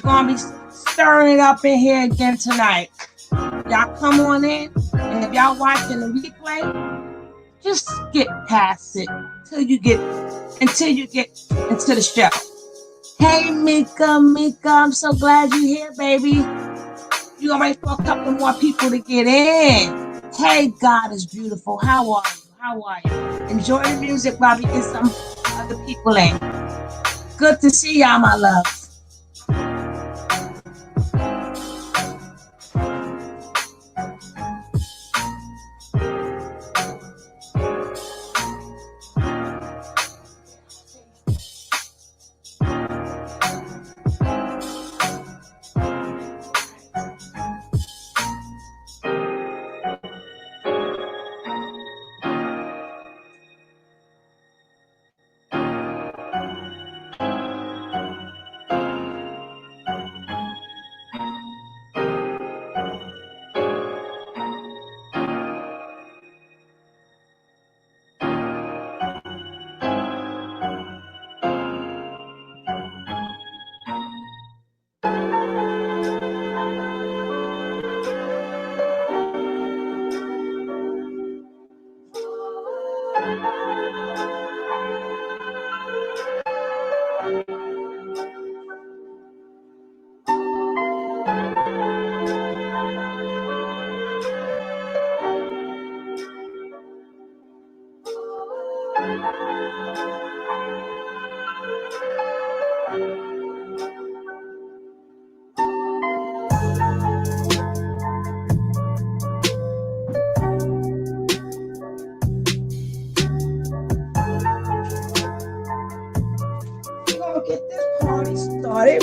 We're gonna be stirring it up in here again tonight. Y'all come on in, and if y'all watching the replay, just skip past it until you get into the show. Hey Mika, I'm so glad you're here, baby. You gonna wait for a couple more people to get in. Hey, God is beautiful. How are you? How are you? Enjoy the music while we get some other people in. Good to see y'all, my loves.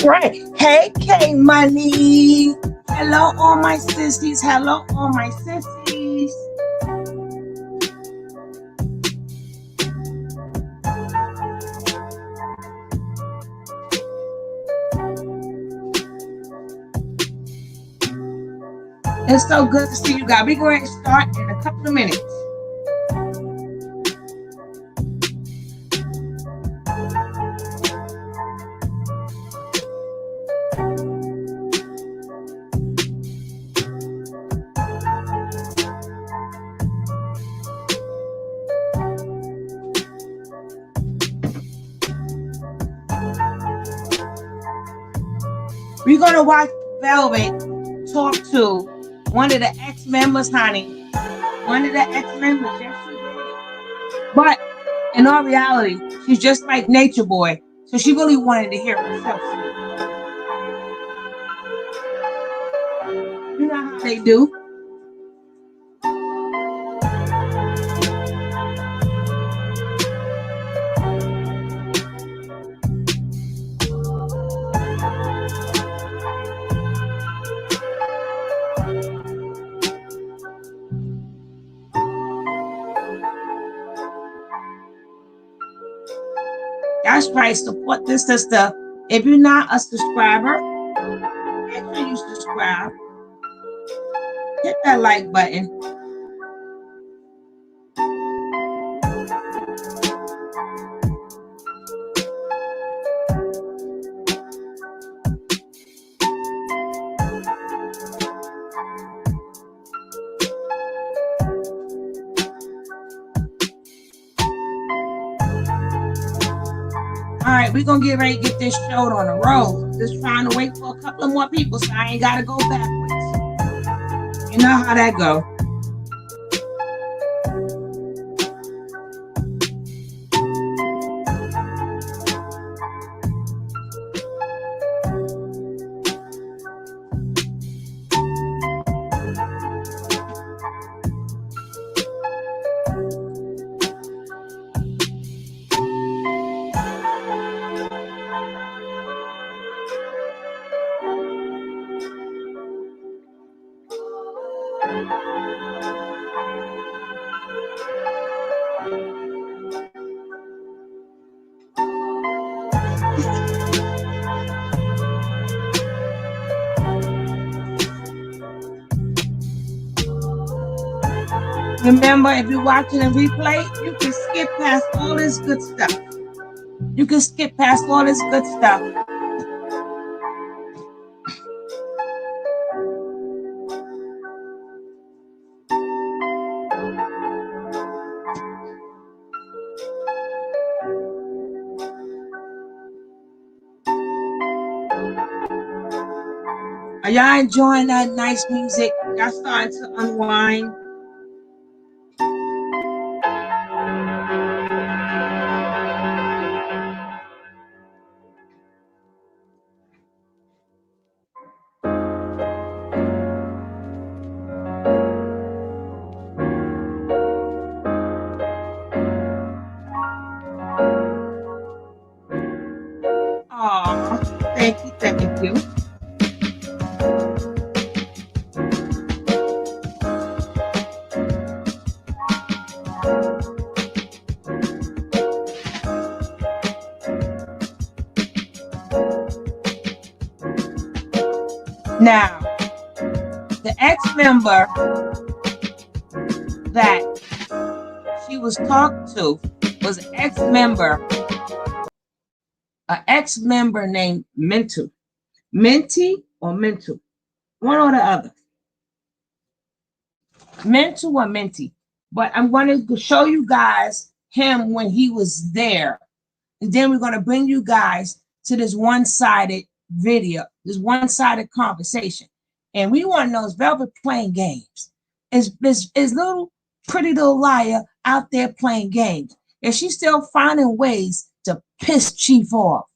Right. Hey, K Money. Hello, all my sissies. Hello, all my sissies. It's so good to see you guys. We're going to start in a couple of minutes. We're going to watch Velvet talk to one of the ex-members, honey. One of the ex-members, yes, she did. But in all reality, she's just like Nature Boy. So she really wanted to hear it herself. You know how they do. That's right. Support this sister. If you're not a subscriber, make sure you subscribe. Hit that like button. All right, we're going to get ready to get this show on the road. Just trying to wait for a couple of more people so I ain't got to go backwards. You know how that go. Remember, if you're watching a replay, you can skip past all this good stuff. You can skip past all this good stuff. Are y'all enjoying that nice music? Y'all starting to unwind? Aw, thank you, thank you. Now, the ex-member that she was talked to was an ex-member named Mente. Mente or Mental? One or the other. Mental or Mente. But I'm going to show you guys him when he was there. And then we're going to bring you guys to this one-sided video, this one-sided conversation. And we want to know, is Velvet playing games? Is little pretty little liar out there playing games? Is she still finding ways to piss Chief off?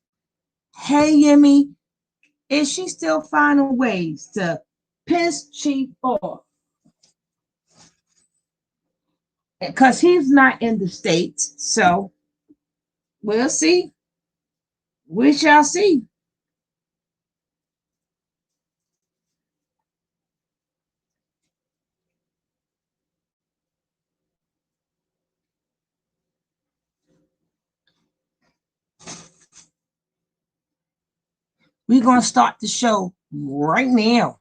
Hey, Yemi, is she still finding ways to piss Chief off? Because he's not in the States, so we'll see. We shall see. We're going to start the show right now.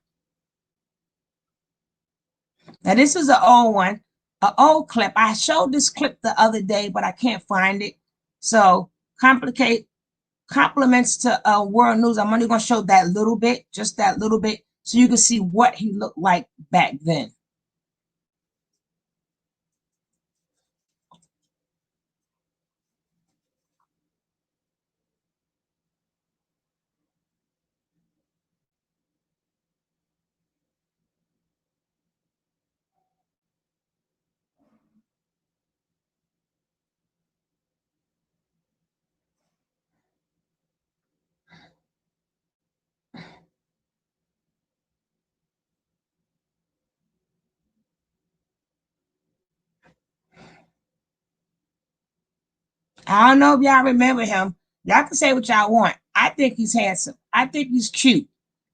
Now, this is an old one, an old clip. I showed this clip the other day, but I can't find it. So, compliments to World News. I'm only going to show that little bit, just that little bit, so you can see what he looked like back then. I don't know if y'all remember him. Y'all can say what y'all want. I think he's handsome. I think he's cute.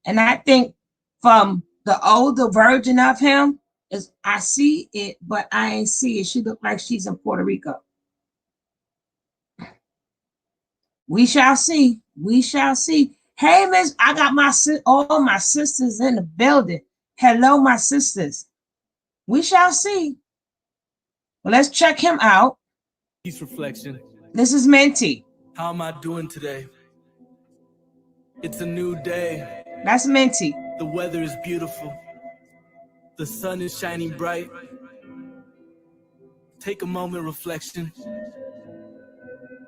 And I think from the older version of him, is I see it, but I ain't see it. She look like she's in Puerto Rico. We shall see. We shall see. Hey, Miss, I got all my sisters in the building. Hello, my sisters. We shall see. Well, let's check him out. Peace reflection. This is Mente. How am I doing today? It's a new day. That's Mente. The weather is beautiful. The sun is shining bright. Take a moment, reflection.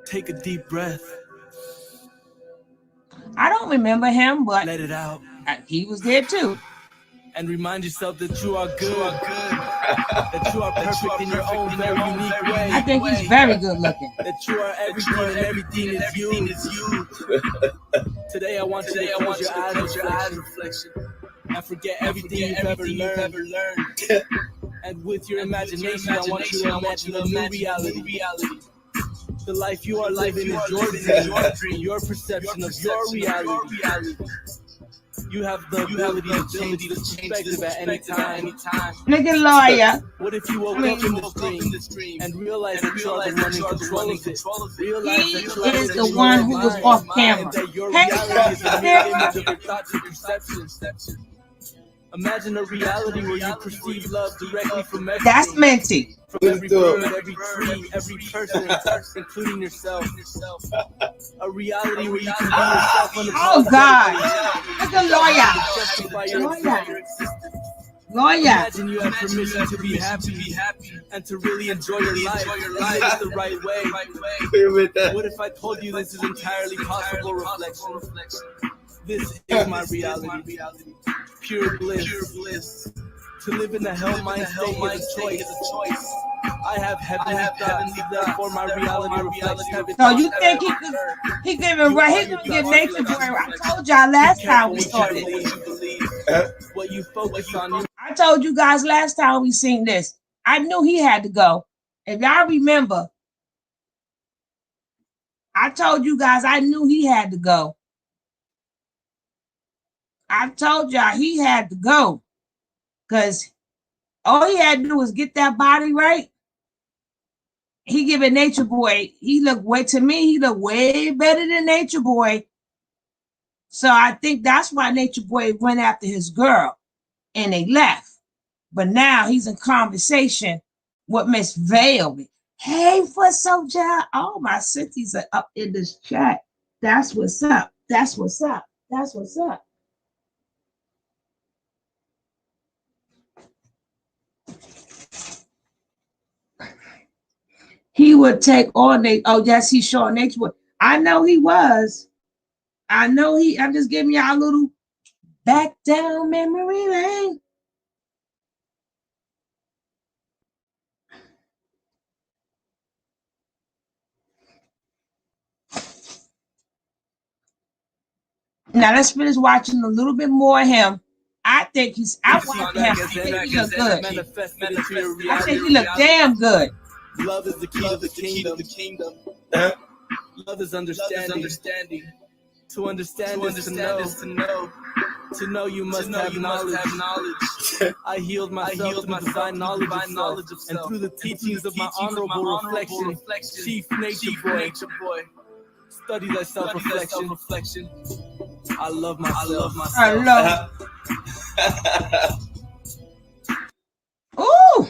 Take a deep breath. I don't remember him, but let it out. He was there too. And remind yourself that you are good. That you are perfect in your own very unique way. I think he's very good looking. That you are everything and everything is you. Today I want you to close your eyes, reflection. And forget everything you've ever learned. And with your imagination, I want you to imagine a new reality. The life you are living is your dream, your perception of your reality. You have the ability to change this perspective at any time. Nigga lawyer. What if you woke up in this dream and realized that you are the one in control of it? Realize that you is the one who was off camera. That your reality is the mirror image of your thoughts and perceptions. Imagine a reality where you perceive love directly from everything. That's Mente. From every bird, every tree, every person, including yourself. A reality where you can be yourself on the Oh God! Look at lawyer. Lawyer. Imagine you have permission to be happy and to really enjoy your life the right way. What if I told you this is entirely possible, reflection? This is my reality. Pure bliss. To live in the hell mind state is a choice. I have heavenly thoughts, therefore my reality reflects heaven. So you think he giving right? He gonna give Nature Boy. I told y'all last time we saw this. What you focus on. I told you guys last time we seen this. I knew he had to go. If y'all remember, I told you guys I knew he had to go. I told y'all he had to go because all he had to do was get that body right. He giving Nature Boy. He looked way better than Nature Boy. So I think that's why Nature Boy went after his girl and they left. But now he's in conversation with Miss Velvet. Hey, Foot Soldier. All my cities are up in this chat. That's what's up. That's what's up. That's what's up. He would take all Nate. Oh, yes, he's showing Nature Boy. I know he was. I'm just giving y'all a little back down memory lane. Now let's finish watching a little bit more of him. I think I watched him. I think he looked good. I think he looked damn good. Love is the key to the kingdom. Love is understanding. To understand is to know. To know you must have knowledge. I healed myself through divine knowledge of self, and through the teachings of my honorable reflection, Chief Nature Boy. Study thy self-reflection. I love myself. I love. Ooh!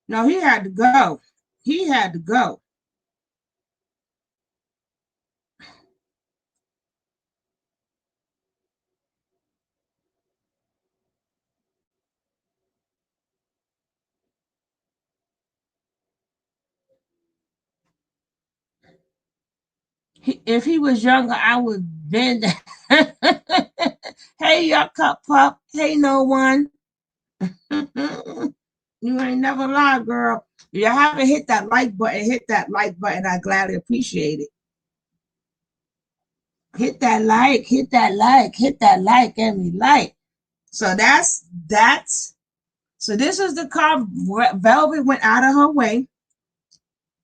No, he had to go. He had to go. If he was younger, I would bend. Hey, your cup pup. Hey, no one. You ain't never lied, girl. If you haven't hit that like button, hit that like button. I gladly appreciate it. Hit that like, hit that like, hit that like, and we like. So that's so this is the car. Velvet went out of her way,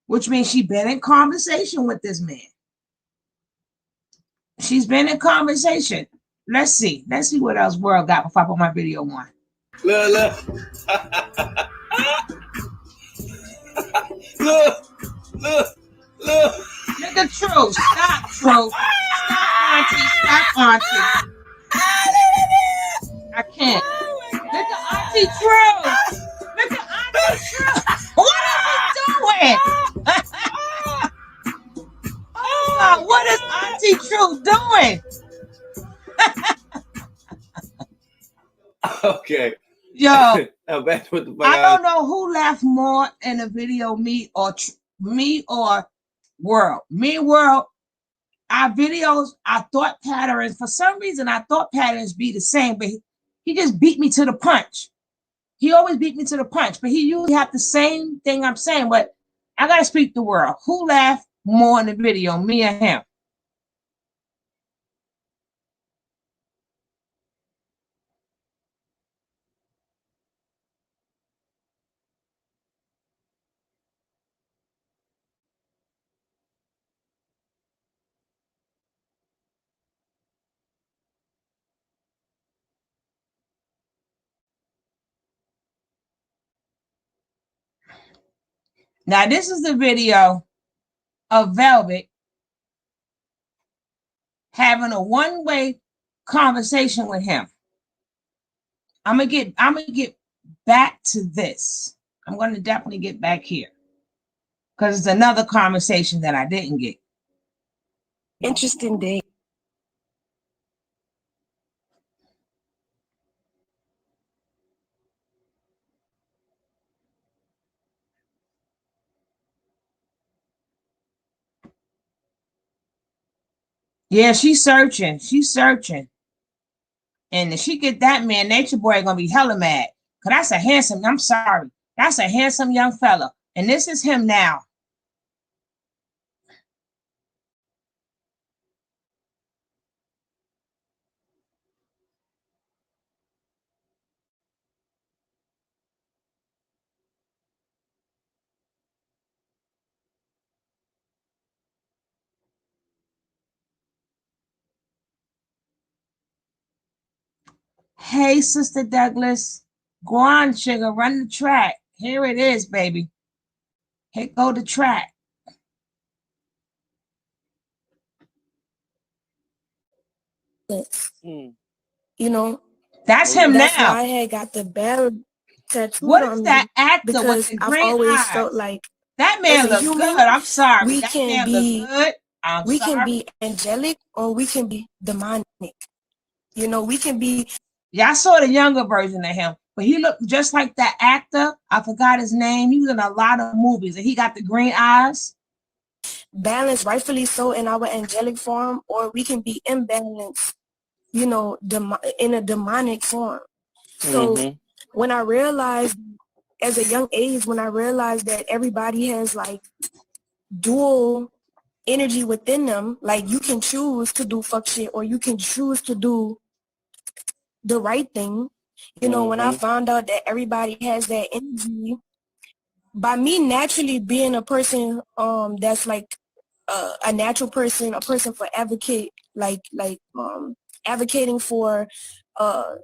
which means she's been in conversation with this man. She's been in conversation. Let's see what else World got before I put my video on. Look. Look. Look at True. Stop, True. Stop, Auntie. I can't. Look at Auntie True. Look at Auntie True. What are we doing? Oh, what is Auntie True doing? Okay. Yo, Now back with the I don't know who laughed more in the video, me or World. Me and World, our videos, our thought patterns, for some reason, our thought patterns be the same, but he just beat me to the punch. He always beat me to the punch, but he usually have the same thing I'm saying, but I got to speak the World. Who laughed more in the video, me or him? Now, this is the video of Velvet having a one-way conversation with him. I'm gonna get back to this. I'm gonna definitely get back here because it's another conversation that I didn't get. Interesting day. Yeah, she's searching. She's searching. And if she get that man, Nature Boy gonna be hella mad. Cause that's a handsome, I'm sorry. That's a handsome young fella. And this is him now. Hey, Sister Douglas. Go on, sugar. Run the track. Here it is, baby. Here go the track. Mm. You know, That's Oh yeah. him that's why now. I had got the bell tattooed What is on that me, actor with because the I've green always felt eyes? like That as man a look good. human, I'm sorry. we That can man look be good. I'm we can sorry. be angelic or we can be demonic. You know, we can be Yeah, I saw the younger version of him, but he looked just like that actor. I forgot his name. He was in a lot of movies, and he got the green eyes. balanced, rightfully so, in our angelic form, or we can be imbalanced, you know, in a demonic form. So Mm-hmm. when I realized as a young age, when I realized that everybody has like dual energy within them, like you can choose to do fuck shit or you can choose to do the right thing. You know, when I Mm-hmm. found out that everybody has that energy, by me naturally being a person that's like a natural person, a person for advocate, advocating for uh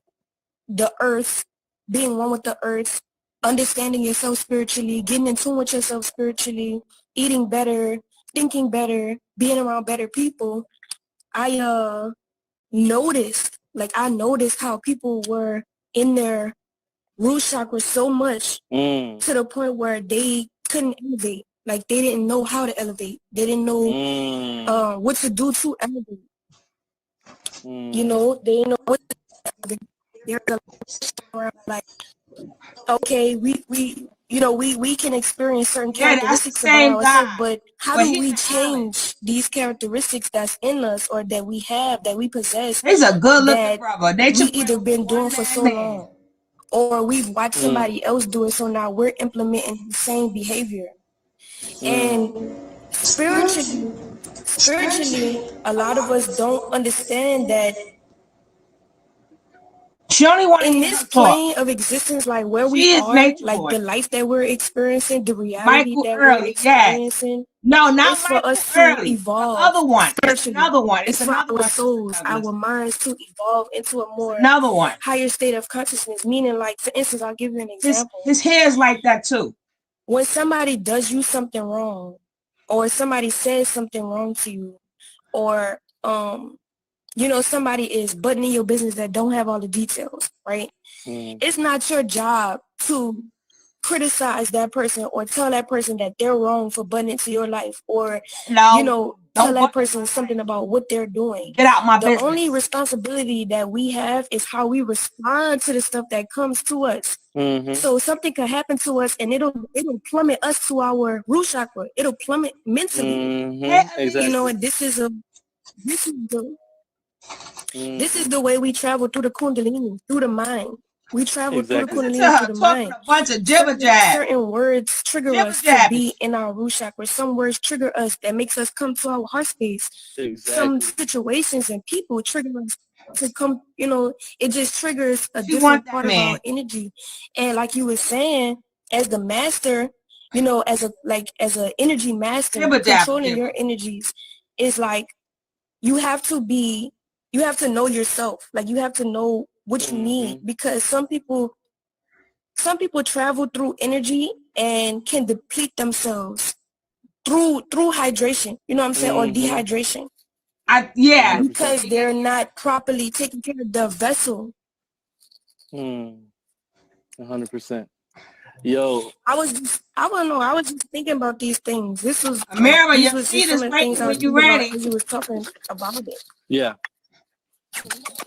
the earth, being one with the earth, understanding yourself spiritually, getting in tune with yourself spiritually, eating better, thinking better, being around better people. I I noticed how people were in their root chakra so much Mm. to the point where they couldn't elevate. Like they didn't know how to elevate. They didn't know Mm. what to do to elevate. You Mm. know, they didn't know what to elevate. There's a lot of like, okay, we can experience certain Yeah, that's the characteristics about same ourselves, guy, but how but do he's we an alien. change these characteristics that's in us or that we have, that we possess, He's a good-looking that brother. we Nature Boy either was a been doing for one-man so man. long or we've watched Mm. somebody else do it, so now we're implementing the same behavior. Mm. And spiritually, a lot of us don't understand that She only want to in hear this her talk. plane of existence, like where we She is are, Nature like Boy. the life that we're experiencing, the reality Michael that we're Early, yes. experiencing, No, not is for Michael us to Early. The evolve other one. It's spiritually. another one. It's It's for another our one, Sister souls, Douglas. our minds to evolve into a It's more another one. higher state of consciousness. Meaning, like, for instance, I'll give you an His example. his hair is like that too. When somebody does you something wrong, or somebody says something wrong to you, or somebody is butting in your business that don't have all the details, right? Mm. It's not your job to criticize that person or tell that person that they're wrong for butting into your life, or No, tell don't that butt in person my something life. about what they're doing. Get out my The only business. responsibility that we have is how we respond to the stuff that comes to us. Mm-hmm. So something could happen to us and it'll plummet us to our root chakra. It'll plummet mentally. Mm-hmm. Hey, Exactly. And this is this is the this is Mm-hmm. the way we travel through the kundalini, through the mind. We travel through the Exactly. listen to kundalini through her the talking mind. a bunch of jibber jab. Certain words trigger Jibber us to jabbing. be in our root chakra. Some words trigger us that makes us come to our heart space. Some Exactly. situations and people trigger us to come, it just triggers a She want different that part of our man. energy. And like you were saying, as the master, as a energy master Jibber jabber controlling your jibber. energies, is like you have to be you have to know yourself. Like you have to know what you need, Mm-hmm. because some people travel through energy and can deplete themselves through hydration, you know what I'm saying, or Mm-hmm. dehydration, Yeah. 100%. because They get they're not properly taking care of the vessel. Mm. 100%. Yo. I was just thinking about these things. Amira, These your was just seat some is of the things waiting I was when you're thinking about ready. as you was talking about it. Yeah.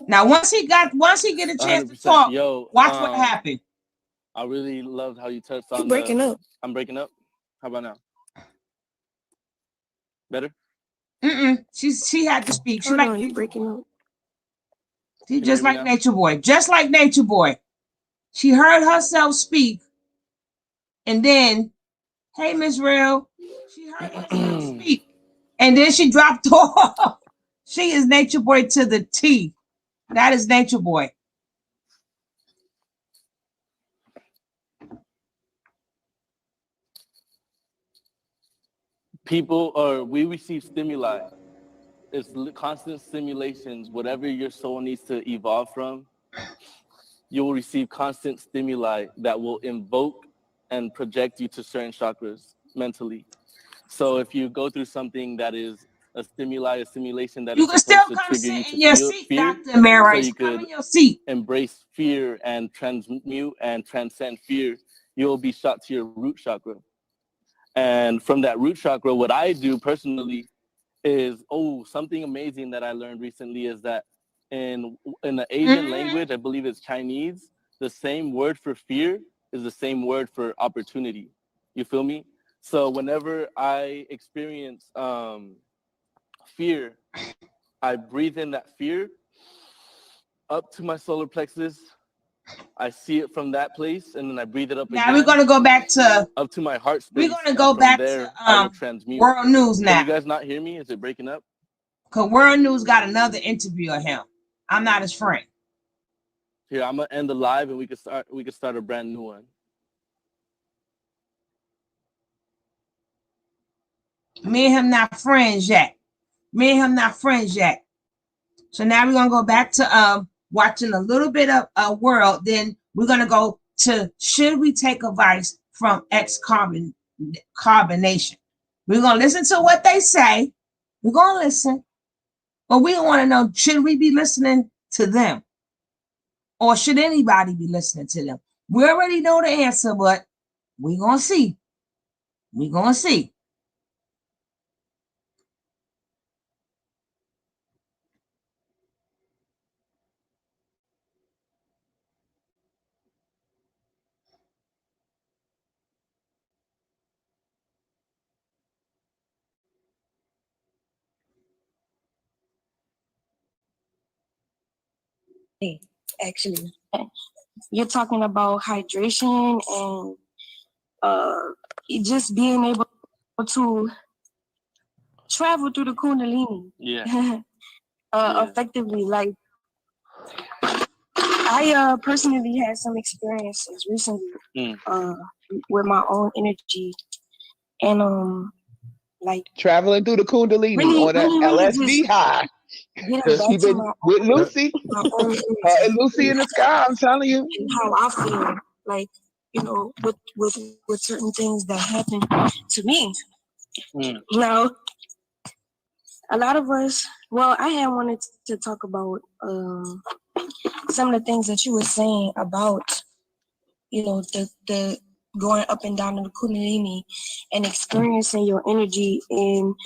Now once he get a chance to 100%. talk, Yo. watch what happened. I really loved how you touched You on the. breaking up. I'm breaking up. How about now? Better. She had to speak. She Hold like on, you breaking up. she Can you just hear me like now? Nature Boy. Just like Nature Boy. She heard herself speak, and then, hey, Miss Real. She heard herself speak, and then she dropped off. She is Nature Boy to the T. That is Nature Boy. We receive stimuli. It's constant stimulations. Whatever your soul needs to evolve from, you will receive constant stimuli that will invoke and project you to certain chakras mentally. So if you go through something that is a stimulation that You is can still supposed to come trigger sit you to in your feel seat, fear, Dr. so Marais. you Come could in your seat. embrace fear and transmute and transcend fear, you will be shot to your root chakra. And from that root chakra, what I do personally is, something amazing that I learned recently is that in the Asian language, I believe it's Chinese, the same word for fear is the same word for opportunity. You feel me? So whenever I experience fear, I breathe in that fear up to my solar plexus. I see it from that place, and then I breathe it up Now we're again gonna go back to up to my heart we're space, gonna and go from back there to I will transmute. World News Can you now. guys not hear me? Is it breaking up? Cause World News got another interview of him. I'm not his friend. Here, I'm gonna end the live, and we can start a brand new one. Me and him not friends yet. Me and him not friends yet. So now we're gonna go back to watching a little bit of World. Then we're gonna go to should we take advice from carbonation? We're gonna listen to what they say. We're gonna listen, but we want to know, should we be listening to them, or should anybody be listening to them? We already know the answer, but we're gonna see. We're gonna see. Actually, you're talking about hydration and just being able to travel through the Kundalini. Yeah. Effectively. Like, I personally had some experiences recently with my own energy, and like traveling through the Kundalini really, on that really LSD just high. getting She back to been with Lucy, my own and Lucy in the sky. I'm telling you. and how I feel, like, with certain things that happen to me. Now, a lot of us, well, I had wanted to talk about some of the things that you were saying about, the going up and down in the Kundalini and experiencing your energy in,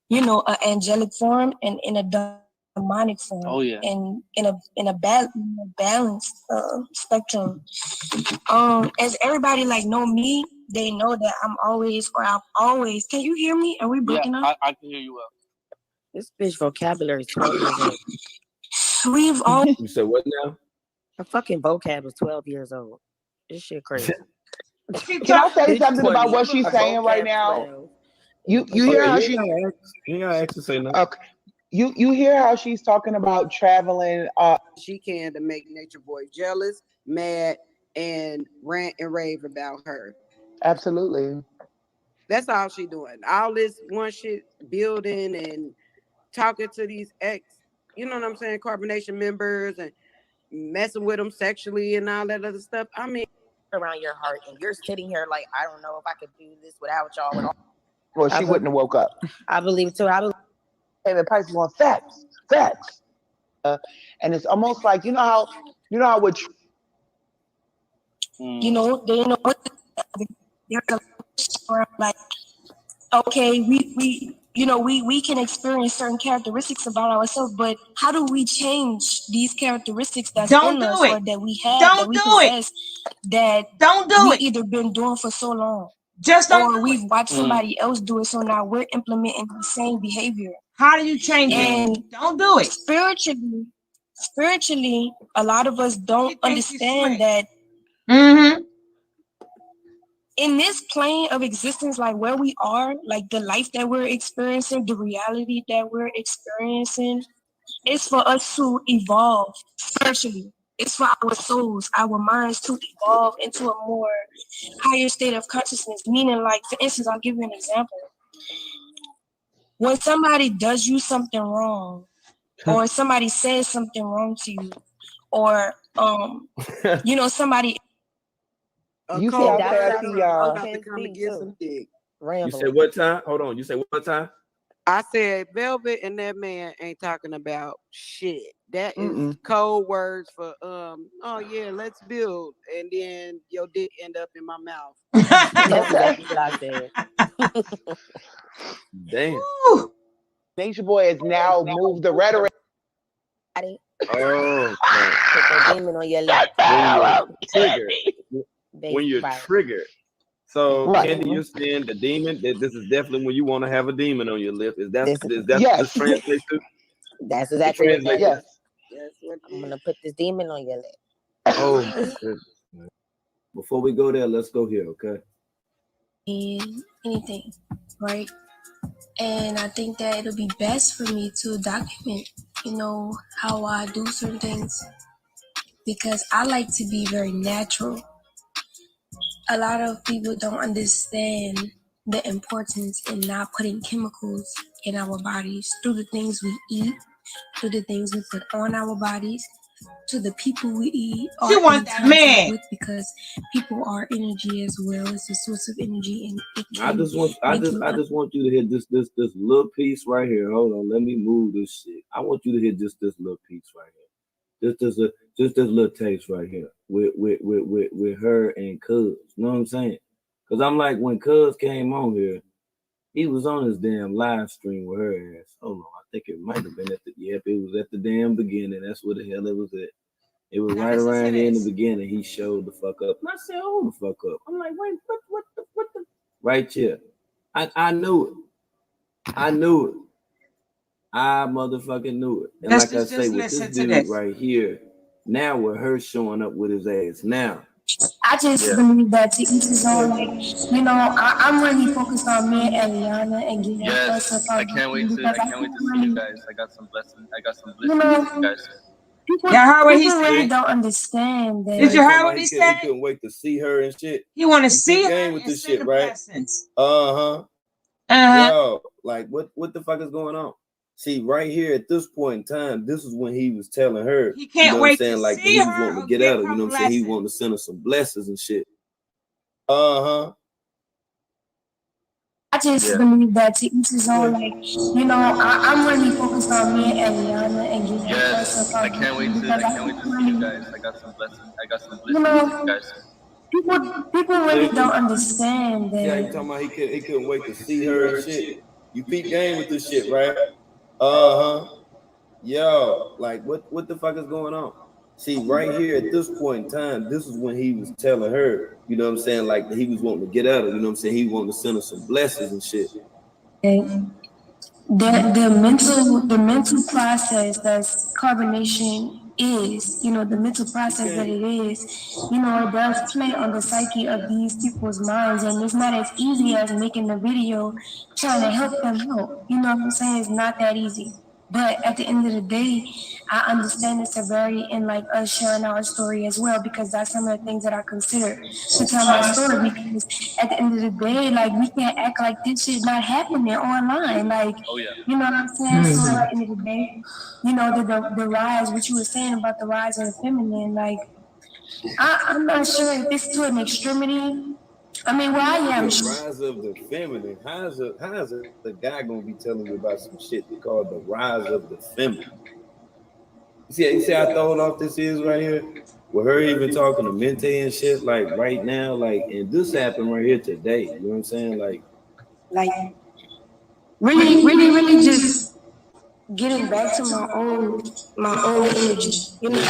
an angelic form and in a demonic form. Oh, yeah. And in a balanced spectrum. As everybody know me, they know that I've always. Can you hear me? Are we breaking up? I can hear you well. This bitch vocabulary is 12 years old. We've all. You said what now? Her fucking vocab is 12 years old. This shit crazy. Can I say Bitch something about 20, what she's her saying right vocab now? 12. You hear how she? You ain't gotta ask to say nothing. Okay. You hear how she's talking about traveling? She can to make Nature Boy jealous, mad, and rant and rave about her. Absolutely. That's all she doing. All this one shit building and talking to these you know what I'm saying, carbonation members and messing with them sexually and all that other stuff. I mean, around your heart, and you're sitting here like, I don't know if I could do this without y'all. Well, she wouldn't have woke up. I believe it too. I believe. David Price is on facts. And it's almost like you know how with They know what like, okay, we can experience certain characteristics about ourselves, but how do we change these characteristics that's in us or that we have, that we possess, that we either been doing for so long? Just don't or we've watched somebody else do it, so now we're implementing the same behavior. How do you change And it? Don't do it. Spiritually, a lot of us don't understand that in this plane of existence, like where we are, like the life that we're experiencing, the reality that we're experiencing, it's for us to evolve spiritually. It's for our souls, our minds to evolve into a more higher state of consciousness. Meaning, like, for instance, I'll give you an example. When somebody does you something wrong, or somebody says something wrong to you, or you know, somebody. You see how fast he about to come and get some dick. You said what time? Hold on. You said what time? I said Velvet and that man ain't talking about shit. That is code words for oh yeah, let's build, and then your dick end up in my mouth. That's exactly what I said. Damn. Nature Boy has now moved the rhetoric. Oh, put the demon on your lip. When you're triggered. So, Candy, you're saying the demon, that this is definitely when you want to have a demon on your lip. Is that what this translates to? That's exactly what that Yes. I'm gonna put this demon on your lip. Oh, my goodness. Before we go there, let's go here, okay? Anything, right? And I think that it'll be best for me to document, you know, how I do certain things, because I like to be very natural. A lot of people don't understand the importance in not putting chemicals in our bodies through the things we eat, through the things we put on our bodies, to the people we eat or in contact with, because people are energy as well. It's a source of energy, and it can I just want you to hear this little piece right here. Hold on, let me move this shit. I want you to hear just this little piece right here. Just this little taste right here with her and Cuz. You know what I'm saying? Because I'm like, when Cuz came on here, he was on his damn live stream with her ass. Hold on, I think it might have been it was at the damn beginning. That's where the hell it was at. It was right around here in the beginning. He showed the fuck up. And I said, hold the fuck up. I'm like, wait, what the? Right here. I knew it. I motherfucking knew it. And like I say, with this dude right here, now with her showing up with his ass now. I just believe that to each his own. Like, you know, I'm really focused on me and Eliana and getting us. I can't wait to see you guys. I got some blessings for you guys. People really don't understand that. Did you hear what he said? He couldn't wait to see her and shit. He want to see her with and this see shit, the right? blessings. Yo, like what the fuck is going on? See, right here at this point in time, this is when he was telling her. He can't wait to like see he was her wanting to get at her. You know what I'm saying? He wanted to send her some blessings and shit. I just believe that to each his own. Like, you know, I'm really focused on me and Eliana and getting us. I can't wait to see you guys. I got some blessings for you guys. People really don't understand that. Yeah, you talking about he couldn't wait to see her and shit. You peep game with this shit, right? Yo, like what the fuck is going on? See, right here at this point in time, this is when he was telling her, you know what I'm saying, like he was wanting to get at her, you know what I'm saying? He wanted to send her some blessings and shit. The mental process that's carbonation is, you know, the mental process that it is, you know, it does play on the psyche of these people's minds, and it's not as easy as making the video trying to help them help. You know what I'm saying? It's not that easy. But at the end of the day, I understand the severity in like us sharing our story as well, because that's some of the things that I consider to tell my story. Because at the end of the day, like, we can't act like this shit not happening online. Like, you know what I'm saying? So at the end of the day, you know, the rise, what you were saying about the rise of the feminine, like, I'm not sure if it's to an extremity. I mean, where I am. The rise of the feminine. How is the guy gonna be telling you about some shit called the rise of the feminine? You see how thrown off this is right here? With her even talking to Mente and shit, like right now, like, and this happened right here today. You know what I'm saying? Like really just getting back to my own energy, you know,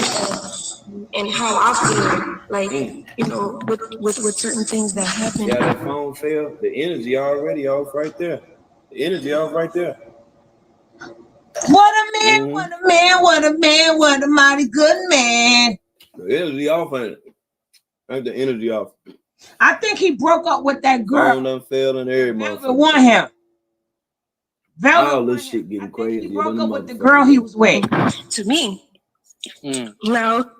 and how I feel, like, you know, with certain things that happen. Yeah, that phone fell. The energy already off right there. The energy off right there. What a man, what a man, what a man, what a mighty good man. The energy off, ain't it? Ain't the energy off? I think he broke up with that girl. Phone done failed and every Velvet want him. Velvet all this want shit him. getting I think crazy. he broke up with the girl he was with. To me. Now,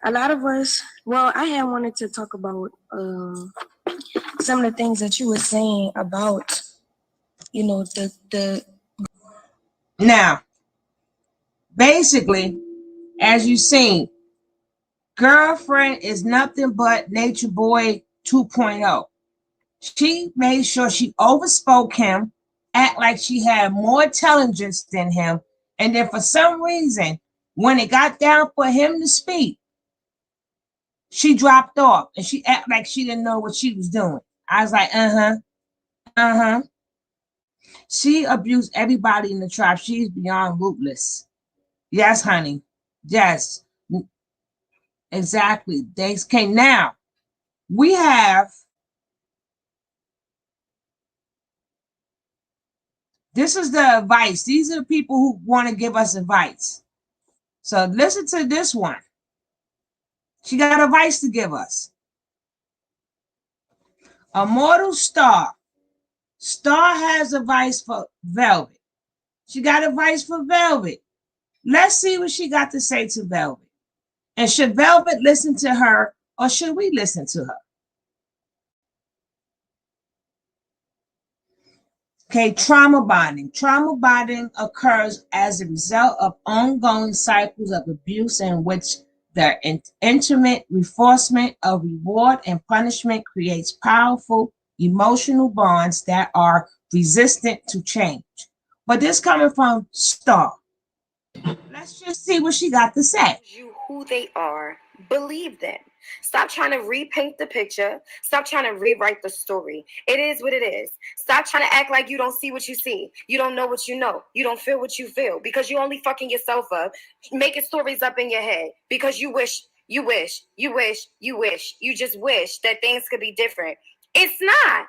a lot of us, well, I had wanted to talk about some of the things that you were saying about, you know, the Now, basically, as you seen, girlfriend is nothing but Nature Boy 2.0. She made sure she overspoke him, act like she had more intelligence than him, and then for some reason, when it got down for him to speak, she dropped off and she act like she didn't know what she was doing. I was like, uh-huh. She abused everybody in the tribe. She's beyond ruthless. Yes, honey. Yes. Exactly. Days came. Now, we have this is the advice. These are the people who want to give us advice. So listen to this one. She got advice to give us. Immortal Star. Star has advice for Velvet. She got advice for Velvet. Let's see what she got to say to Velvet. And should Velvet listen to her or should we listen to her? Okay, trauma bonding. Trauma bonding occurs as a result of ongoing cycles of abuse in which the intimate reinforcement of reward and punishment creates powerful emotional bonds that are resistant to change. But this coming from Star. Let's just see what she got to say. You who they are, believe them. Stop trying to repaint the picture. Stop trying to rewrite the story. It is what it is. Stop trying to act like you don't see what you see. You don't know what you know. You don't feel what you feel because you only fucking yourself up, making stories up in your head because you just wish that things could be different. It's not.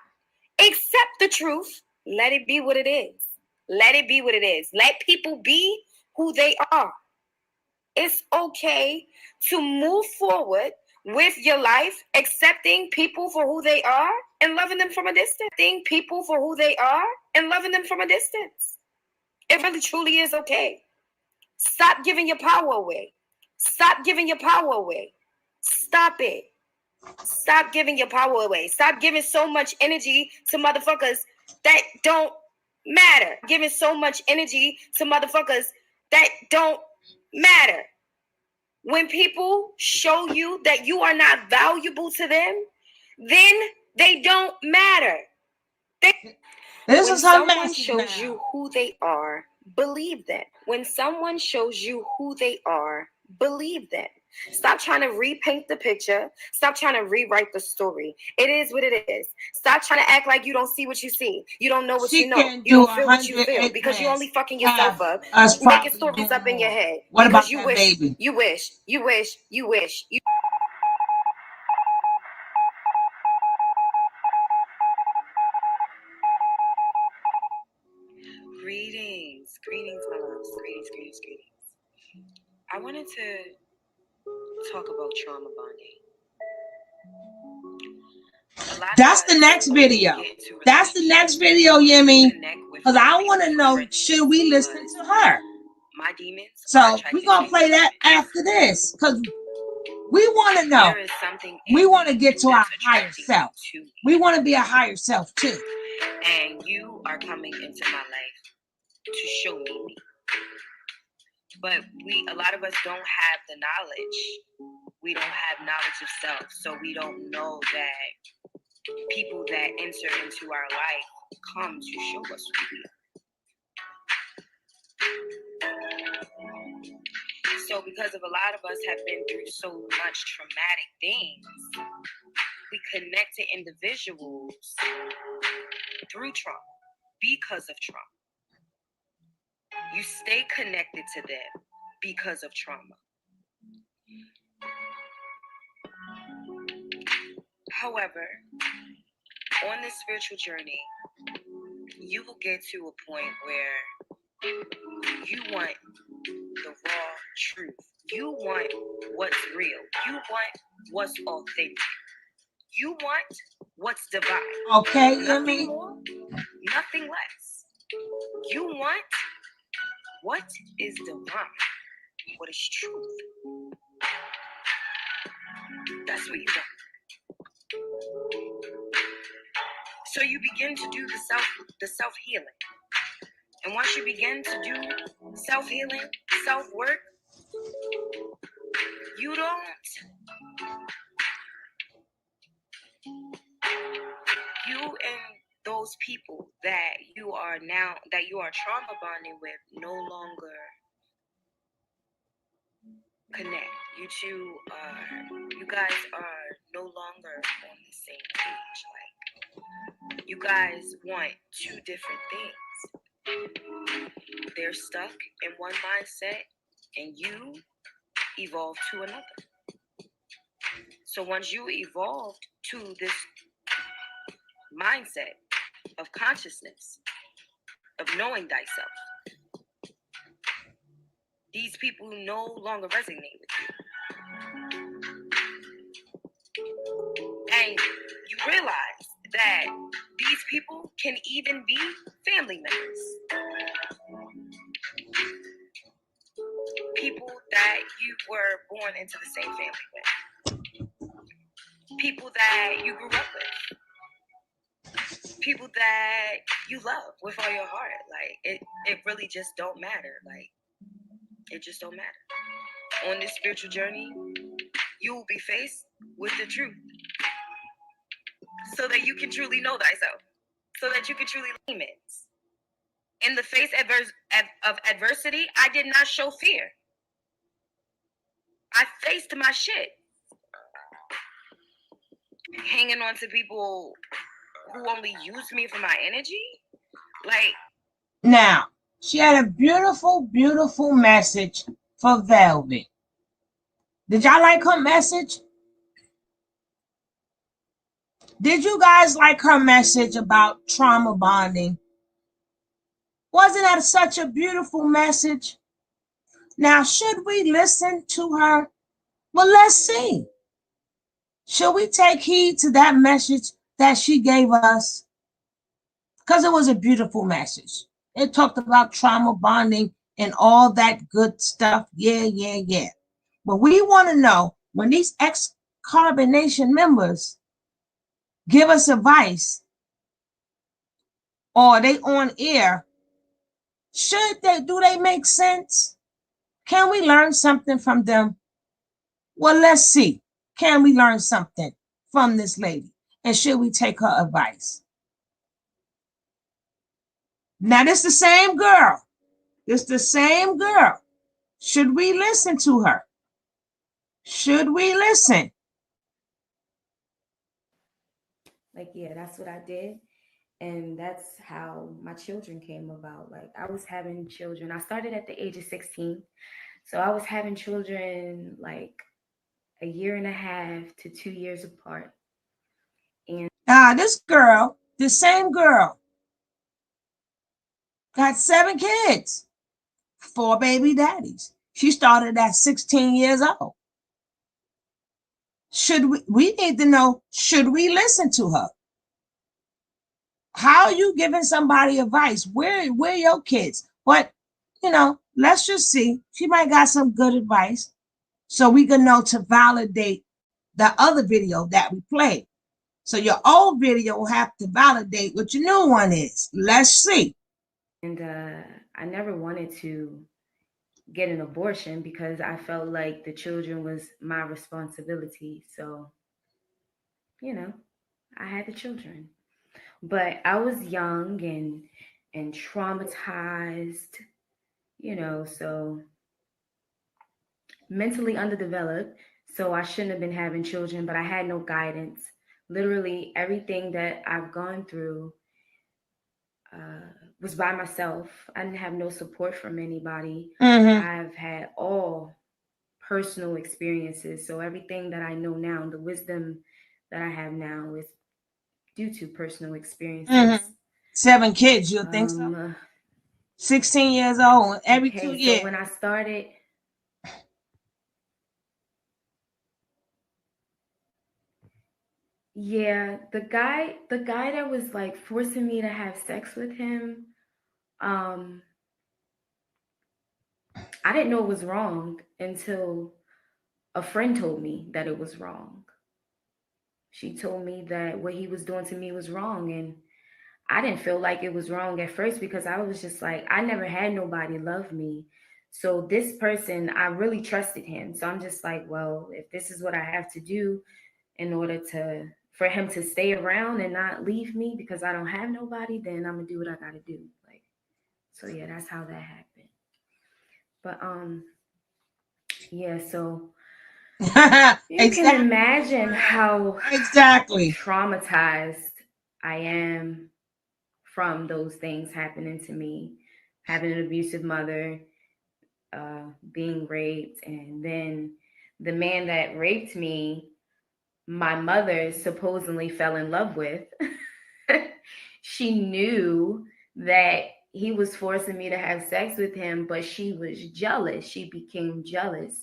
Accept the truth. Let it be what it is. Let it be what it is. Let people be who they are. It's okay to move forward with your life, accepting people for who they are and loving them from a distance. People for who they are and loving them from a distance. It really truly is okay. Stop giving your power away. Stop giving your power away. Stop it. Stop giving your power away. Stop giving so much energy to motherfuckers that don't matter. Giving so much energy to motherfuckers that don't matter. When people show you that you are not valuable to them, then they don't matter. This when is her someone message shows now. you who they are, believe them. When someone shows you who they are, believe them. Stop trying to repaint the picture. Stop trying to rewrite the story. It is what it is. Stop trying to act like you don't see what you see. You don't know what you know. You don't feel what you feel because you only fucking yourself up, making stories up in your head. What because about you that wish, baby? you wish. Greetings, my loves. Greetings. I wanted to talk about trauma bonding. That's the next video. That's the next video, Yemi. Because I want to know, should we listen to her? My demons. So we're going to play that after this. Because we want to know. We want to get to our higher self. We want to be a higher self too. And you are coming into my life to show me. But a lot of us don't have the knowledge. We don't have knowledge of self. So we don't know that people that enter into our life come to show us who we are. So because of a lot of us have been through so much traumatic things, we connect to individuals through trauma, because of trauma. You stay connected to them because of trauma. However, on this spiritual journey, you will get to a point where You want the raw truth. You want what's real. You want what's authentic. You want what's divine. Okay, you Nothing mean? more, nothing less. You want what is divine, what is truth. That's what you want. So you begin to do the self-healing. And once you begin to do self-healing, self-work, you and those people that you are trauma bonding with no longer connect. You guys are no longer on the same page. Like, you guys want two different things. They're stuck in one mindset and you evolve to another. So once you evolved to this mindset of consciousness, of knowing thyself, these people no longer resonate with you. And you realize that these people can even be family members. People that you were born into the same family with. People that you grew up with. People that you love with all your heart. Like, it really just don't matter. Like, it just don't matter. On this spiritual journey, you will be faced with the truth. So that you can truly know thyself. So that you can truly limits. In the face of adversity, I did not show fear. I faced my shit. Hanging on to people who only use me for my energy. Like, now, she had a beautiful, beautiful message for Velvet. Did y'all like her message? Did you guys like her message about trauma bonding? Wasn't that such a beautiful message? Now, should we listen to her? Well, let's see. Should we take heed to that message that she gave us? Because it was a beautiful message. It talked about trauma bonding and all that good stuff. Yeah. But we want to know, when these ex-carbonation members give us advice, or they on air, do they make sense? Can we learn something from them? Well, let's see. Can we learn something from this lady? And should we take her advice? Now, this the same girl. This the same girl. Should we listen to her? Should we listen? Like, yeah, that's what I did. And that's how my children came about. Like, I was having children. I started at the age of 16. So I was having children like a year and a half to 2 years apart. And This girl, the same girl, got 7 kids, 4 baby daddies. She started at 16 years old. We need to know, should we listen to her? How are you giving somebody advice? Where your kids? But, let's just see. She might got some good advice so we can know to validate the other video that we played. So your old video will have to validate what your new one is. Let's see. And I never wanted to get an abortion because I felt like the children was my responsibility. So, I had the children. But I was young and traumatized, so mentally underdeveloped. So I shouldn't have been having children, but I had no guidance. Literally everything that I've gone through was by myself. I didn't have no support from anybody. I've had all personal experiences. So everything that I know now, the wisdom that I have now, is due to personal experiences. 7 kids, you think so? 16 years old. Every 2 Okay, years. so when I started, yeah, the guy that was like forcing me to have sex with him, um, I didn't know it was wrong until a friend told me that it was wrong. She told me that what he was doing to me was wrong, and I didn't feel like it was wrong at first because I was just like, I never had nobody love me. So this person, I really trusted him. So I'm just like, well, if this is what I have to do in order to for him to stay around and not leave me because I don't have nobody, then I'm gonna do what I gotta do. Like, so yeah, that's how that happened. But yeah, so you can imagine how Exactly. traumatized I am from those things happening to me, having an abusive mother, being raped, and then the man that raped me, my mother supposedly fell in love with. She knew that he was forcing me to have sex with him, but she was jealous. She became jealous.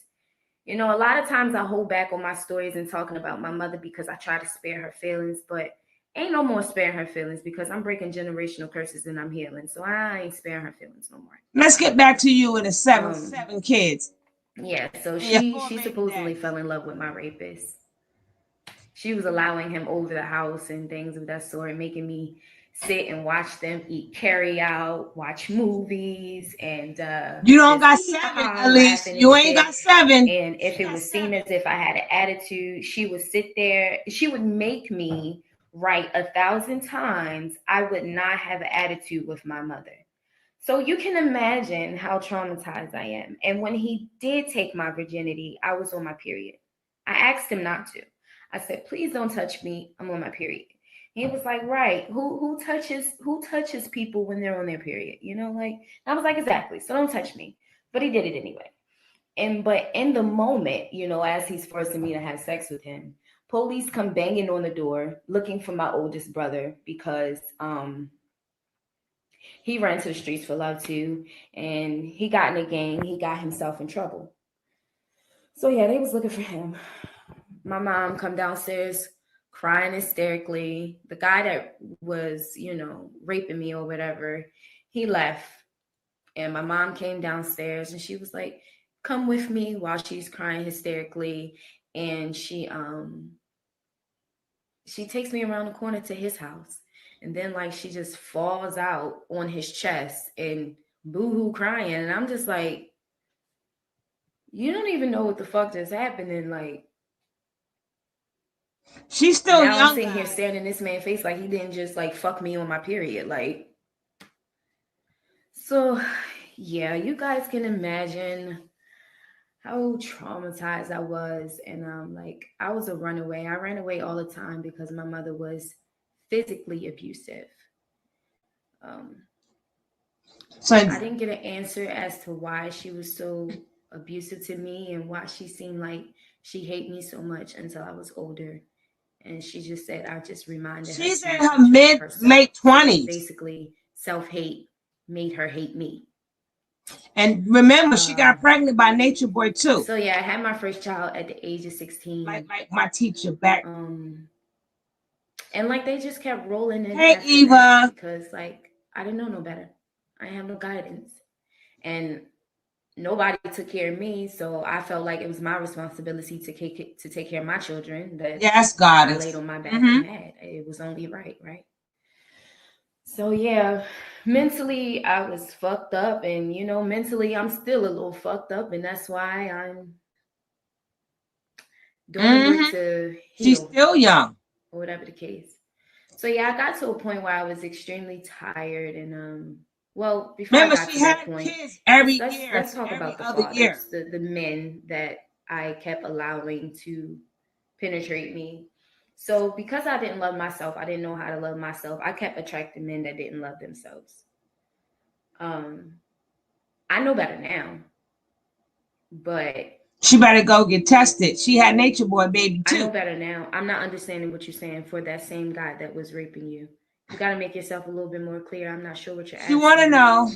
You know, a lot of times I hold back on my stories and talking about my mother because I try to spare her feelings, but ain't no more sparing her feelings because I'm breaking generational curses and I'm healing. So I ain't sparing her feelings no more. Let's get back to you and the seven kids. Yeah, so And your she 4 she baby supposedly daddies. fell in love with my rapist. She was allowing him over the house and things of that sort, making me sit and watch them eat carry out, watch movies, and You don't just got hee hee ha 7, ha, Elise. laughing and You ain't shit. got 7. And if She it got was seen 7. as if I had an attitude, she would sit there. She would make me write 1,000 times. I would not have an attitude with my mother. So you can imagine how traumatized I am. And when he did take my virginity, I was on my period. I asked him not to. I said, please don't touch me. I'm on my period. He was like, right. Who touches people when they're on their period? You know, like I was like, exactly. So don't touch me. But he did it anyway. But in the moment, you know, as he's forcing me to have sex with him, police come banging on the door looking for my oldest brother because he ran to the streets for love too, and he got in a gang. He got himself in trouble. So yeah, they was looking for him. My mom come downstairs crying hysterically. The guy that was, you know, raping me or whatever, he left. And my mom came downstairs and she was like, come with me while she's crying hysterically. And she takes me around the corner to his house. And then like she just falls out on his chest and boo-hoo crying. And I'm just like, you don't even know what the fuck just happened. And like She's still now I'm young, sitting here guys. staring in this man's face like he didn't just like fuck me on my period. Like, so yeah, you guys can imagine how traumatized I was. And like I was a runaway. I ran away all the time because my mother was physically abusive. Um, So I didn't get an answer as to why she was so abusive to me and why she seemed like she hated me so much until I was older. And she just said I just reminded her she's too in her much of herself. late So 20s. basically, self-hate made her hate me. And remember, she got pregnant by Nature Boy too. So yeah, I had my first child at the age of 16. Like my teacher back. And like they just kept rolling in Hey, after that Eva. because like I didn't know no better. I have no guidance. And nobody took care of me, so I felt like it was my responsibility to take care of my children that Yes, I goddess. laid on my back and had. It was only right? So yeah, mentally I was fucked up, and you know, mentally I'm still a little fucked up, and that's why I'm doing the work to She's heal, still young. or whatever the case. So yeah, I got to a point where I was extremely tired, and well, before I Remember, got she to that had point, kids every let's year, let's talk every about the other year. fathers, the men that I kept allowing to penetrate me. So because I didn't love myself, I didn't know how to love myself. I kept attracting men that didn't love themselves. I know better now, but She better go get tested. She had Nature Boy baby I know too. better now. I'm not understanding what you're saying for that same guy that was raping you. You got to make yourself a little bit more clear. I'm not sure what you're She want to asking. know.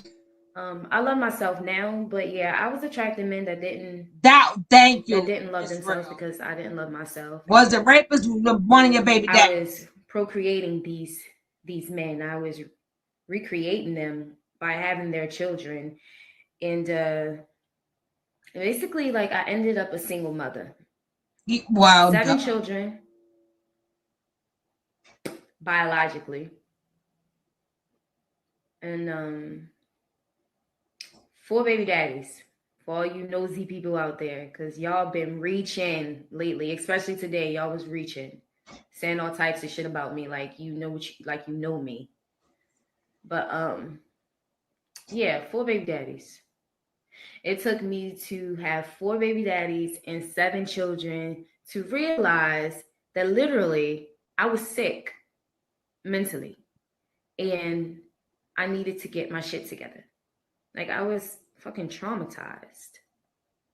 I love myself now, but yeah, I was attracting men that didn't Thank that you. didn't love It's themselves real. because I didn't love myself. Was the And rapist one of your baby I daddies? was procreating these men. I was recreating them by having their children, and basically, like I ended up a single mother. Well, 7 children biologically, and 4 baby daddies. For all you nosy people out there, because y'all been reaching lately, especially today. Y'all was reaching, saying all types of shit about me, like you know like you know me. But yeah, 4 baby daddies. It took me to have 4 baby daddies and 7 children to realize that literally I was sick mentally and I needed to get my shit together. Like I was fucking traumatized.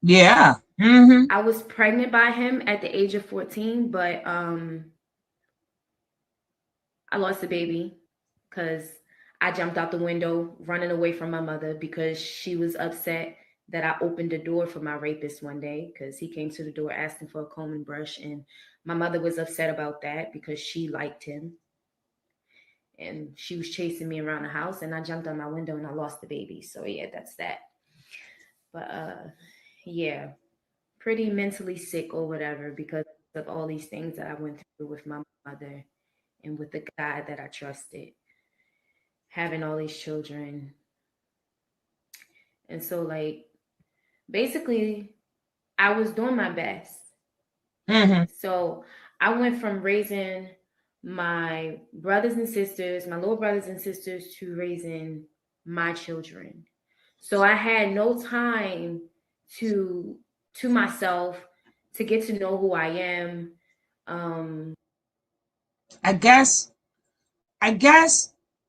yeah. Mm-hmm. I was pregnant by him at the age of 14, but I lost the baby because I jumped out the window running away from my mother because she was upset that I opened the door for my rapist one day because he came to the door asking for a comb and brush. And my mother was upset about that because she liked him. And she was chasing me around the house and I jumped out my window and I lost the baby. So yeah, that's that. But yeah, pretty mentally sick or whatever because of all these things that I went through with my mother and with the guy that I trusted, having all these children. And so, like, basically, I was doing my best. Mm-hmm. So, I went from raising my brothers and sisters, my little brothers and sisters, to raising my children. So, I had no time to myself to get to know who I am. Um, I guess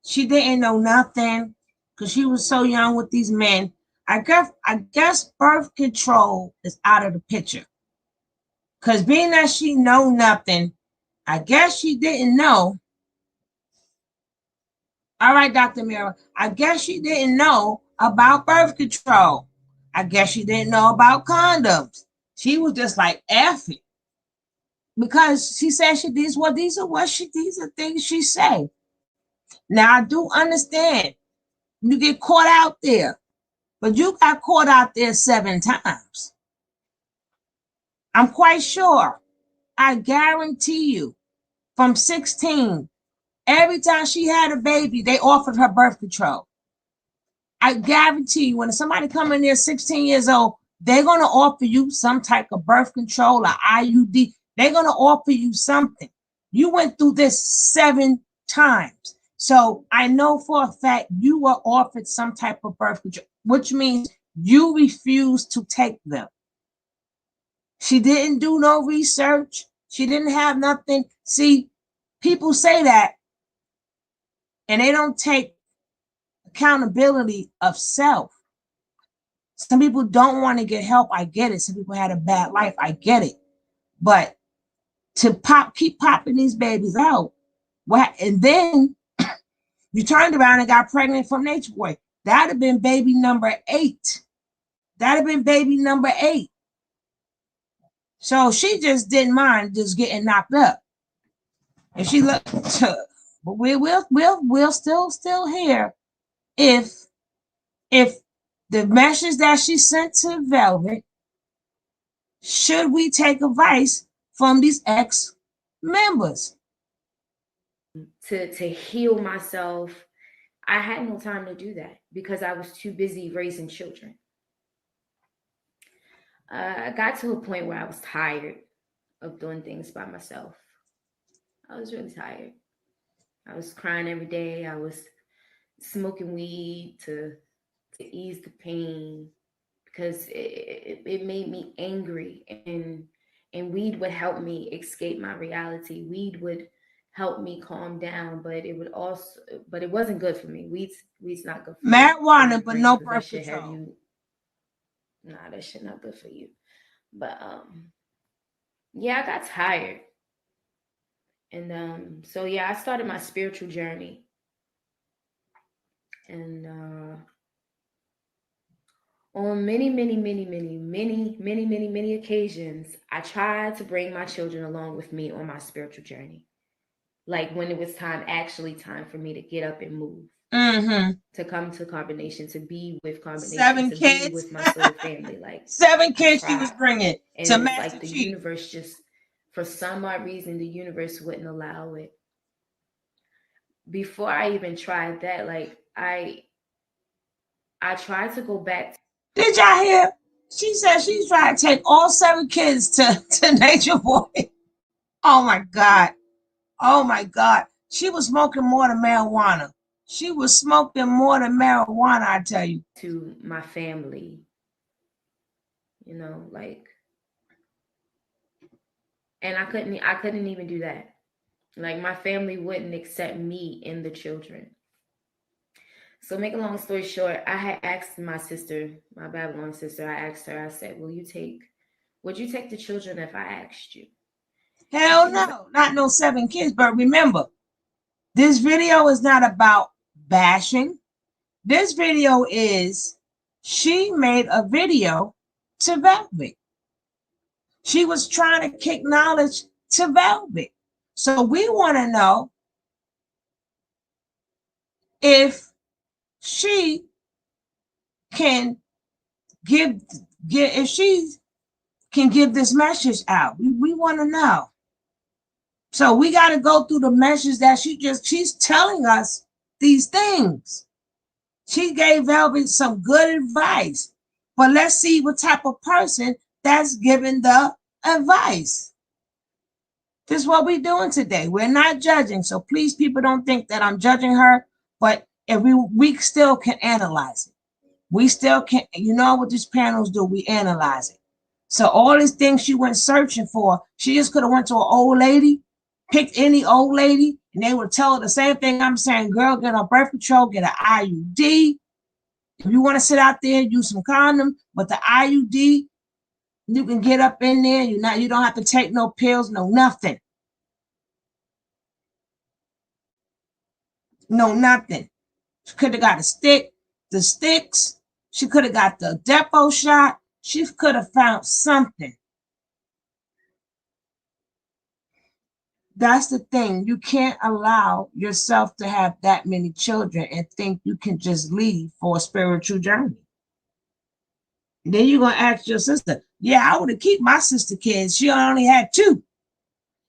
she didn't know nothing because she was so young with these men. I guess birth control is out of the picture. Cause being that she know nothing, I guess she didn't know. All right, Dr. Mira, I guess she didn't know about birth control. I guess she didn't know about condoms. She was just like F it. Because she said these are things she say. Now I do understand you get caught out there, but you got caught out there 7 times. I'm quite sure. I guarantee you, from 16, every time she had a baby, they offered her birth control. I guarantee you, when somebody come in there 16 years old, they're going to offer you some type of birth control or IUD. They're going to offer you something. You went through this 7 times. So I know for a fact you were offered some type of birth control, which means you refused to take them. She didn't do no research. She didn't have nothing. See, people say that and they don't take accountability of self. Some people don't want to get help. I get it. Some people had a bad life. I get it. But to keep popping these babies out, what? And then you turned around and got pregnant from Nature Boy. That'd have been baby number 8. That'd have been baby number 8. So she just didn't mind just getting knocked up. And she looked, but we'll still hear if the message that she sent to Velvet, should we take advice from these ex members? to heal myself, I had no time to do that because I was too busy raising children. I got to a point where I was tired of doing things by myself. I was really tired. I was crying every day. I was smoking weed to ease the pain because it made me angry, and weed would help me escape my reality. Weed would help me calm down, but it wasn't good for me. Weed's not good for your Marijuana, but brain no because that birth shit have control. you. Nah, that shit not good for you. But yeah, I got tired. And so yeah, I started my spiritual journey. And on many occasions, I tried to bring my children along with me on my spiritual journey. Like when it was time for me to get up and move, to come to Carbonation, to be with Carbonation, 7 to kids. be with my soul family. Like 7 kids she was bringing and to it's Master like the Chief. universe just, for some odd reason, the universe wouldn't allow it. Before I even tried that, like I tried to go back. Did y'all hear? She said she's trying to take all 7 kids to Nature Boy. Oh my God. Oh my God. She was smoking more than marijuana. She was smoking more than marijuana, I tell you. To my family, you know, like, and I couldn't even do that. Like my family wouldn't accept me and the children. So make a long story short, I had asked my sister, my Babylon sister, I asked her, I said, would you take the children if I asked you? Hell no, not no 7 kids. But remember, this video is not about bashing. This video is, she made a video to Velvet. She was trying to kick knowledge to Velvet. So we want to know if she can give if she can give this message out. We want to know. So we got to go through the message that she's telling us these things. She gave Velvet some good advice, but let's see what type of person that's giving the advice. This is what we're doing today. We're not judging. So please, people, don't think that I'm judging her, but if we still can analyze it. We still can, you know what these panels do, we analyze it. So all these things she went searching for, she just could have went to an old lady, picked any old lady, and they would tell her the same thing I'm saying. Girl, get on birth control, get an IUD. If you want to sit out there, use some condom, but the IUD, you can get up in there. You don't have to take no pills, no nothing. No nothing. She could have got the sticks. She could have got the depot shot. She could have found something. That's the thing. You can't allow yourself to have that many children and think you can just leave for a spiritual journey. And then you're going to ask your sister, yeah, I would have kept my sister kids. She only had 2.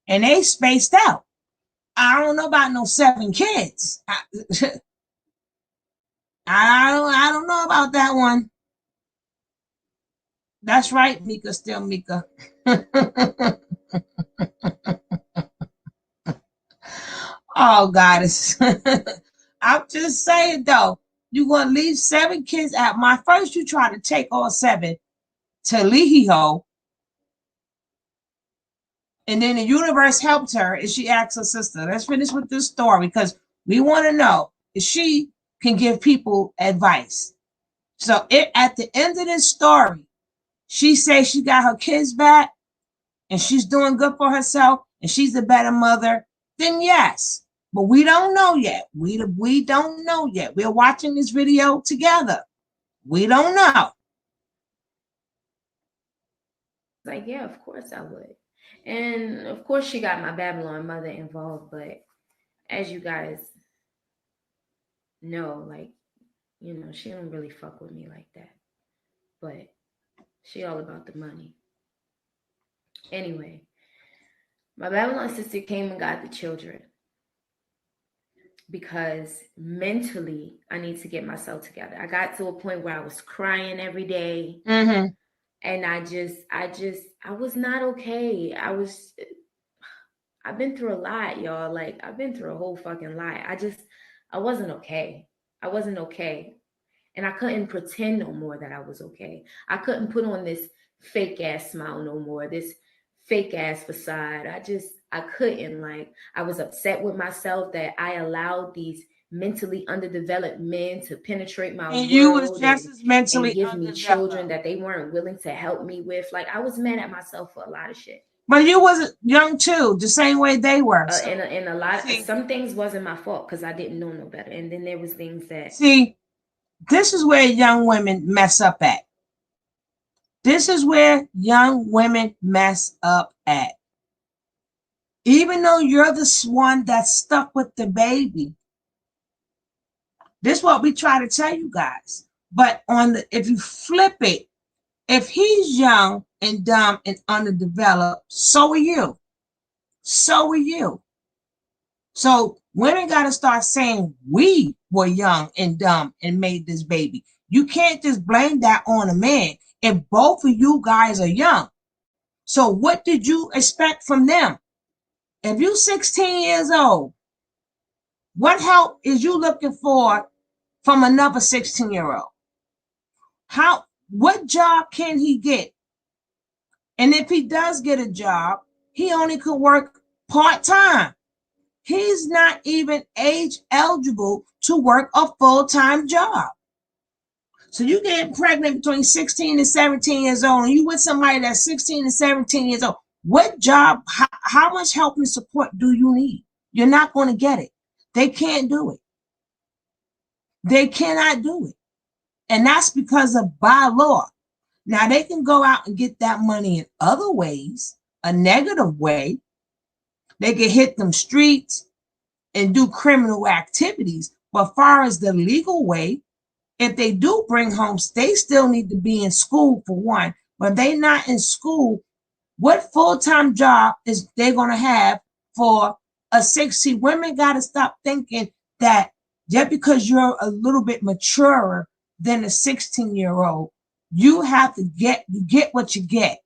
And they spaced out. I don't know about no 7 kids. I don't know about that one. That's right, Mika, still Mika. Oh, goddess. I'm just saying, though, you're going to leave 7 kids out. My first, you try to take all 7 to Lihiho. And then the universe helped her and she asked her sister, let's finish with this story because we want to know if she can give people advice. So at the end of this story, she says she got her kids back and she's doing good for herself and she's a better mother, then yes. But we don't know yet. We don't know yet. We're watching this video together. We don't know. Like, yeah, of course I would. And of course she got my Babylon mother involved, but as you guys know, like, you know, she don't really fuck with me like that. But she all about the money. Anyway, my Babylon sister came and got the children because mentally I need to get myself together. I got to a point where I was crying every day. Mm-hmm. And I was not okay. I've been through a lot, y'all. Like, I've been through a whole fucking lot. I wasn't okay. I wasn't okay. And I couldn't pretend no more that I was okay. I couldn't put on this fake ass smile no more, this fake ass facade. I couldn't. Like, I was upset with myself that I allowed these mentally underdeveloped men to penetrate my world. You was just as mentally and give me children that they weren't willing to help me with. Like, I was mad at myself for a lot of shit. But you was young too, the same way they were. So, and a lot of some things wasn't my fault because I didn't know no better. And then there was things that this is where young women mess up at. This is where young women mess up at. Even though you're the one that's stuck with the baby, this is what we try to tell you guys. But if you flip it, if he's young and dumb and underdeveloped, so are you. So are you. So women got to start saying we were young and dumb and made this baby. You can't just blame that on a man if both of you guys are young. So what did you expect from them? If you're 16 years old, what help is you looking for from another 16-year-old? What job can he get? And if he does get a job, he only could work part-time. He's not even age eligible to work a full-time job. So you get pregnant between 16 and 17 years old, and you with somebody that's 16 and 17 years old. What job, how much help and support do you need? You're not going to get it. They can't do it. They cannot do it. And that's because of by law. Now they can go out and get that money in other ways, a negative way. They can hit them streets and do criminal activities. But far as the legal way, if they do bring home, they still need to be in school for one. But they not in school, what full-time job is they going to have for a 60? Women got to stop thinking that just because you're a little bit maturer than a 16-year-old, you have to get what you get.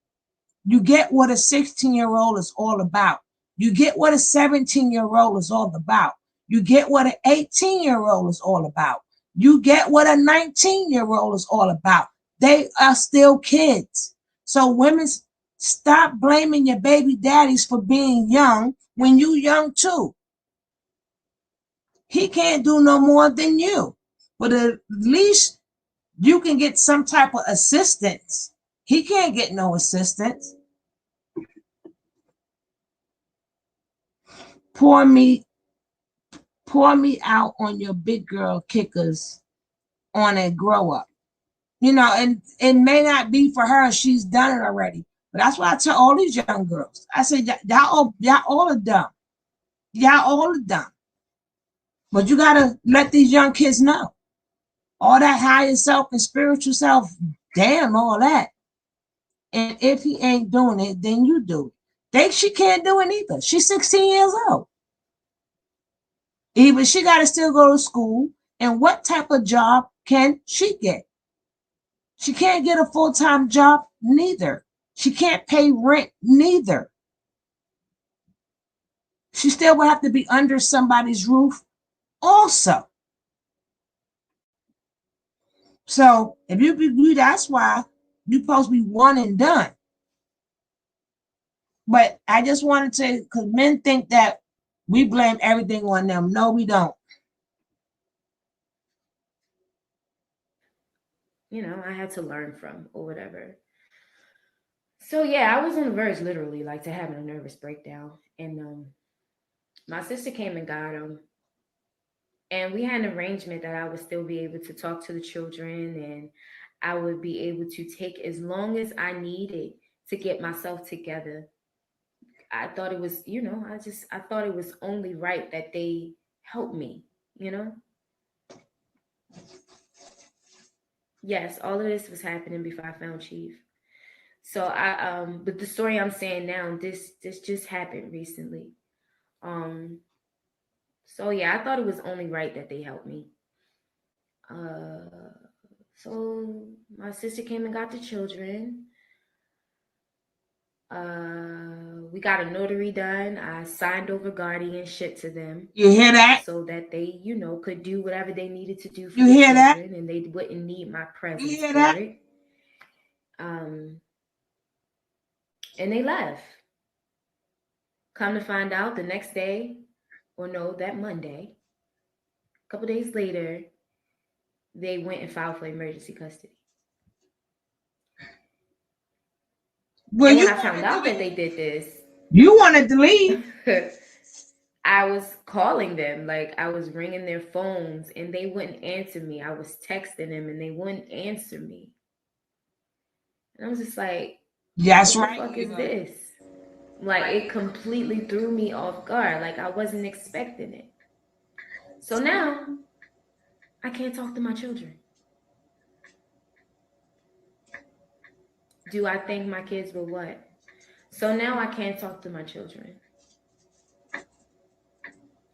You get what a 16-year-old is all about. You get what a 17-year-old is all about. You get what an 18-year-old is all about. You get what a 19-year-old is all about. They are still kids. So women, stop blaming your baby daddies for being young when you young too. He can't do no more than you. But at least you can get some type of assistance. He can't get no assistance. Pour me out on your big girl kickers on a grow up. And it may not be for her. She's done it already. But that's why I tell all these young girls. I say, y'all all are dumb. Y'all all are dumb. But you got to let these young kids know. All that higher self and spiritual self, damn all that. And if he ain't doing it, then you do it. She can't do it either. She's 16 years old. Even she got to still go to school. And what type of job can she get? She can't get a full-time job neither. She can't pay rent neither. She still will have to be under somebody's roof also. So if you that's why you're supposed to be one and done. But I just wanted to, because men think that we blame everything on them. No, we don't. I had to learn from or whatever. So yeah, I was on the verge, literally, like to having a nervous breakdown, and my sister came and got him, and we had an arrangement that I would still be able to talk to the children, and I would be able to take as long as I needed to get myself together. I thought it was, I thought it was only right that they help me, you know? Yes, all of this was happening before I found Chief. So but the story I'm saying now, this just happened recently. So yeah, I thought it was only right that they helped me. So my sister came and got the children. We got a notary done. I signed over guardianship to them. You hear that? So that they, could do whatever they needed to do for you the hear children, that? and they wouldn't need my presence You hear for that? it. And they left. Come to find out, the next day, or no, that Monday, a couple days later, they went and filed for emergency custody. Well, and when I found out that they did this, you wanted to leave. I was calling them, like I was ringing their phones, and they wouldn't answer me. I was texting them, and they wouldn't answer me. And I was just like, That's what right. the fuck is this? Like, it completely threw me off guard. Like, I wasn't expecting it. So now, I can't talk to my children. Do I think my kids will what? So now I can't talk to my children.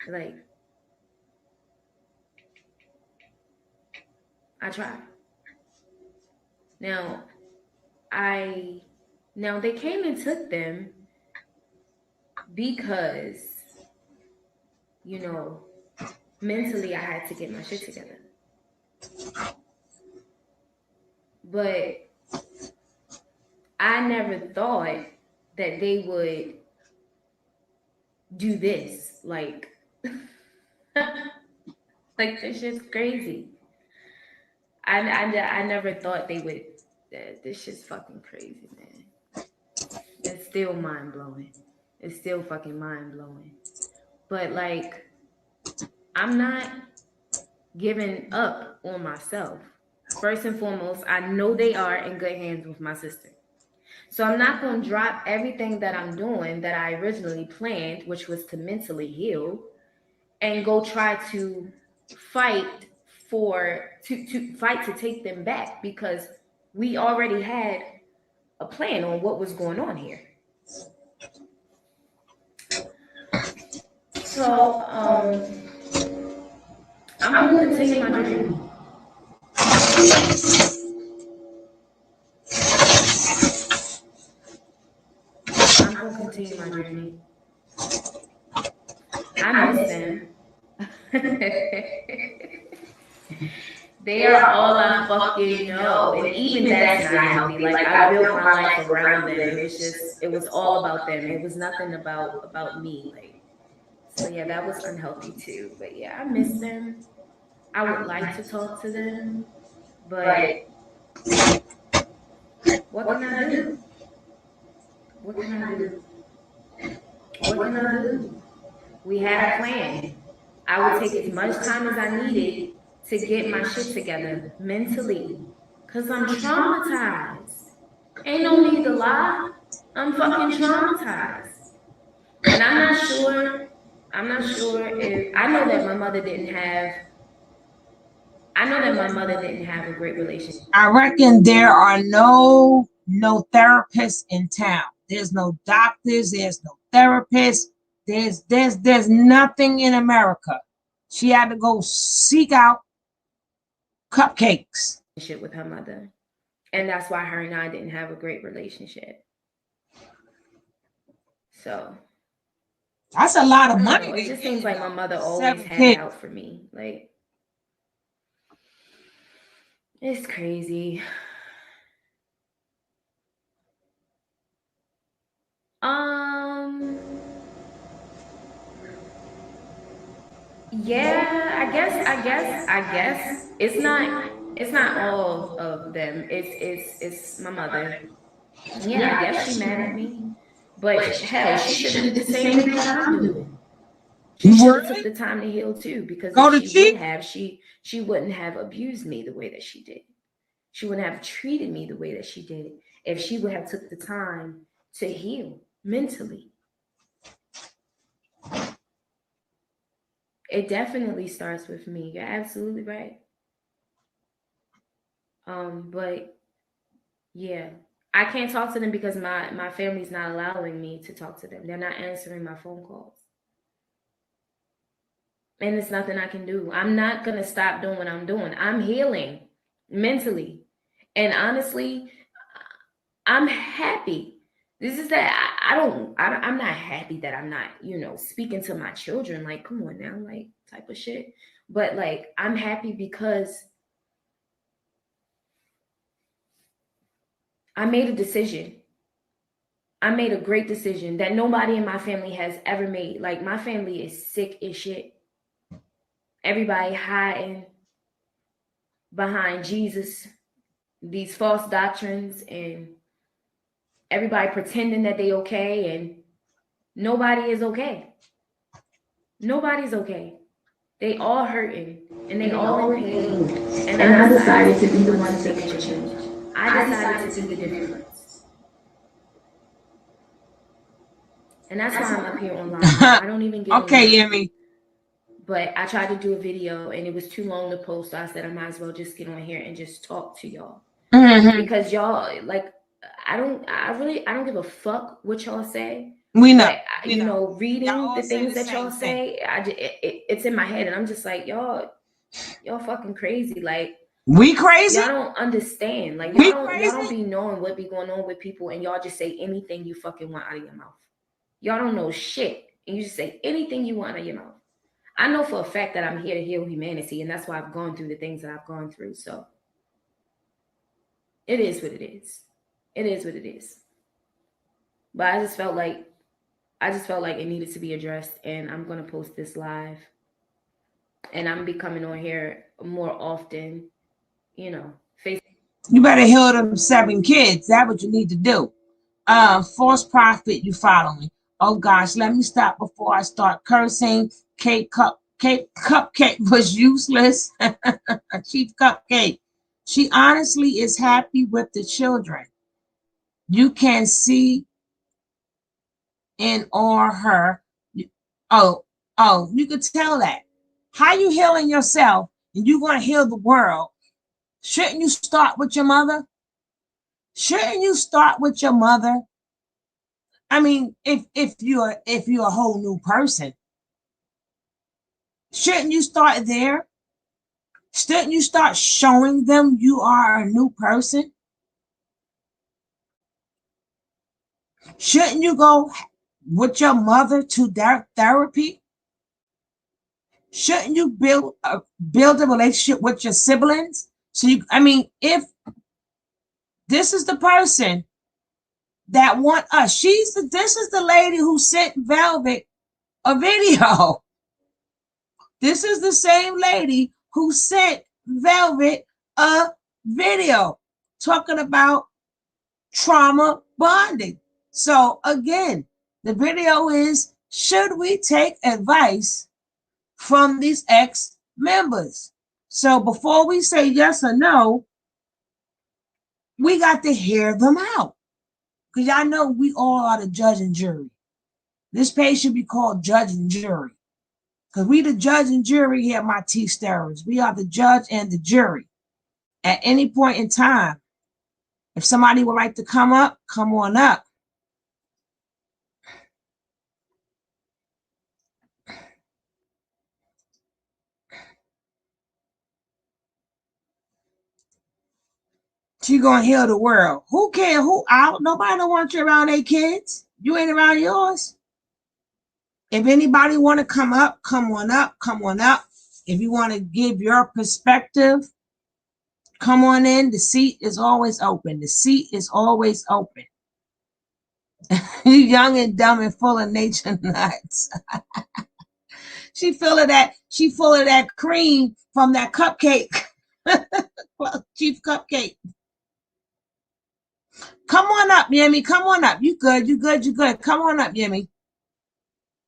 Like, I try. Now they came and took them because, you know, mentally I had to get my shit together. But I never thought that they would do this. Like, like, this shit's crazy. I never thought they would. This shit's fucking crazy, man. It's still mind blowing. It's still fucking mind blowing. But like, I'm not giving up on myself. First and foremost, I know they are in good hands with my sister. So I'm not going to drop everything that I'm doing that I originally planned, which was to mentally heal, and go try to fight to take them back, because we already had a plan on what was going on here. So I'm going to continue my journey. I'm going to continue my journey. I miss them. They are all I fucking know. And even that's not healthy. Like, I built my life around them. It was all about them. It was nothing about me. Like, so yeah, that was unhealthy too. But yeah, I miss them. I would like to talk to them, but what can I do? What can I do? What can I do? We had a plan. I would take as much time as I needed to get my shit together mentally, because I'm traumatized. Ain't no need to lie. I'm fucking traumatized. And I'm not sure if, I know that my mother didn't have a great relationship. I reckon there are no therapists in town. There's no doctors, there's no therapists. There's nothing in America. She had to go seek out cupcakes With her mother. And that's why her and I didn't have a great relationship. So that's a lot of money. It just seems like my mother always had it out for me. Like, it's crazy. Yeah, I guess it's not all of them. It's my mother. Yeah, I guess she mad at me. But hell, she should have did the same thing that I'm doing. She should have took the time to heal too, because if she would have, she wouldn't have abused me the way that she did. She wouldn't have treated me the way that she did if she would have took the time to heal mentally. It definitely starts with me. You're absolutely right. But yeah, I can't talk to them because my family's not allowing me to talk to them. They're not answering my phone calls. And there's nothing I can do. I'm not going to stop doing what I'm doing. I'm healing mentally. And honestly, I'm happy. This is that I'm not happy that I'm not, speaking to my children. Like, come on now, like, type of shit. But like, I'm happy because I made a decision. I made a great decision that nobody in my family has ever made. Like, my family is sick as shit. Everybody hiding behind Jesus, these false doctrines, and everybody pretending that they okay, and nobody is okay. Nobody's okay. They all hurting, and they all in pain. And I decided to be the one to make a change. I decided to be the difference. And that's why I'm up here online. I don't even get okay, online. Yemi. But I tried to do a video and it was too long to post. So I said I might as well just get on here and just talk to y'all. Mm-hmm. Because y'all, like, I don't give a fuck what y'all say. We know. But, you know, reading the things that y'all say, it's in my head. And I'm just like, y'all fucking crazy. Like, we crazy? Y'all don't understand. Like, y'all don't be knowing what be going on with people and y'all just say anything you fucking want out of your mouth. Y'all don't know shit. And you just say anything you want out of your mouth. I know for a fact that I'm here to heal humanity, and that's why I've gone through the things that I've gone through. So it is what it is. It is what it is. But I just felt like it needed to be addressed, and I'm gonna post this live. And I'm be coming on here more often, you know. You better heal them 7 kids. That's what you need to do. False prophet, you follow me. Oh gosh, let me stop before I start cursing. Cupcake was useless. Chief Cupcake. She honestly is happy with the children. You can see in or her. Oh, you could tell that. How you healing yourself and you want to heal the world? Shouldn't you start with your mother? Shouldn't you start with your mother? I mean, if you're a whole new person, shouldn't you start there? Shouldn't you start showing them you are a new person? Shouldn't you go with your mother to therapy? Shouldn't you build a relationship with your siblings? So I mean, if this is the person that want us, this is the lady who sent Velvet a video. This is the same lady who sent Velvet a video talking about trauma bonding. So again, the video is, should we take advice from these ex-members? So before we say yes or no, we got to hear them out. Because y'all know we all are the judge and jury. This page should be called Judge and Jury. Because we the judge and jury here at my T Stirrers. We are the judge and the jury. At any point in time, if somebody would like to come up, come on up. She gonna heal the world. Who care? Who out? Nobody don't want you around their kids. You ain't around yours. If anybody want to come up, come on up, come on up. If you want to give your perspective, come on in. The seat is always open. The seat is always open. You young and dumb and full of nature nuts. She full of that cream from that cupcake. Chief Cupcake. Come on up, Yemi. Come on up. You good, you good, you good. Come on up, Yemi.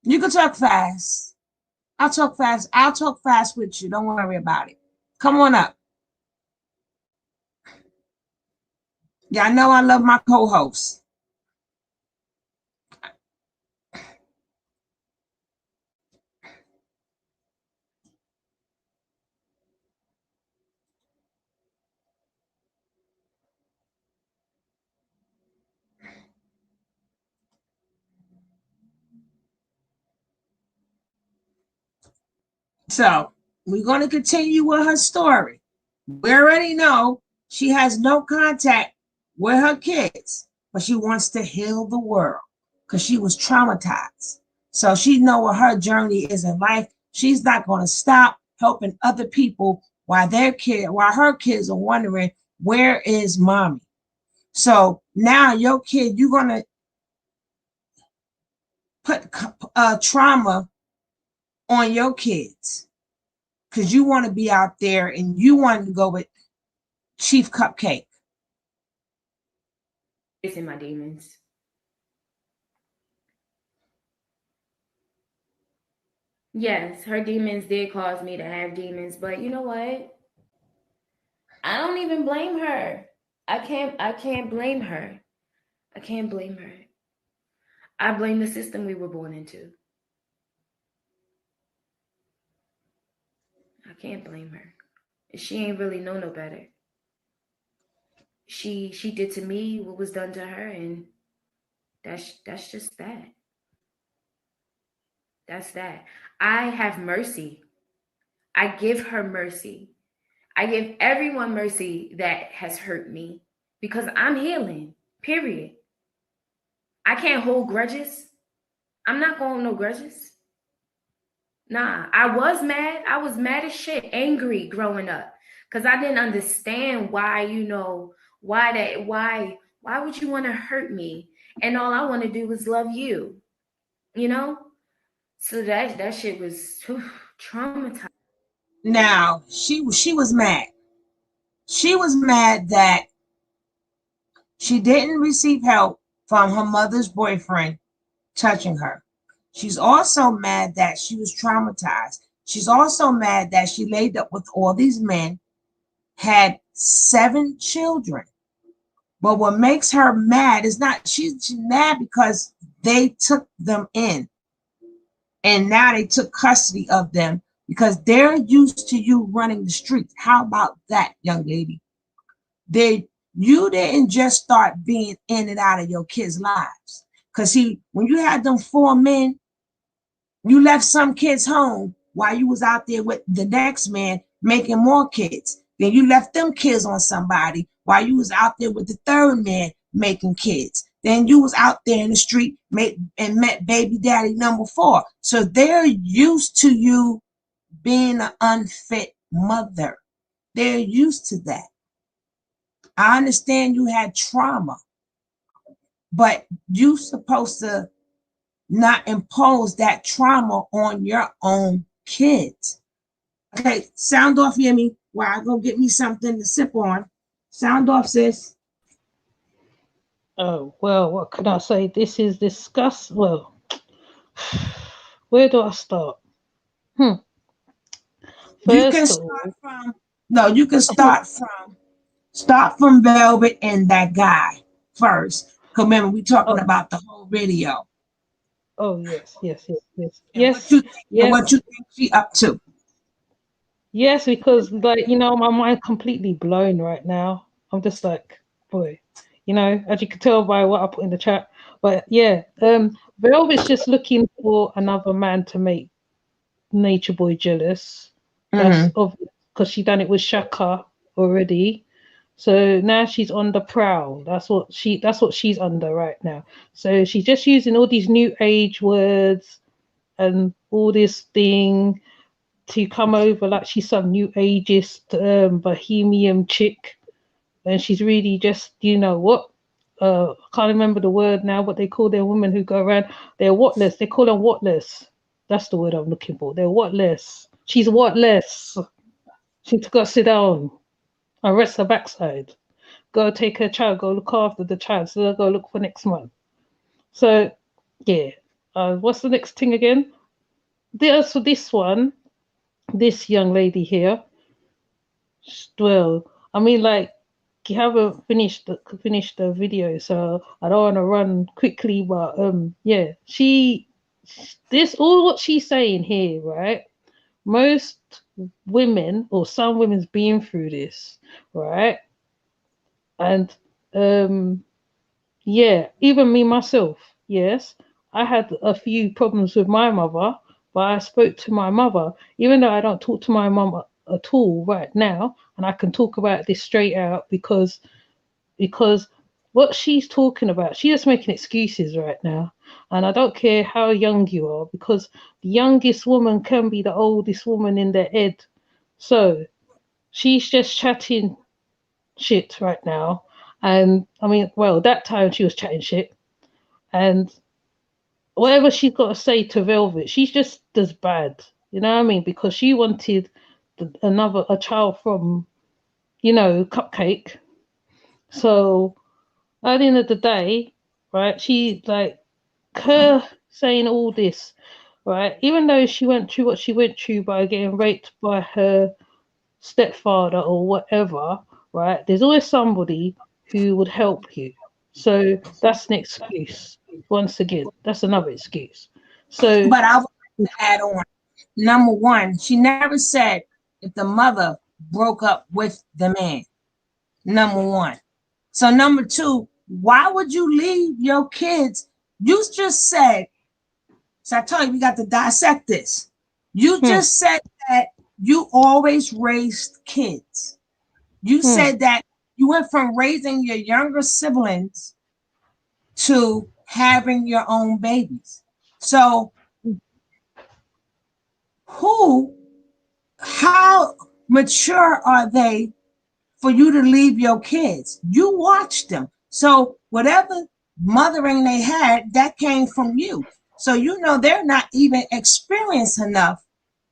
You can talk fast. I'll talk fast. I'll talk fast with you. Don't worry about it. Come on up. Yeah, I know I love my co-host. So we're going to continue with her story. We already know she has no contact with her kids, but she wants to heal the world because she was traumatized. So she know what her journey is in life. She's not going to stop helping other people while her kids are wondering, where is mommy? So now your kid, you're going to put trauma on your kids because you want to be out there and you want to go with Chief Cupcake. Facing my demons. Yes, her demons did cause me to have demons, but you know what? I don't even blame her. I can't blame her. I can't blame her. I blame the system we were born into. I can't blame her. She ain't really know no better. She did to me what was done to her, and that's just that. That's that. I have mercy. I give her mercy. I give everyone mercy that has hurt me because I'm healing. Period. I can't hold grudges. I'm not going no grudges. Nah, I was mad. I was mad as shit, angry growing up because I didn't understand why, why would you want to hurt me? And all I want to do is love you, you know? So that shit was traumatized. Now she was mad. She was mad that she didn't receive help from her mother's boyfriend touching her. She's also mad that she was traumatized. She's also mad that she laid up with all these men, had 7 children. But what makes her mad is not she's mad because they took them in and now they took custody of them because they're used to you running the streets. How about that, young lady? You didn't just start being in and out of your kids' lives. Because see, when you had them 4 men, you left some kids home while you was out there with the next man making more kids. Then you left them kids on somebody while you was out there with the third man making kids. Then you was out there in the street and met baby daddy number 4. So they're used to you being an unfit mother. They're used to that. I understand you had trauma, but you supposed to not impose that trauma on your own kids. Okay, sound off, Yemi. While I go get me something to sip on. Sound off, sis. Oh, well, what can I say? This is discuss. Well, where do I start? Hmm. You can First of start all, from no, you can start from Velvet and that guy first. 'Cause remember, we talking oh, about the whole video oh yes, yes, yes, yes, and what yes, you think and yes, what you think she up to. yes. Because like my mind completely blown right now. I'm just like, boy, as you can tell by what I put in the chat. But yeah, Velvet's just looking for another man to make Nature Boy jealous. That's Mm-hmm. obvious because she done it with Shaka already. So now she's on the prowl. That's what she's under right now. So she's just using all these new age words and all this thing to come over like she's some new ageist bohemian chick. And she's really just what? I can't remember the word now, what they call their women who go around. They're whatless. They call them whatless. That's the word I'm looking for. They're whatless. She's whatless. She's got to sit down and rest her backside. Go take her child, go look after the child, so they'll go look for next month. So, yeah. What's the next thing again? So this one, this young lady here, well, I mean, like, you haven't finished the video, so I don't want to run quickly, but yeah, this all what she's saying here, right? Most women or some women's been through this, right? And yeah, even me myself, yes. I had a few problems with my mother, but I spoke to my mother, even though I don't talk to my mum at all right now, and I can talk about this straight out because what she's talking about, she's just making excuses right now. And I don't care how young you are, because the youngest woman can be the oldest woman in their head. So she's just chatting shit right now. And I mean, well, that time she was chatting shit. And whatever she's got to say to Velvet, she's just as bad. You know what I mean? Because she wanted a child from, Cupcake. So at the end of the day, right, she like her saying all this, right, even though she went through what she went through by getting raped by her stepfather or whatever, right, there's always somebody who would help you. So that's an excuse. Once again, that's another excuse. So But I would like to add on. Number one, she never said if the mother broke up with the man. Number one. So number two, why would you leave your kids? You just said, so I told you we got to dissect this. You just said that you always raised kids. You said that you went from raising your younger siblings to having your own babies. So how mature are they for you to leave your kids? You watched them. So whatever mothering they had, that came from you. So you know they're not even experienced enough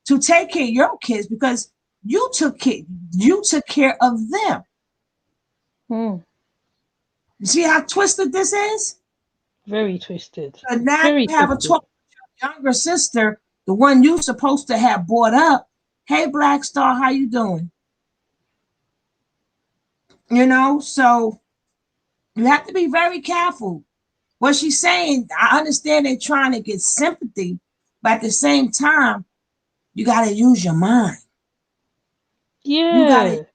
to take care of your kids because you took care of them. You see how twisted this is? very twisted. So now Very you have a twisted. 12 younger sister, the one you supposed to have brought up. Hey, Black Star, how you doing? You know, so you have to be very careful. What she's saying, I understand they're trying to get sympathy, but at the same time, you got to use your mind. You got to.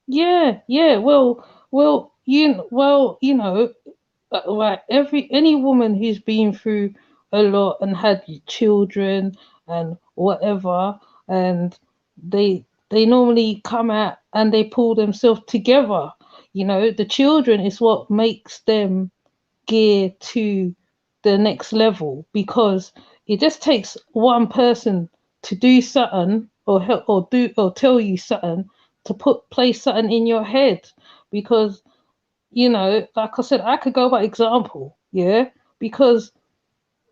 Yeah. You know, like any woman who's been through a lot and had children and whatever, and they normally come out and they pull themselves together. You know, the children is what makes them gear to the next level, because it just takes one person to do something or help or do or tell you something to place something in your head. Because, you know, like I said, I could go by example, yeah, because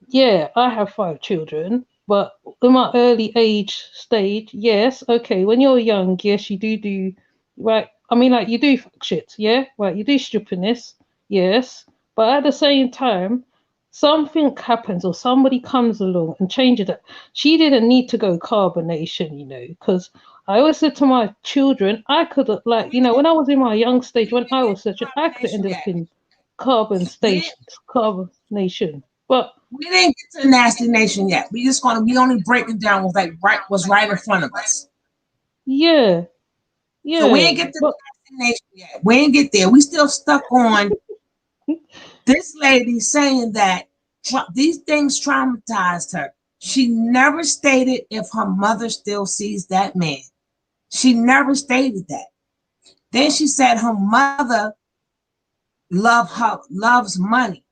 yeah, I have 5 children, but in my early age stage, yes, okay, when you're young, yes, you do right. I mean, like, you do fuck shit, yeah, right, you do stupidness, yes, but at the same time, something happens or somebody comes along and changes it. She didn't need to go carbonation, you know, because I always said to my children, I could have, like, you know, when I was in my young stage, when I was searching, I could have ended up in carbonation, but We didn't get to the nasty nation yet. We only break it down with like what's right in front of us. yeah, So we ain't get to the nasty nation yet. We ain't get there. We still stuck on this lady saying that these things traumatized her. She never stated if her mother still sees that man. She never stated that. Then she said her mother loves money.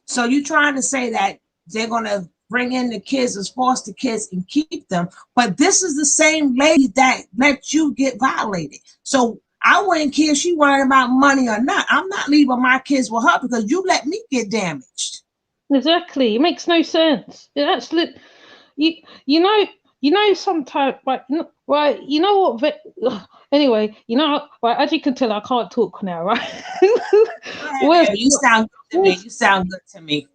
So you trying to say that they're gonna bring in the kids as foster kids and keep them, but this is the same lady that let you get violated. So I wouldn't care if she worried about money or not. I'm not leaving my kids with her because you let me get damaged. exactly. It makes no sense. That's you. You know. Sometimes, right. You know what? Anyway, you know, right. As you can tell, I can't talk now, right? Where's You sound good to me. You sound good to me.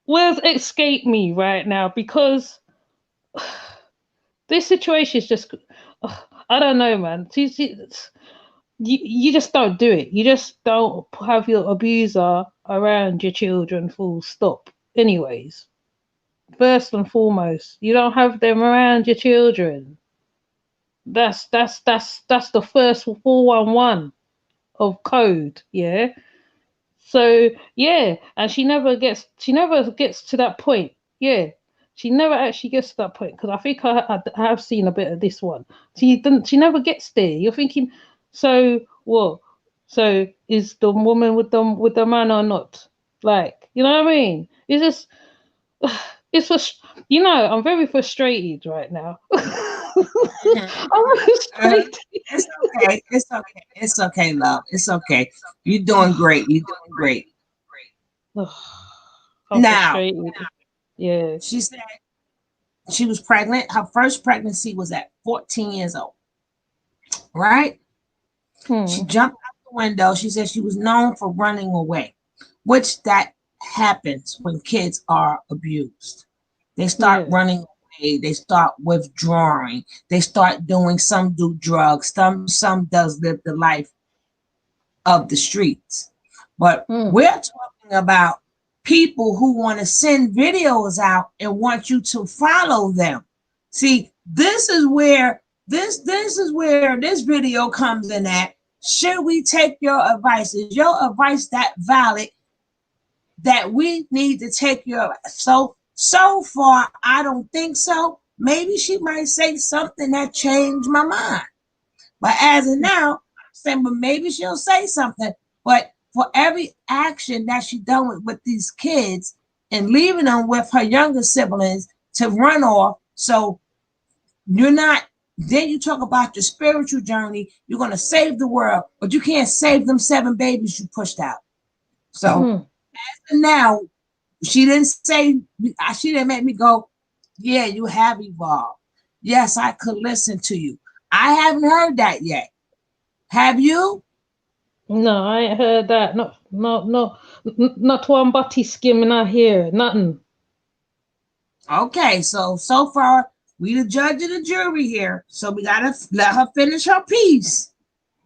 Where's escape me right now? Because this situation is just. I don't know, man. You just don't do it. You just don't have your abuser around your children, full stop. Anyways, first and foremost, you don't have them around your children. That's the first 411 of code, yeah. So yeah, and she never gets to that point. Yeah, she never actually gets to that point, because I think I have seen a bit of this one. She never gets there. You're thinking, so what? So is the woman with the man or not? Like, you know what I mean? It's just it's you know, I'm very frustrated right now. I'm frustrated. It's okay. It's okay. It's okay, love. It's okay. You're doing great. You're doing great. I'm Now, frustrated. Yeah. she said she was pregnant. Her first pregnancy was at 14 years old, right? She jumped out the window. She said she was known for running away, which that happens when kids are abused. They start running away. They start withdrawing. They start doing, some do drugs. Some does live the life of the streets. But we're talking about people who want to send videos out and want you to follow them. See, this is where this video comes in at. Should we take your advice? Is your advice that valid that we need to take your advice? So far, I don't think so. Maybe she might say something that changed my mind. But as of now, I'm saying, but maybe she'll say something. But for every action that she done with these kids and leaving them with her younger siblings to run off, so you're not, then you talk about your spiritual journey, you're going to save the world, but you can't save them 7 babies you pushed out. So as of now, she didn't say, she didn't make me go, yeah, you have evolved. Yes, I could listen to you. I haven't heard that yet. Have you? No, I ain't heard that. Not one butty skimming I hear. Nothing. Okay, so far we the judge and the jury here. So we gotta let her finish her piece.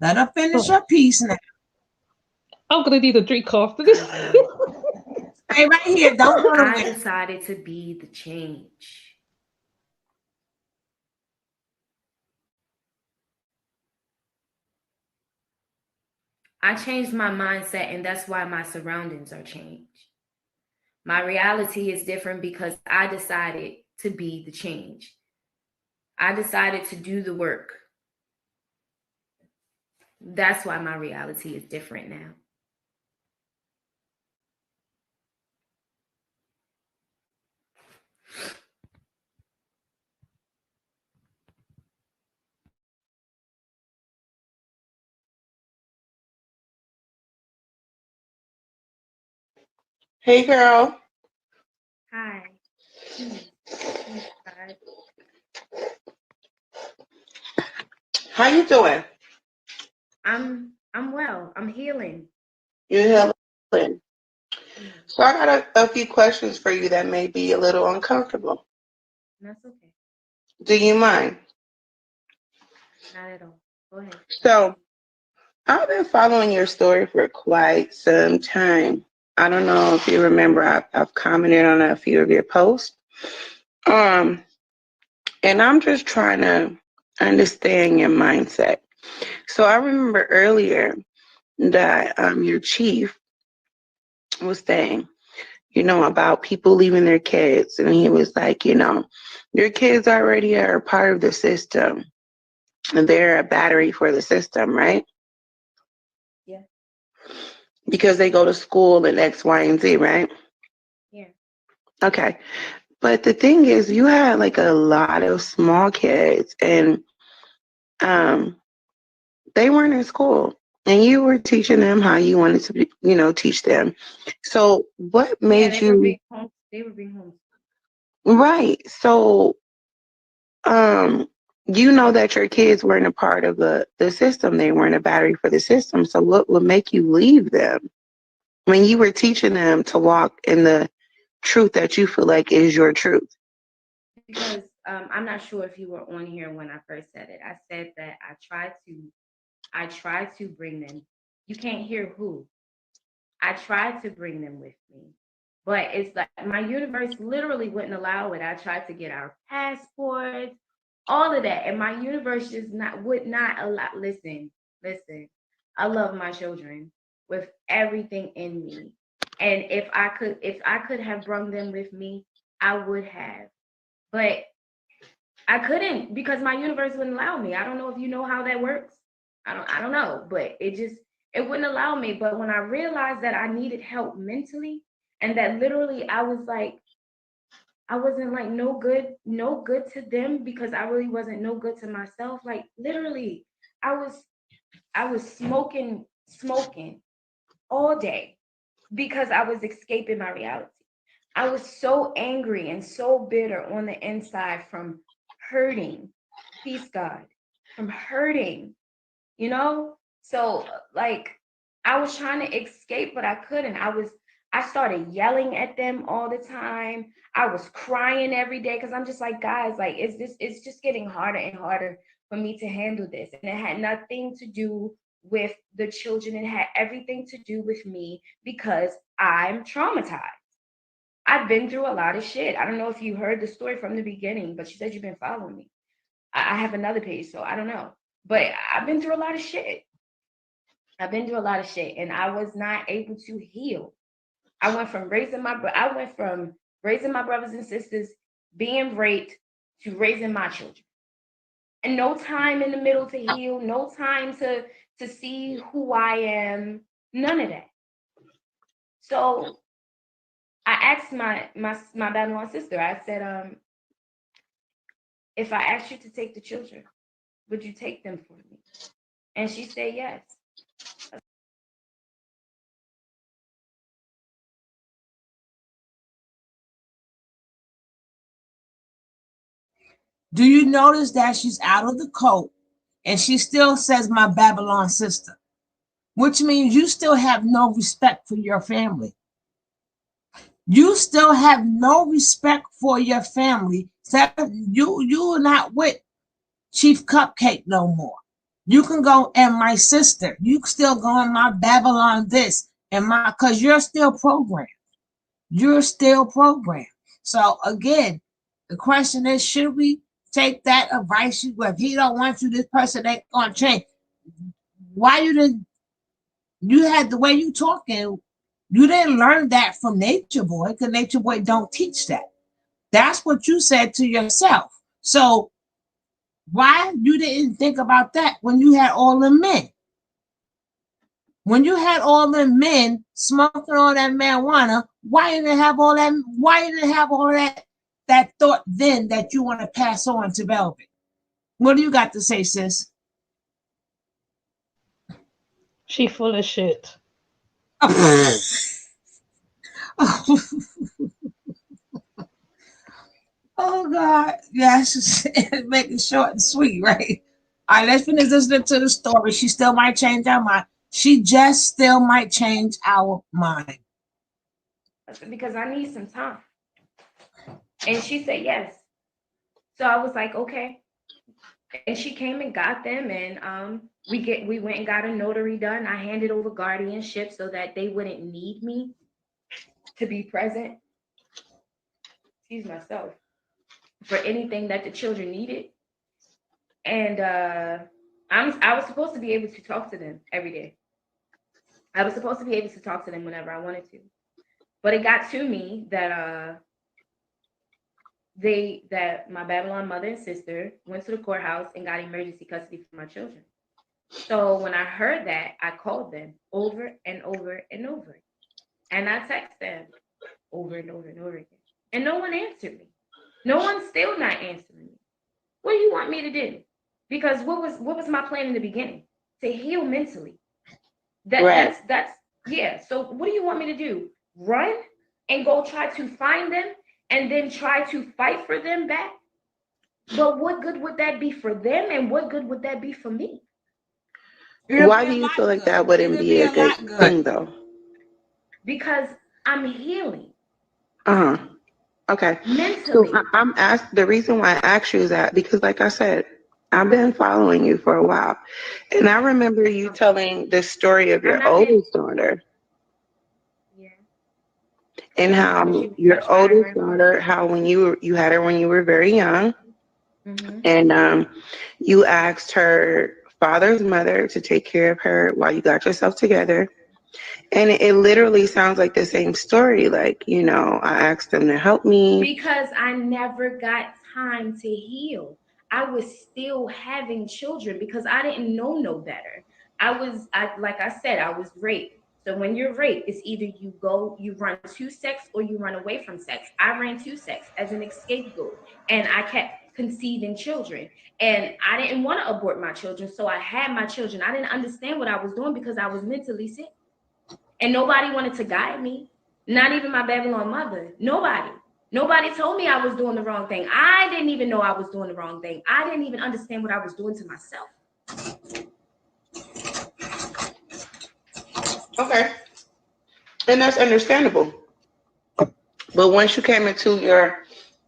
Let her finish her piece now. I'm gonna need a drink after this. Stay right here. Don't go I nowhere. decided to be the change. I changed my mindset, and that's why my surroundings are changed. My reality is different because I decided to be the change. I decided to do the work. That's why my reality is different now. Hey, girl. Hi. How you doing? I'm well. I'm healing. You're healing. So I got a few questions for you that may be a little uncomfortable. That's okay. Do you mind? Not at all. Go ahead. So I've been following your story for quite some time. I don't know if you remember, I've commented on a few of your posts. And I'm just trying to understand your mindset. So I remember earlier that your chief was saying, about people leaving their kids. And he was like, your kids already are part of the system. And they're a battery for the system, right? Yeah. Because they go to school and X, Y, and Z, right? Yeah. Okay. But the thing is, you had like a lot of small kids and they weren't in school. And you were teaching them how you wanted to, teach them. So what made they were being home. Right. So you know that your kids weren't a part of the system. They weren't a battery for the system. So what would make you leave them when you were teaching them to walk in the truth that you feel like is your truth? Because I'm not sure if you were on here when I first said it. I said that I try to bring them. You can't hear who. I tried to bring them with me. But it's like my universe literally wouldn't allow it. I tried to get our passports, all of that. And my universe just would not allow. Listen. I love my children with everything in me. And if I could have brought them with me, I would have. But I couldn't because my universe wouldn't allow me. I don't know if you know how that works. I don't know, but it wouldn't allow me. But when I realized that I needed help mentally and that literally I was like, I wasn't like no good to them because I really wasn't no good to myself. Like literally, I was smoking all day because I was escaping my reality. I was so angry and so bitter on the inside from hurting. Peace, God, from hurting, So like I was trying to escape, but I couldn't. I started yelling at them all the time. I was crying every day because I'm just like, guys, like it's just getting harder and harder for me to handle this. And it had nothing to do with the children. It had everything to do with me because I'm traumatized. I've been through a lot of shit. I don't know if you heard the story from the beginning, but you said you've been following me. I have another page, so I don't know. But I've been through a lot of shit. And I was not able to heal. I went from raising my brothers and sisters, being raped, to raising my children. And no time in the middle to heal, no time to see who I am, none of that. So I asked my Babylon sister, I said, if I asked you to take the children, would you take them for me? And she said yes. Do you notice that she's out of the cult and she still says my Babylon sister, which means you still have no respect for your family. You still have no respect for your family. You're not with Chief Cupcake no more. You can go and my sister. You still go on my Babylon this and my, because you're still programmed. You're still programmed. So again, the question is, should we take that advice? If he don't want you, this person ain't gonna change. Why you didn't? You had the way you talking. You didn't learn that from Nature Boy, because Nature Boy don't teach that. That's what you said to yourself. So why you didn't think about that when you had all the men? When you had all the men smoking all that marijuana, why didn't have all that? Why didn't have all that thought then that you want to pass on to Velvet? What do you got to say, sis? She full of shit. Oh God, yes, make it short and sweet, right? All right, let's finish listening to the story. She still might change our mind. She just still might change our mind. Because I need some time. And she said yes. So I was like, okay. And she came and got them, and we went and got a notary done. I handed over guardianship so that they wouldn't need me to be present. Excuse myself. For anything that the children needed. And I was supposed to be able to talk to them every day. I was supposed to be able to talk to them whenever I wanted to. But it got to me that that my Babylon mother and sister went to the courthouse and got emergency custody for my children. So when I heard that, I called them over and over and over. And I texted them over and over and over again. And no one answered me. No one's still not answering me. What do you want me to do? Because what was my plan in the beginning? To heal mentally. Right. That's yeah. So what do you want me to do? Run and go try to find them and then try to fight for them back? But what good would that be for them, and what good would that be for me? Why do you feel like that wouldn't be a good thing, though? Because I'm healing. Okay. Mentally. So I'm asked, the reason why I asked you is that because, like I said, I've been following you for a while, and I remember you telling the story of your oldest daughter. Yeah. And how your oldest daughter, how when you had her when you were very young, and you asked her father's mother to take care of her while you got yourself together. And it literally sounds like the same story. Like, you know, I asked them to help me. Because I never got time to heal. I was still having children because I didn't know no better. Like I said, I was raped. So when you're raped, it's either you run to sex or you run away from sex. I ran to sex as an scapegoat, and I kept conceiving children. And I didn't want to abort my children, so I had my children. I didn't understand what I was doing because I was mentally sick. And nobody wanted to guide me, not even my Babylon mother. Nobody told me I was doing the wrong thing. I didn't even know I was doing the wrong thing. I didn't even understand what I was doing to myself. Okay. And that's understandable. But once you came into your,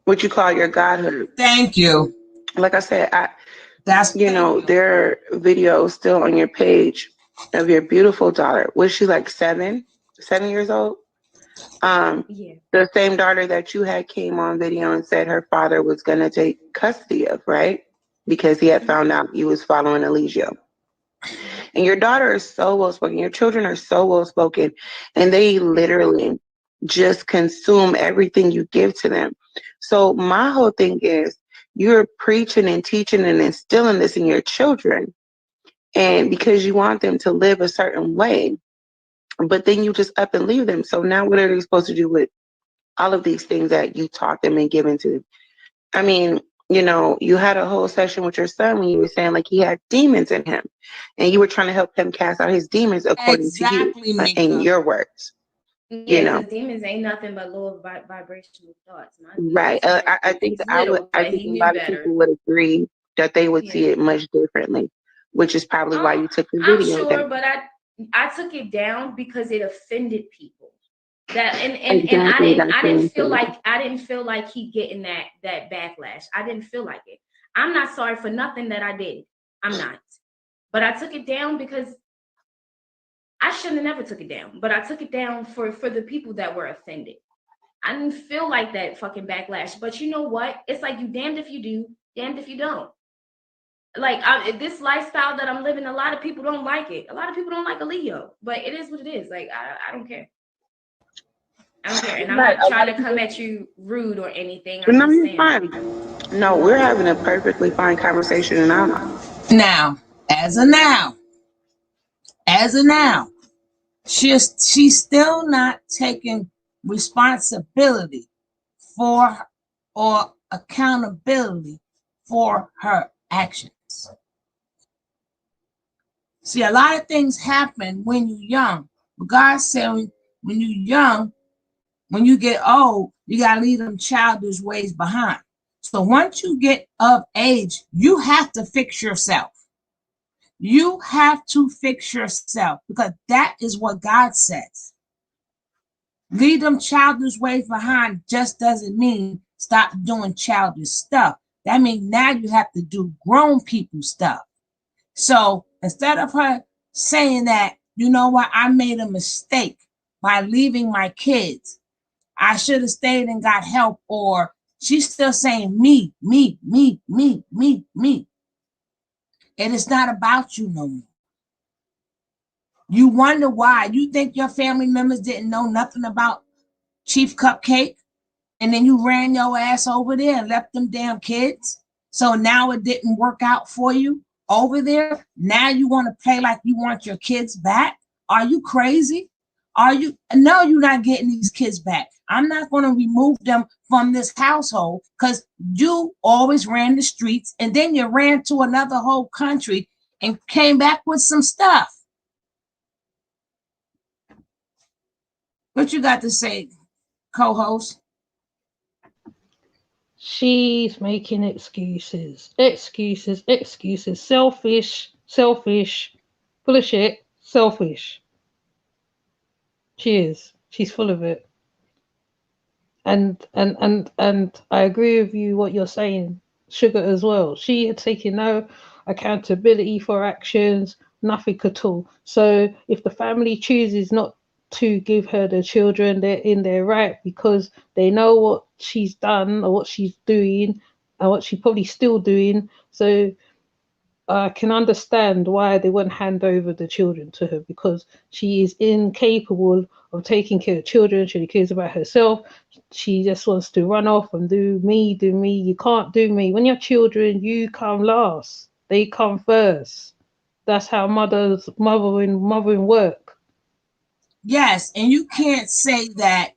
what you call your godhood. Thank you. Like I said, there are videos still on your page of your beautiful daughter. Was she like 7 years old? Yeah. The same daughter that you had came on video and said her father was going to take custody of, right? Because he had found out you was following Eligio. And your daughter is so well spoken. Your children are so well spoken, and they literally just consume everything you give to them. So my whole thing is you're preaching and teaching and instilling this in your children, and because you want them to live a certain way, but then you just up and leave them. So now what are they supposed to do with all of these things that you taught them and given to them? I mean, you had a whole session with your son when you were saying like he had demons in him, and you were trying to help him cast out his demons according to you, Exactly, in Mika. your words. Yeah, because demons ain't nothing but low vibrational thoughts. My Right. youngest son, I think he's I would. little, I but think he a knew lot of people better. would agree that they would see Yeah. it much differently, which is probably why you took the I'm video sure, down. but I took it down because it offended people. That and Exactly. That's I what didn't I'm feel saying. like he getting that backlash. I didn't feel like it. I'm not sorry for nothing that I did. I'm not. But I took it down because I shouldn't have never took it down. But I took it down for the people that were offended. I didn't feel like that fucking backlash. But you know what? It's like you damned if you do, damned if you don't. Like this lifestyle that I'm living, a lot of people don't like it. A lot of people don't like a Leo, but it is what it is. Like I don't care. I don't care, and I'm Right. not A lot trying of to come people. at you rude or anything. I'm No, just you're saying. fine. No, we're having a perfectly fine conversation, and Now, as of now, she's still not taking responsibility for or accountability for her actions. See, a lot of things happen when you're young. But God said when you're young, when you get old, you gotta leave them childish ways behind. So once you get of age, you have to fix yourself. You have to fix yourself because that is what God says. Leave them childish ways behind just doesn't mean stop doing childish stuff. That means now you have to do grown people stuff. So instead of her saying that, you know what, I made a mistake by leaving my kids, I should have stayed and got help, or she's still saying me, me, me, me, me, me. And it's not about you no more. You wonder why. You think your family members didn't know nothing about Chief Cupcake? And then you ran your ass over there and left them damn kids. So now it didn't work out for you over there. Now you want to play like you want your kids back? Are you crazy? Are you? No, you're not getting these kids back. I'm not going to remove them from this household because you always ran the streets and then you ran to another whole country and came back with some stuff. What you got to say, co-host? She's making excuses, excuses, excuses. Selfish, selfish, full of shit, selfish. She is. She's full of it. And I agree with you what you're saying, Sugar, as well. She had taken no accountability for actions, nothing at all. So if the family chooses not to give her the children, they're in their right because they know what she's done or what she's doing and what she's probably still doing. So I can understand why they wouldn't hand over the children to her because she is incapable of taking care of children. She cares about herself. She just wants to run off and do me, do me. You can't do me. When you're children, you come last. They come first. That's how mothering work. Yes, and you can't say that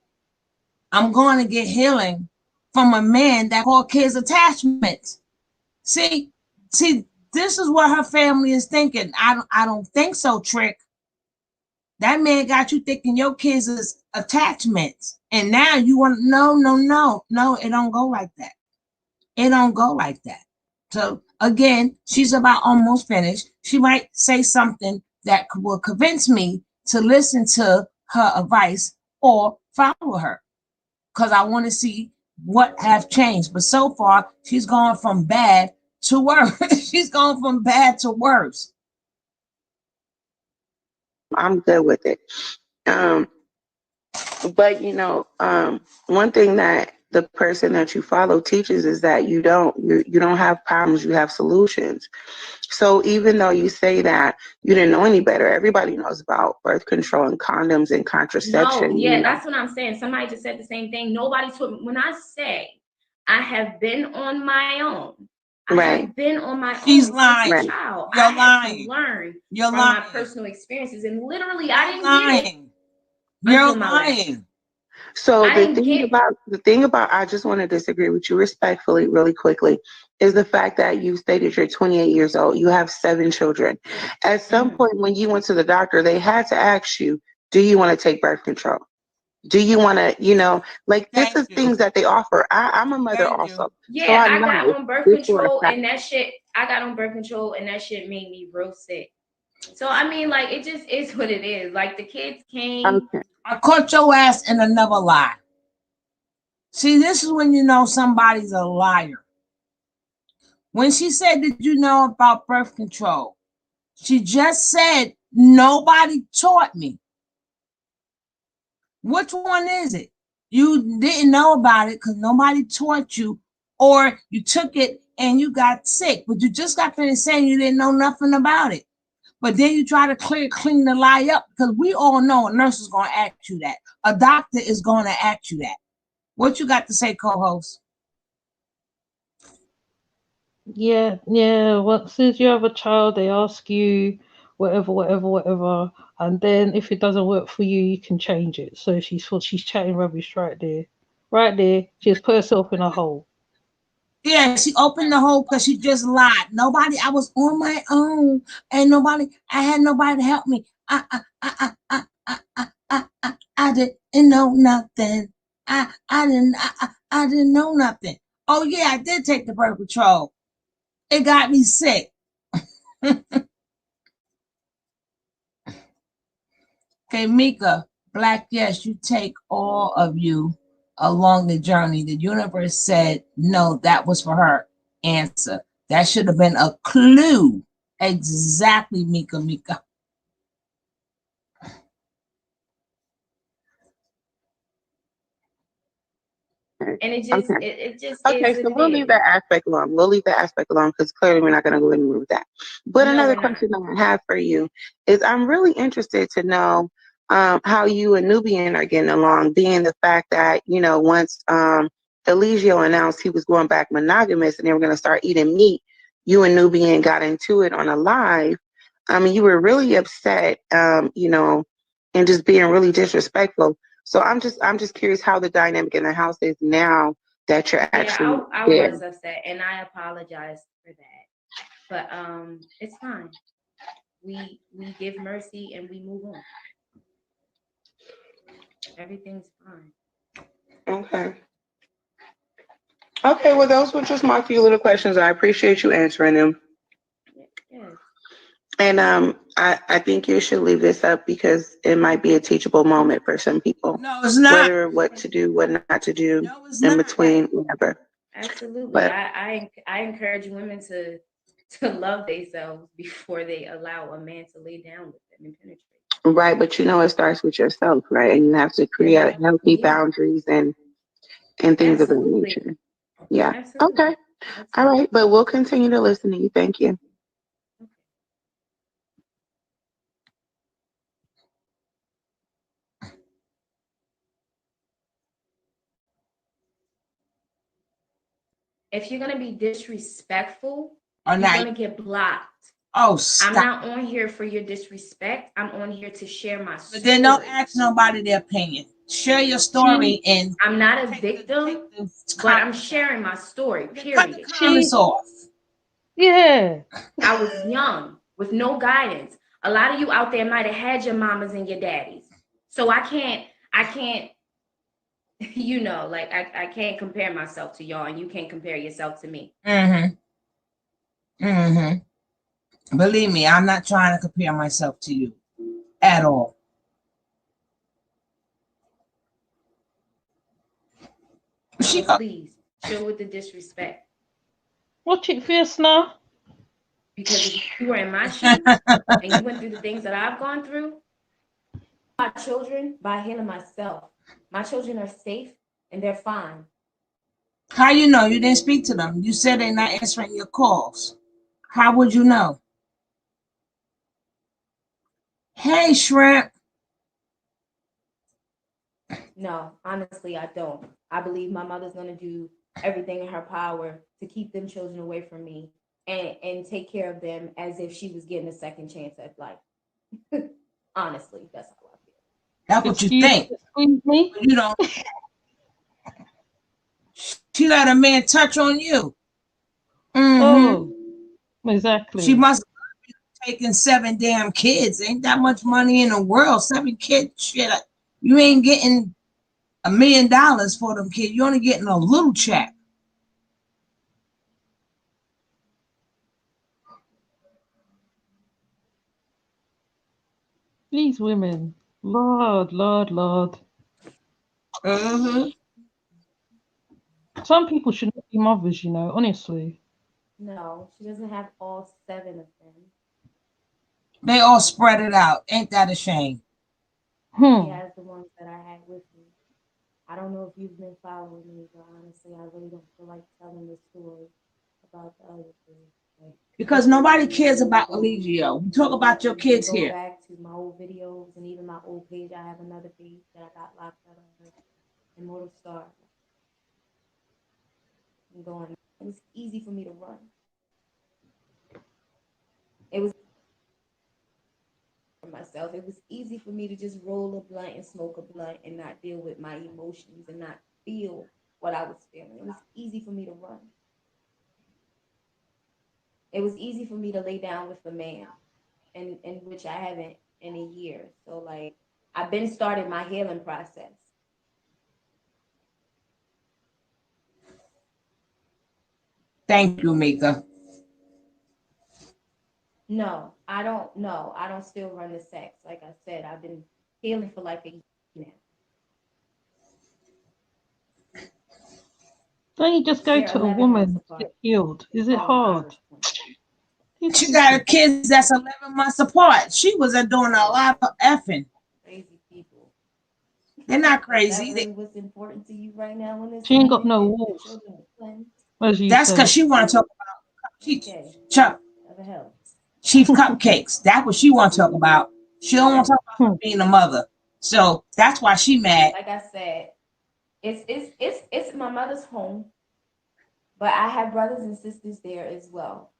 I'm going to get healing from a man that called kids attachments. See, see, this is what her family is thinking. I don't think so, Trick. That man got you thinking your kids is attachments, and now you want no, no, no, no. It don't go like that. It don't go like that. So again, she's about almost finished. She might say something that will convince me to listen to her advice or follow her because I want to see what have changed. But so far, she's gone from bad to worse. She's gone from bad to worse. I'm good with it. But one thing that the person that you follow teaches is that you don't have problems, you have solutions. So even though you say that you didn't know any better, everybody knows about birth control and condoms and contraception. No, yeah, that's what I'm saying. Somebody just said the same thing. Nobody told me. When I say I have been on my own, I Right. have been on my She's own lying. since a child. You're I had lying. to learn You're from lying. my personal experiences, and literally, You're I didn't lying. get it. You're lying. So I the didn't thing about I just want to disagree with you respectfully, really quickly, is the fact that you stated you're 28 years old. You have 7 children. At some point when you went to the doctor, they had to ask you, do you want to take birth control? Do you want to, like this is things that they offer. I'm a mother also. Yeah, so I know got on birth this for a control, fact. and that shit. I got on birth control, and that shit made me real sick. So I mean, like, it just is what it is. Like, the kids came. Okay. I caught your ass in another lie. See, this is when you know somebody's a liar. When she said, did you know about birth control? She just said, nobody taught me. Which one is it? You didn't know about it because nobody taught you, or you took it and you got sick, but you just got finished saying you didn't know nothing about it. But then you try to clean the lie up, because we all know a nurse is going to ask you that. A doctor is going to ask you that. What you got to say, co-host? Yeah. Well, since you have a child, they ask you whatever, and then if it doesn't work for you, you can change it. So she's chatting rubbish right there. She has put herself in a hole. Yeah, she opened the hole because she just lied. Nobody, I was on my own, and I had nobody to help me. I didn't know nothing. I didn't know nothing. Oh yeah, I did take the birth control. It got me sick. Okay, Mika, Black, yes, you take all of you along the journey. The universe said, no, that was for her. Answer. That should have been a clue. Exactly, Mika. And it just, Okay. it just Okay, is so what we'll it leave is. that aspect alone. We'll leave that aspect alone because clearly we're not going to go anywhere with that. But No, another we're not. question that I have for you is I'm really interested to know how you and Nubian are getting along, being the fact that, once Eligio announced he was going back monogamous and they were going to start eating meat, you and Nubian got into it on a live. I mean, you were really upset, and just being really disrespectful. So I'm just curious how the dynamic in the house is now that you're actually I there. was upset, and I apologize for that. But it's fine. We give mercy and we move on. Everything's fine. Okay. Okay, well, those were just my few little questions. I appreciate you answering them. Yes. And I think you should leave this up because it might be a teachable moment for some people. No, it's not. Whether what to do, what not to do, in between, whatever. Absolutely. But I encourage women to love themselves before they allow a man to lay down with them and penetrate. right, but it starts with yourself, right? And you have to create healthy boundaries and things of that nature. Yeah. Absolutely. Okay. All right, but we'll continue to listen to you. Thank you. If you're gonna be disrespectful, Or you're not. gonna get blocked. Oh, stop. I'm not on here for your disrespect. I'm on here to share my story. But then don't ask nobody their opinion. Share your story and I'm not a victim, but I'm sharing my story. Period. cut the comments off. Yeah. I was young with no guidance. A lot of you out there might have had your mamas and your daddies. So I can't, I can't compare myself to y'all, and you can't compare yourself to me. Believe me, I'm not trying to compare myself to you at all. Please, chill with the disrespect. Watch it fierce now. Because if you were in my shoes and you went through the things that I've gone through, my children by healing myself. My children are safe and they're fine. How you know? You didn't speak to them. You said they're not answering your calls. How would you know? Hey, Shrimp. No, honestly, I don't. I believe my mother's going to do everything in her power to keep them children away from me and take care of them as if she was getting a second chance at life. Honestly, that's how I feel. That's what you think. Excuse me? You don't. She let a man touch on you. Oh, She exactly. must be taking 7 damn kids. Ain't that much money in the world. 7 kids, shit. You ain't getting $1 million for them kids. You're only getting a little check. These women. Lord, Lord, Lord. Some people should not be mothers, honestly. No, she doesn't have all 7 of them. They all spread it out. Ain't that a shame? She has the ones that I had with me. I don't know if you've been following me, but honestly, I really don't feel like telling the story about the other 3. Like, Because nobody cares about Eligio. We talk about your kids go here. back to my old videos and even my old page. I have another page that I got locked out of, Immortal Star. I'm going. It was easy for me to run. It was for myself. It was easy for me to just roll a blunt and smoke a blunt and not deal with my emotions and not feel what I was feeling. It was easy for me to run. It was easy for me to lay down with a man, in which I haven't in a year. So like I've been started my healing process. Thank you, Mika. No, I don't know. I don't still run the sex. Like I said, I've been healing for like a year now. Don't you just go They're to a 11 months woman to apart. get healed? Is it All in hard? Irish one. She got kids that's 11 months apart. She was doing a lot of effing. Crazy people. They're not Is crazy. that really what's important to you right now in this She ain't got moment? no The walls, children are cleansed? as you That's say. because she want to talk about Okay. Never hell. Chief Cupcakes. That's what she want to talk about. She don't want to talk about her being a mother. So that's why she mad. Like I said, it's my mother's home, but I have brothers and sisters there as well.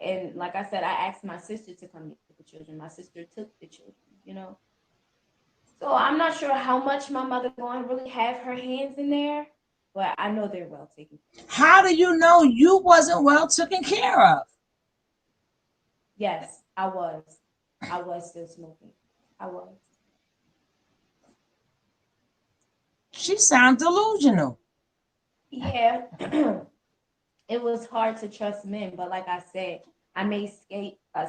And like I said, I asked my sister to come get the children. My sister took the children. So I'm not sure how much my mother going to really have her hands in there, but I know they're well taken care of. How do you know you wasn't well taken care of? Yes, I was. I was still smoking. I was. She sounds delusional. Yeah. It was hard to trust men, but like I said, I made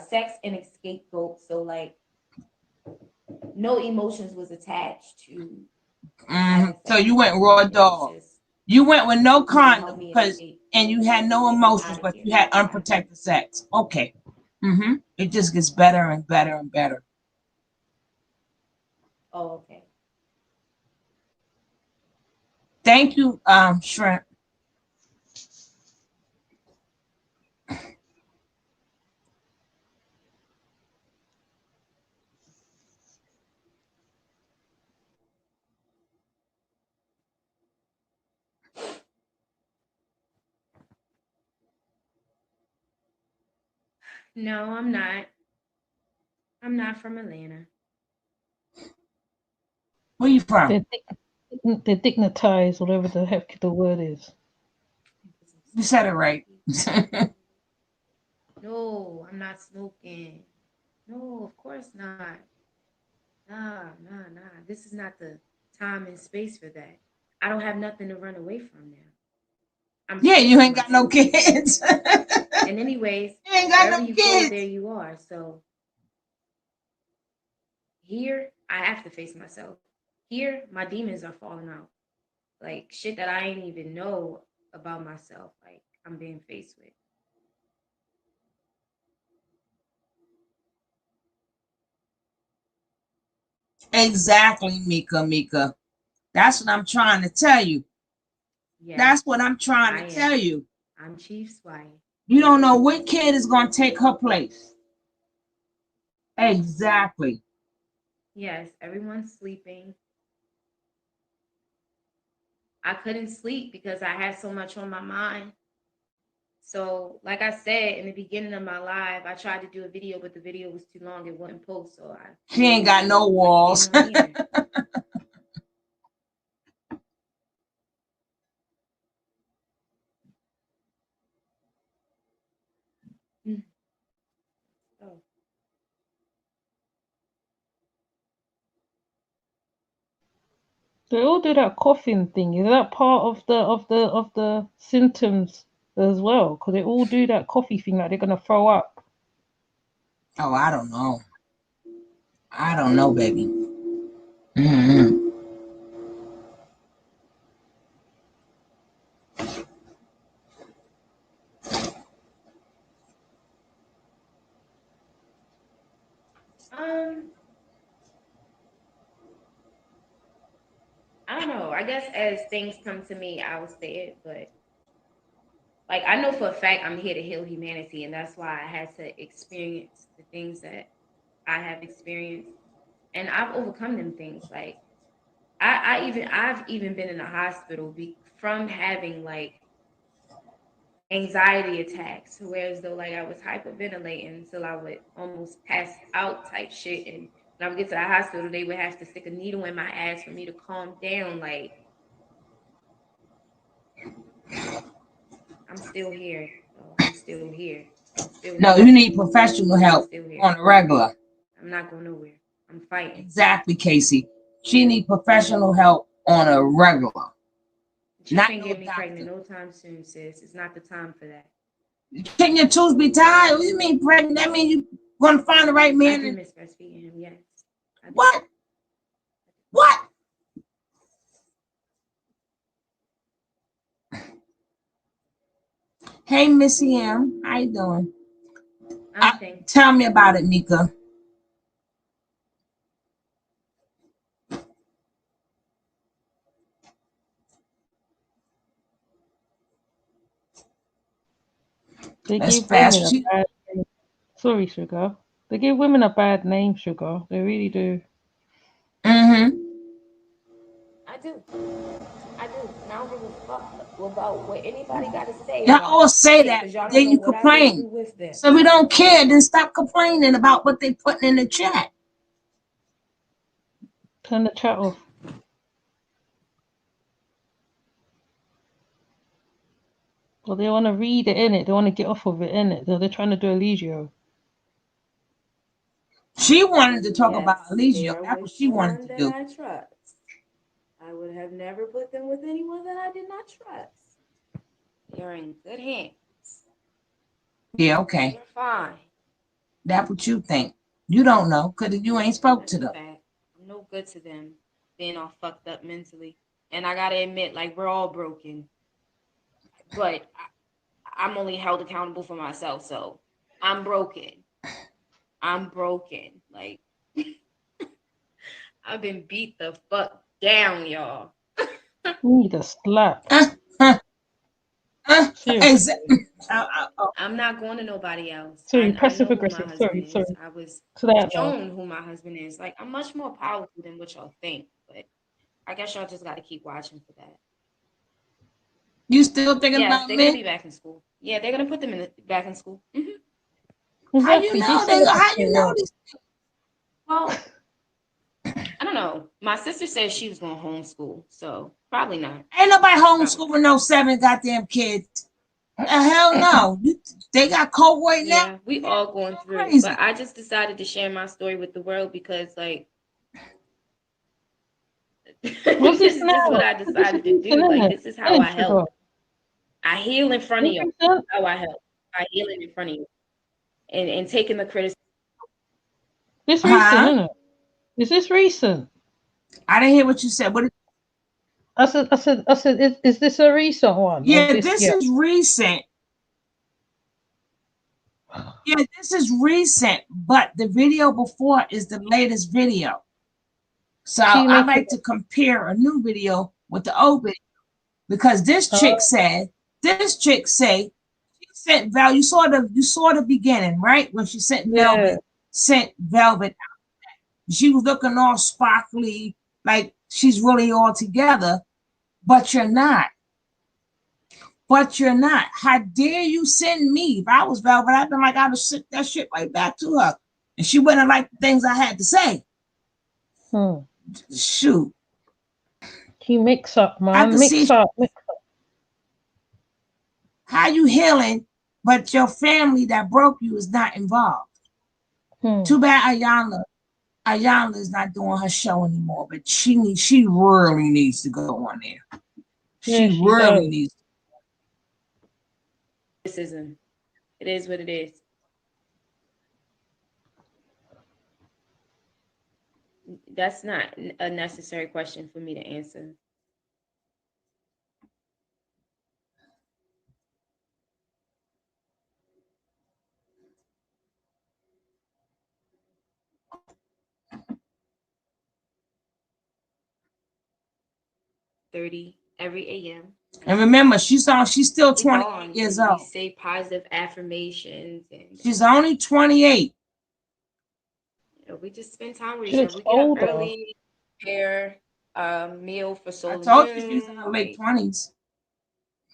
sex an scapegoat. So like no emotions was attached to So you went raw dog. You went with no condom and you had no emotions, but you had unprotected sex. Okay. It just gets better and better and better. Oh, okay. Thank you, Shrimp. No, I'm not. I'm not from Atlanta. Where you from? They're dignitized, whatever the heck the word is. You said it right. No, I'm not smoking. No, of course not. Nah. This is not the time and space for that. I don't have nothing to run away from now. Yeah, you ain't got no kids. And anyways, you ain't got wherever no you kids. go, there you are. So here, I have to face myself. Here, my demons are falling out. Like shit that I ain't even know about myself. Like I'm being faced with. Exactly, Mika. That's what I'm trying to tell you. Yes, That's what I'm trying I to tell am. you. I'm Chief's wife. You don't know what kid is going to take her place. Exactly. Yes, everyone's sleeping. I couldn't sleep because I had so much on my mind. So, like I said in the beginning of my live, I tried to do a video, but the video was too long. It wouldn't post, so She ain't got no I walls. came on here. Oh. They all do that coughing thing. Is that part of the symptoms as well? Because they all do that coffee thing, like they're gonna throw up. Oh, I don't know. I don't know, baby. Mm-hmm. I don't know. I guess as things come to me, I will say it, but like I know for a fact I'm here to heal humanity, and that's why I had to experience the things that I have experienced, and I've overcome them things. Like I've even been in the hospital from having like anxiety attacks, whereas though like I was hyperventilating until I would almost pass out type shit, and when I would get to the hospital, they would have to stick a needle in my ass for me to calm down. Like I'm still here. So I'm still here. I'm still No, here. you need professional I'm help still here. on a regular. I'm not going nowhere. I'm fighting. Exactly, Casey. She need professional help on a regular. You Not can't no get me pregnant doctor. no time soon, sis. It's not the time for that. Shouldn't your tubes be tied? What do you mean pregnant? That means you gonna find the right I man. do miss breastfeeding him, yes. I do. What? What? Hey, Missy M. How you doing? Tell me about it, Mika. They Let's give women a fast. bad name. Sorry, Sugar. They give women a bad name, Sugar. They really do. Mm-hmm. I do. I do. And I don't give a fuck about what anybody got to say Y'all about all say shit, that, because y'all don't then know you what I've been complain. through with them. So we don't care. Then stop complaining about what they putting in the chat. Turn the chat off. Well, they want to read it in it. They want to get off of it in it. They're trying to do Eligio. She wanted to talk Yes, about Eligio. they're That's what with she wanted someone to that do. I trust. I would have never put them with anyone that I did not trust. You're in good hands. Yeah, okay. You're fine. That's what you think. You don't know because you ain't spoke That's to a them. fact. I'm no good to them being all fucked up mentally. And I gotta admit, like, we're all broken. But I'm only held accountable for myself, so I'm broken. I'm broken. Like, I've been beat the fuck down, y'all. Need a slap. Seriously. I'm not going to nobody else. Sorry, I passive know who my aggressive. husband Sorry. is. I was To that now. shown who my husband is. Like, I'm much more powerful than what y'all think. But I guess y'all just got to keep watching for that. You still thinking Yes, about they're gonna me? be back in school. Yeah, they're gonna put them back in school. Exactly. How you know? How you know these? Well, I don't know. My sister said she was going to homeschool, so probably not. Ain't nobody homeschooling no 7 goddamn kids. Hell no. They got co-work now. Yeah, we all going through. Crazy. But I just decided to share my story with the world because, like, What's this this is now? just what I This is decided to recent, do. Like, isn't this is it? how I Sugar. help. I heal in front of This you. recent? How I help. By healing in front of you. And taking the criticism. This recent, isn't it? Is this recent? I didn't hear what you said. What? I said, is this a recent one? Yeah, this is recent. Yeah, this is recent, but the video before is the latest video. So I like to compare a new video with the old video because this chick say she sent Val. You saw the beginning, right? When she sent Velvet out. She was looking all sparkly, like she's really all together, but you're not. But you're not. How dare you send me? If I was Velvet, I'd been like, I'd have sent that shit right back to her. And she wouldn't have liked the things I had to say. Shoot. You mix up, man. Mix up. How you healing, but your family that broke you is not involved. Too bad Ayana is not doing her show anymore, but she really needs to go on there. She really needs. Criticism. It is what it is. That's not a necessary question for me to answer. Every AM. And remember, she's still 28 years old. We say positive affirmations, and she's only 28. We just spend time with each other. We get up early, prepare a meal for Soul I told you she's in her late 20s.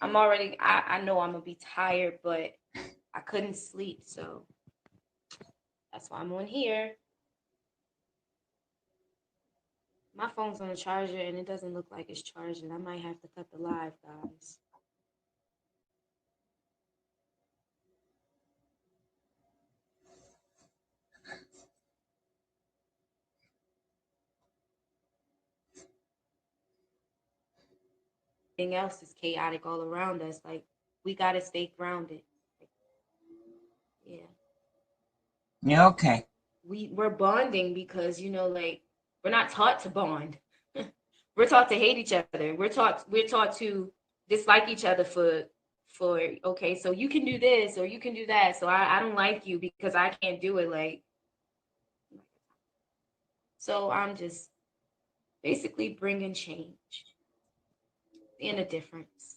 I'm already. I know I'm gonna be tired, but I couldn't sleep, so that's why I'm on here. My phone's on the charger and it doesn't look like it's charging. I might have to cut the live, guys. Everything else is chaotic all around us. Like, we gotta stay grounded. Yeah. Yeah, okay. We're bonding because, like, we're not taught to bond. We're taught to hate each other. We're taught to dislike each other for okay, so you can do this or you can do that. So I don't like you because I can't do it. Like, so I'm just basically bringing change and a difference.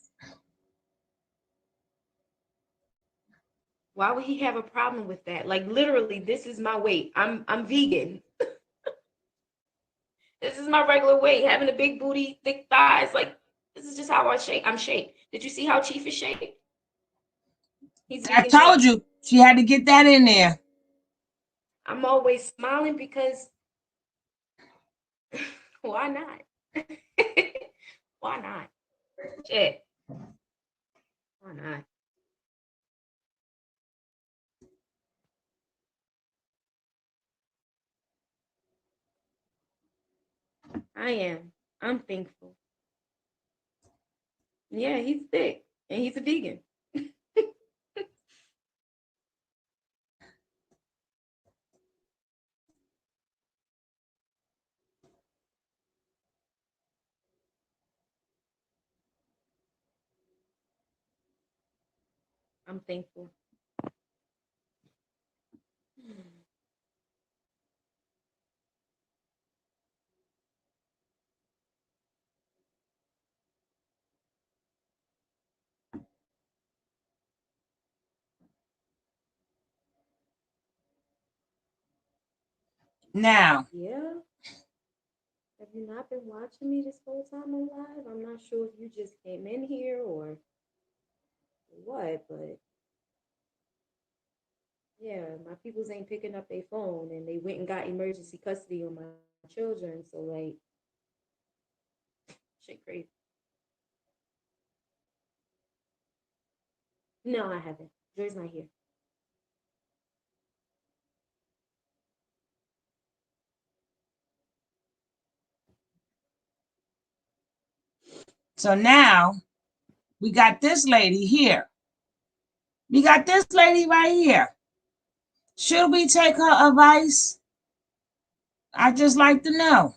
Why would he have a problem with that? Like, literally, this is my weight. I'm vegan. This is my regular weight. Having a big booty, thick thighs. Like, this is just how I'm shaped. Did you see how Chief is shaped? I told you she had to get that in there. I'm always smiling because why not? Why not? Shit. Why not? I am. I'm thankful. Yeah, he's thick and he's a vegan. I'm thankful. Now. Yeah. Have you not been watching me this whole time on live? I'm not sure if you just came in here or what, but yeah, my peoples ain't picking up their phone and they went and got emergency custody on my children. So, like, shit crazy. No, I haven't. Joy's not here. So now we got this lady here. We got this lady right here. Should we take her advice? I just like to know.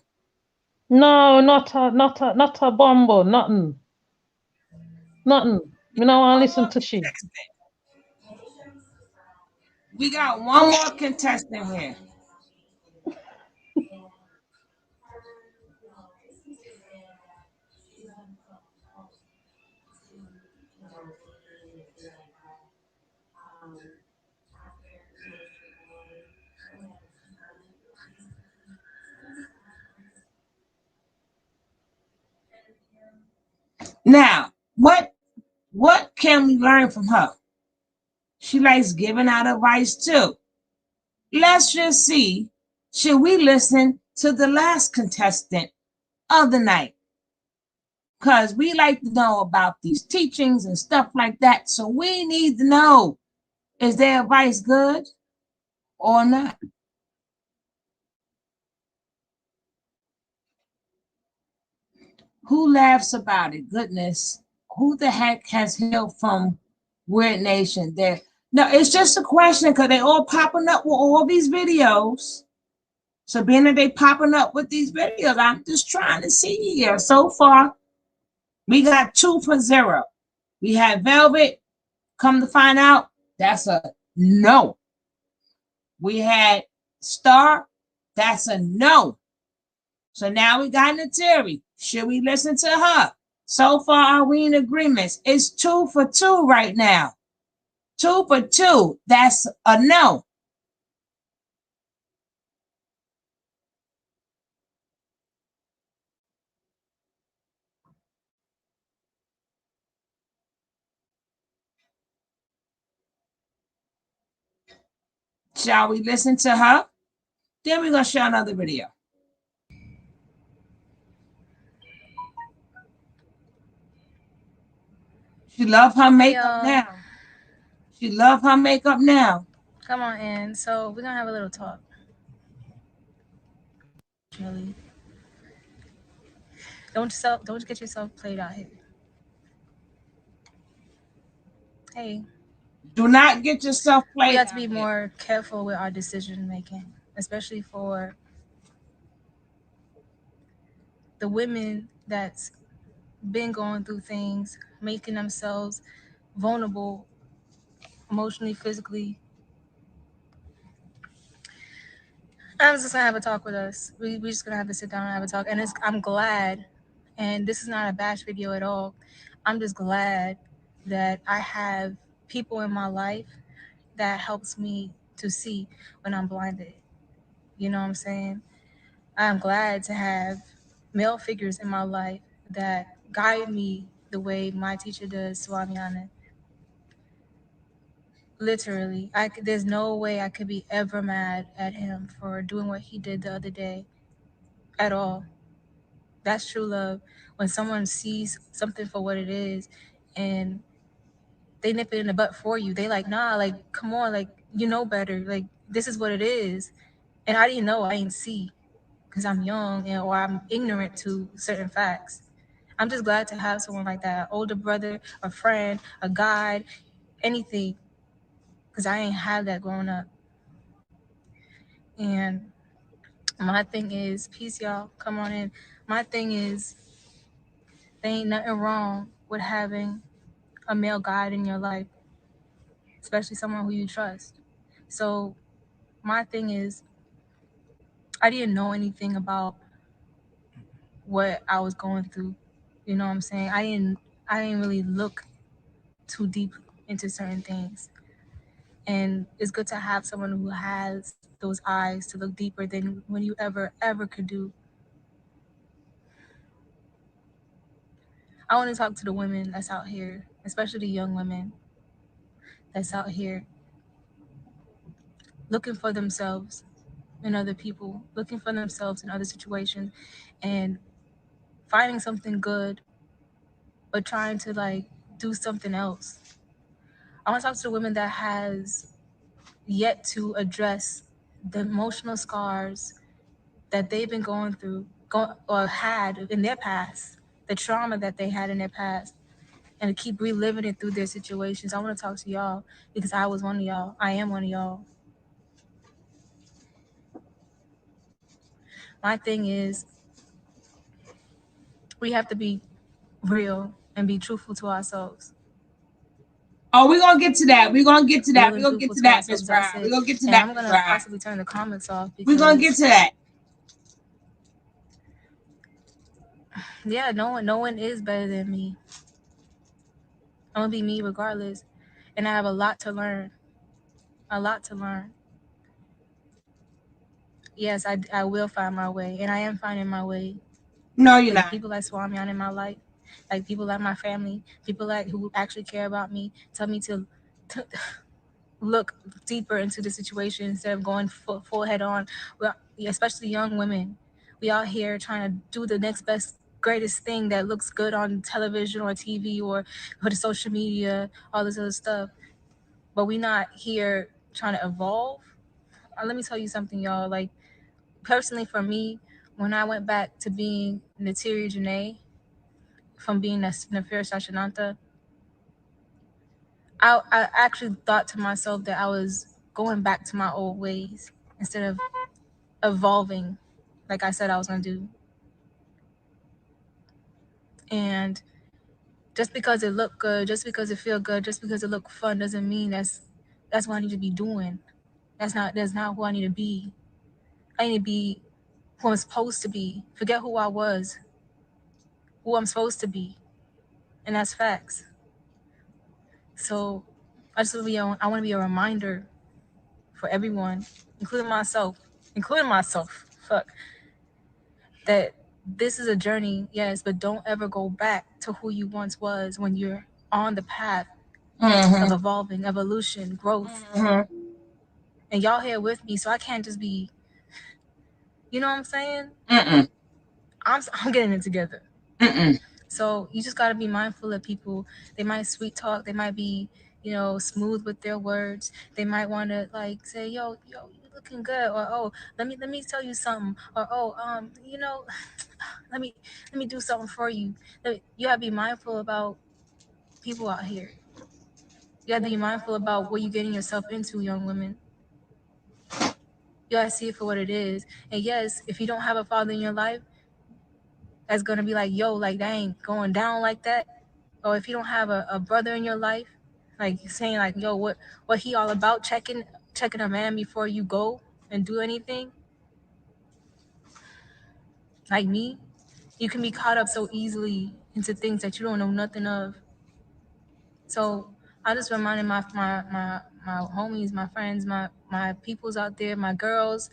No, not a bumble, nothing. Nothing. You know, I listen to she. We got one more contestant here. Now, what can we learn from her? She likes giving out advice too. Let's just see, should we listen to the last contestant of the night? Because we like to know about these teachings and stuff like that. So we need to know, is their advice good or not? Who laughs about it? Goodness, who the heck has hailed from Weird Nation? There. No, it's just a question because they all popping up with all these videos. So being that they popping up with these videos, I'm just trying to see here. So far, we got 2 for 0. We had Velvet. Come to find out, that's a no. We had Star. That's a no. So now we got Nateri. Should we listen to her? So far, are we in agreement? It's 2 for 2 right now. 2 for 2. That's a no. Shall we listen to her? Then we're going to show another video. She love her makeup now. She love her makeup now. Come on in. So we're gonna have a little talk. Really. Don't get yourself played out here. Hey. Do not get yourself played. We have to be more careful with our decision making, especially for the women that's been going through things, making themselves vulnerable emotionally, physically. I'm just gonna have a talk with us. We just gonna have to sit down and have a talk. And I'm glad, and this is not a bash video at all. I'm just glad that I have people in my life that helps me to see when I'm blinded. You know what I'm saying? I'm glad to have male figures in my life that guide me the way my teacher does, Swamiana. Literally, there's no way I could be ever mad at him for doing what he did the other day at all. That's true love. When someone sees something for what it is and they nip it in the butt for you, they like, nah, like, come on, like, you know better. Like, this is what it is. And I didn't know, I didn't see because I'm young or I'm ignorant to certain facts. I'm just glad to have someone like that, an older brother, a friend, a guide, anything, because I ain't had that growing up. And my thing is, peace, y'all, come on in. My thing is, there ain't nothing wrong with having a male guide in your life, especially someone who you trust. So my thing is, I didn't know anything about what I was going through. You know what I'm saying? I didn't really look too deep into certain things. And it's good to have someone who has those eyes to look deeper than when you ever could do. I want to talk to the women that's out here, especially the young women that's out here looking for themselves in other people, looking for themselves in other situations, and finding something good, but trying to like do something else. I want to talk to the women that has yet to address the emotional scars that they've been going through or had in their past, the trauma that they had in their past, and to keep reliving it through their situations. I want to talk to y'all because I was one of y'all. I am one of y'all. My thing is, we have to be real and be truthful to ourselves. Oh, we're gonna get to that. We're gonna get to that. We're gonna get to that, Miss Brown. We're gonna get to that. I'm gonna possibly turn the comments off. We're gonna get to that. Yeah, no one is better than me. I'm gonna be me regardless, and I have a lot to learn. a lot to learn. Yes, I will find my way, and I am finding my way. No, you're Like not. people like Swamian in my life, like people like my family, people like who actually care about me, tell me to look deeper into the situation instead of going full head on. Well, especially young women, we out here trying to do the next best greatest thing that looks good on television or TV or for the social media, all this other stuff. But we not here trying to evolve. Let me tell you something, y'all. Like personally for me, when I went back to being Natiri Janae from being Nafir Sashananta, I actually thought to myself that I was going back to my old ways instead of evolving like I said I was going to do. And just because it looked good, just because it feel good, just because it looked fun doesn't mean that's what I need to be doing. That's not who I need to be. I need to be who I'm supposed to be. Forget who I was, who I'm supposed to be. And that's facts. So I want to be a reminder for everyone, including myself, fuck, that this is a journey, yes, but don't ever go back to who you once was when you're on the path of evolving, evolution, growth. And y'all here with me, so I can't just be, you know what I'm saying? I'm getting it together. So you just got to be mindful of people. They might sweet talk. They might be, smooth with their words. They might want to like say, yo, you looking good, or oh, let me tell you something, or oh, let me do something for you. You gotta be mindful about people out here. You gotta be mindful about what you're getting yourself into, young women. You gotta see it for what it is. And yes, if you don't have a father in your life that's gonna be like, yo, like that ain't going down like that. Or if you don't have a brother in your life, like saying like, yo, what he all about, checking a man before you go and do anything, like me, you can be caught up so easily into things that you don't know nothing of. So I just reminded my homies, my friends, my peoples out there, my girls,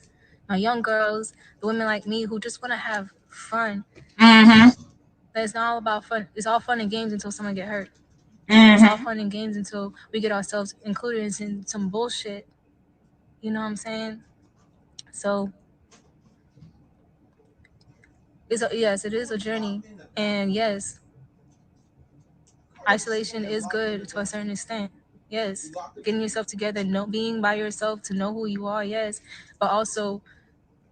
my young girls, the women like me who just want to have fun. That it's not all about fun. It's all fun and games until someone get hurt. It's all fun and games until we get ourselves included in some bullshit. You know what I'm saying? So yes, it is a journey, and yes, isolation is good to a certain extent. Yes, getting yourself together, being by yourself to know who you are. Yes, but also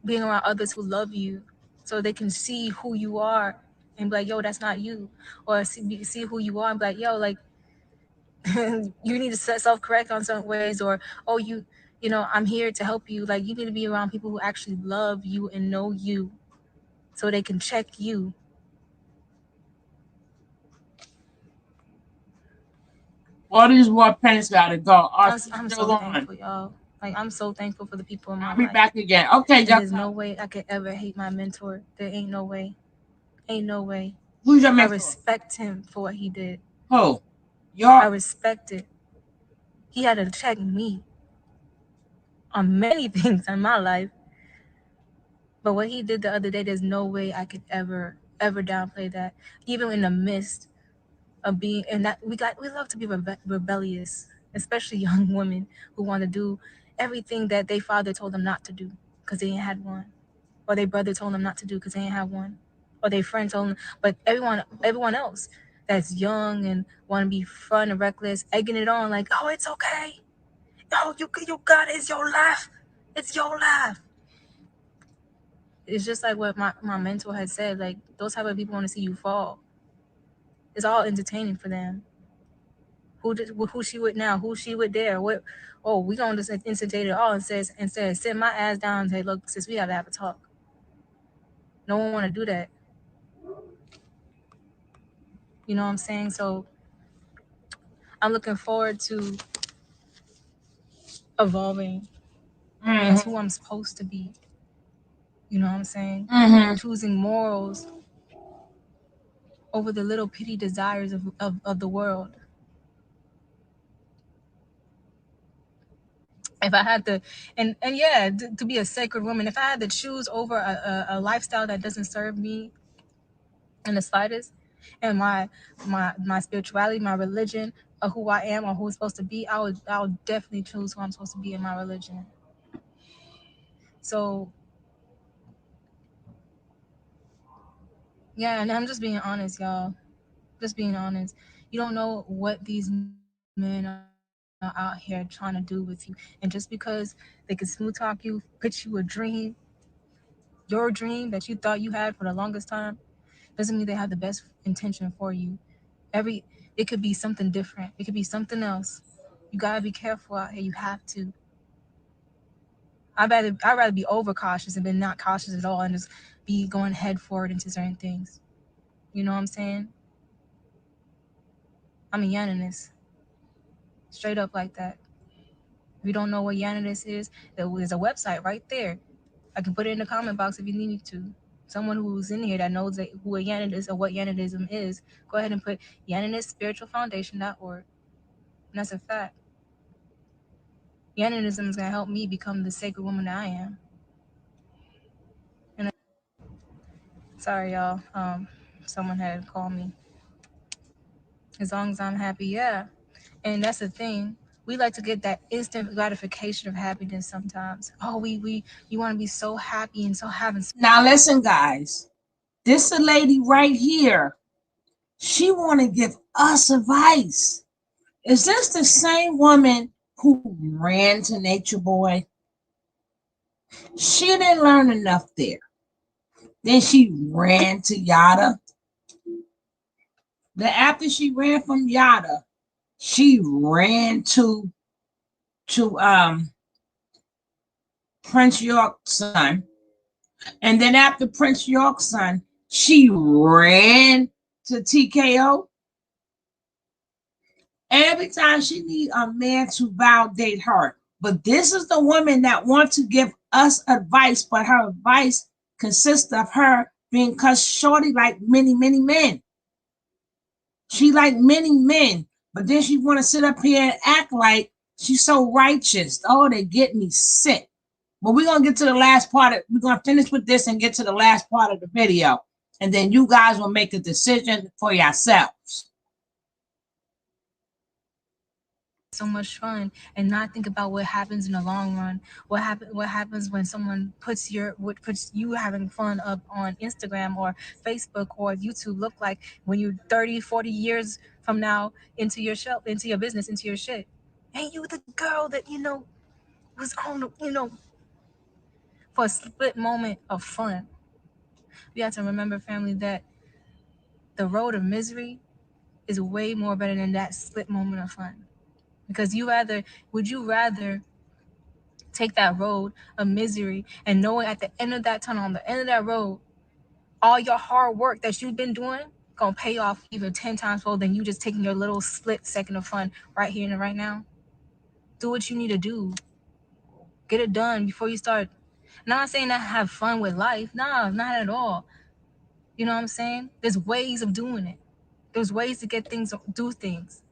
being around others who love you, so they can see who you are and be like, yo, that's not you, or see who you are and be like, yo, like you need to self-correct on certain ways, or oh, I'm here to help you. Like you need to be around people who actually love you and know you, so they can check you. All these war pains gotta go. I'm so thankful, y'all. Like I'm so thankful for the people in my I'll be life. back again. Okay, And y'all. there's no way I could ever hate my mentor. There ain't no way. Ain't no way. Who's your I mentor? respect him for what he did. Who? I respect it. He had to check me on many things in my life. But what he did the other day, there's no way I could ever downplay that. Even in the midst of being, and that we love to be rebellious, especially young women who want to do everything that their father told them not to do because they ain't had one, or their brother told them not to do because they ain't had one, or their friend told them. But everyone else that's young and want to be fun and reckless, egging it on like, oh, it's okay, oh, you got it, it's your life, it's your life. It's just like what my mentor had said, like those type of people want to see you fall. It's all entertaining for them. Who she with now? Who she with there? What? Oh, we gonna just instantate it all and said sit my ass down and say, look, sis, we gotta have a talk. No one want to do that. You know what I'm saying? So I'm looking forward to evolving as who I'm supposed to be. You know what I'm saying? Choosing morals over the little petty desires of the world. If I had to, and yeah, to be a sacred woman, if I had to choose over a lifestyle that doesn't serve me in the slightest, and my spirituality, my religion, or who I am or who I'm supposed to be, I would definitely choose who I'm supposed to be in my religion. So yeah, and I'm just being honest, y'all. Just being honest. You don't know what these men are out here trying to do with you, and just because they can smooth talk you, pitch you a dream, your dream that you thought you had for the longest time, doesn't mean they have the best intention for you. Every It could be something different. It could be something else. You gotta be careful out here. You have to. I'd rather be overcautious and then not cautious at all and just be going head forward into certain things. You know what I'm saying? I'm a Yaninist. Straight up like that. If you don't know what Yaninist is, there's a website right there. I can put it in the comment box if you need me to. Someone who's in here that knows who a Yanin is or what Yaninism is, go ahead and put YaninistSpiritualFoundation.org. And that's a fact. Yaninism is going to help me become the sacred woman that I am. And sorry, y'all. Someone had called me. As long as I'm happy, yeah. And that's the thing. We like to get that instant gratification of happiness sometimes. Oh, you want to be so happy and so having. Now listen, guys. This a lady right here. She want to give us advice. Is this the same woman who ran to Nature Boy? She didn't learn enough there. Then she ran to Yada. Then after she ran from Yada, she ran to Prince York's son. And then after Prince York's son, she ran to TKO. Every time she need a man to validate her. But this is the woman that wants to give us advice, but her advice consists of her being cause shorty like many, many men. She like many men, but then she want to sit up here and act like she's so righteous. Oh, they get me sick. But we're gonna get to the last part of, we're gonna finish with this and get to the last part of the video. And then you guys will make a decision for yourselves. So much fun and not think about what happens in the long run. What happens when someone puts you having fun up on Instagram or Facebook or YouTube look like when you're 30, 40 years from now into your show, into your business, into your shit. Ain't you the girl that was on for a split moment of fun? We have to remember, family, that the road of misery is way more better than that split moment of fun. Because would you rather take that road of misery and knowing at the end of that tunnel, on the end of that road, all your hard work that you've been doing gonna pay off even 10 times more than you just taking your little split second of fun right here and right now? Do what you need to do. Get it done before you start. Not saying that have fun with life. Nah, not at all. You know what I'm saying? There's ways of doing it. There's ways to get things, do things.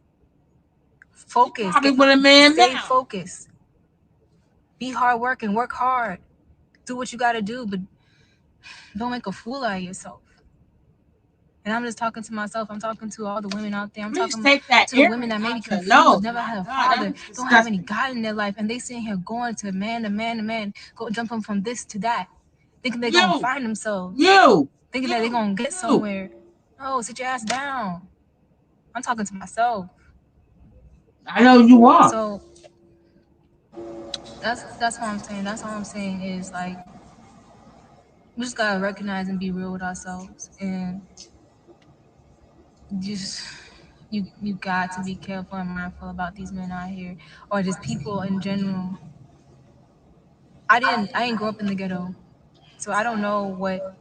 Focus. Probably with a man Stay now. focused. Be hard working. Work hard. Do what you gotta do, but don't make a fool out of yourself. And I'm just talking to myself. I'm talking to all the women out there. I'm Please talking take that to the women that earring may be out your confused, nose. never My had a God, father, that was don't have any disgusting. God in their life, and they sitting here going to man to man to man, go jumping from this to that, thinking they're gonna find themselves, thinking that they're gonna get somewhere. Oh, sit your ass down. I'm talking to myself. I know you are. So that's what I'm saying. That's all I'm saying is like we just gotta recognize and be real with ourselves, and just you got to be careful and mindful about these men out here or just people in general. I didn't grow up in the ghetto, so I don't know what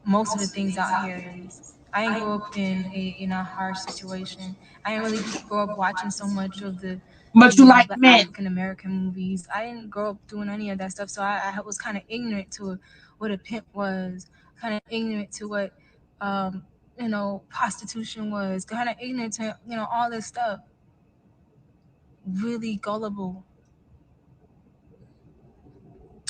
most of the things out here is. I didn't grow up in a harsh situation. I didn't really grow up watching so much of But you like the men. African American movies. I didn't grow up doing any of that stuff, so I was kind of ignorant to what a pimp was, kind of ignorant to what prostitution was, kind of ignorant to all this stuff. Really gullible.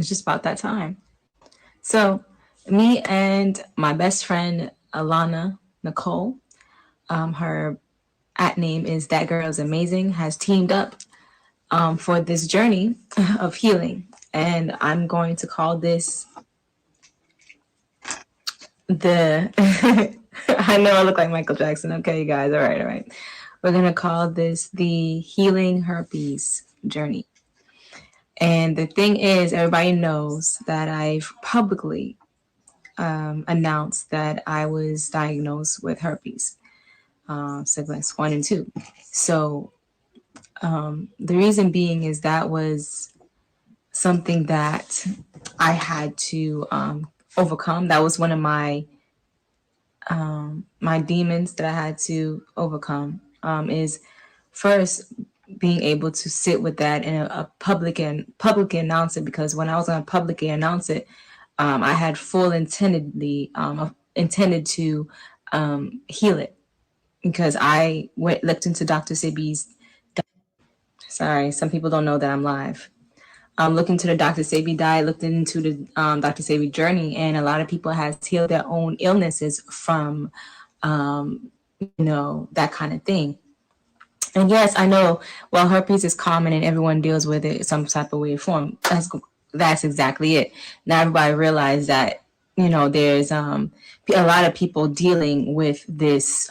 it's just about that time. So me and my best friend Alana Nicole, her at name is That Girl Is Amazing, has teamed up for this journey of healing. And I'm going to call this the I know I look like Michael Jackson. Okay, you guys. All right, all right. We're gonna call this the healing herpes journey. And the thing is, everybody knows that I've publicly announced that I was diagnosed with herpes, syphilis 1 and 2. So the reason being is that was something that I had to overcome. That was one of my my demons that I had to overcome. Is first being able to sit with that and publicly announce it, because when I was going to publicly announce it, I had full intended to heal it, because I looked into Dr. Sebi's. Sorry, some people don't know that I'm live. Looked into the Dr. Sebi diet, looked into the Dr. Sebi journey, and a lot of people has healed their own illnesses from, that kind of thing. And yes, I know, well, herpes is common and everyone deals with it some type of way or form. That's exactly it. Now everybody realize that, there's a lot of people dealing with this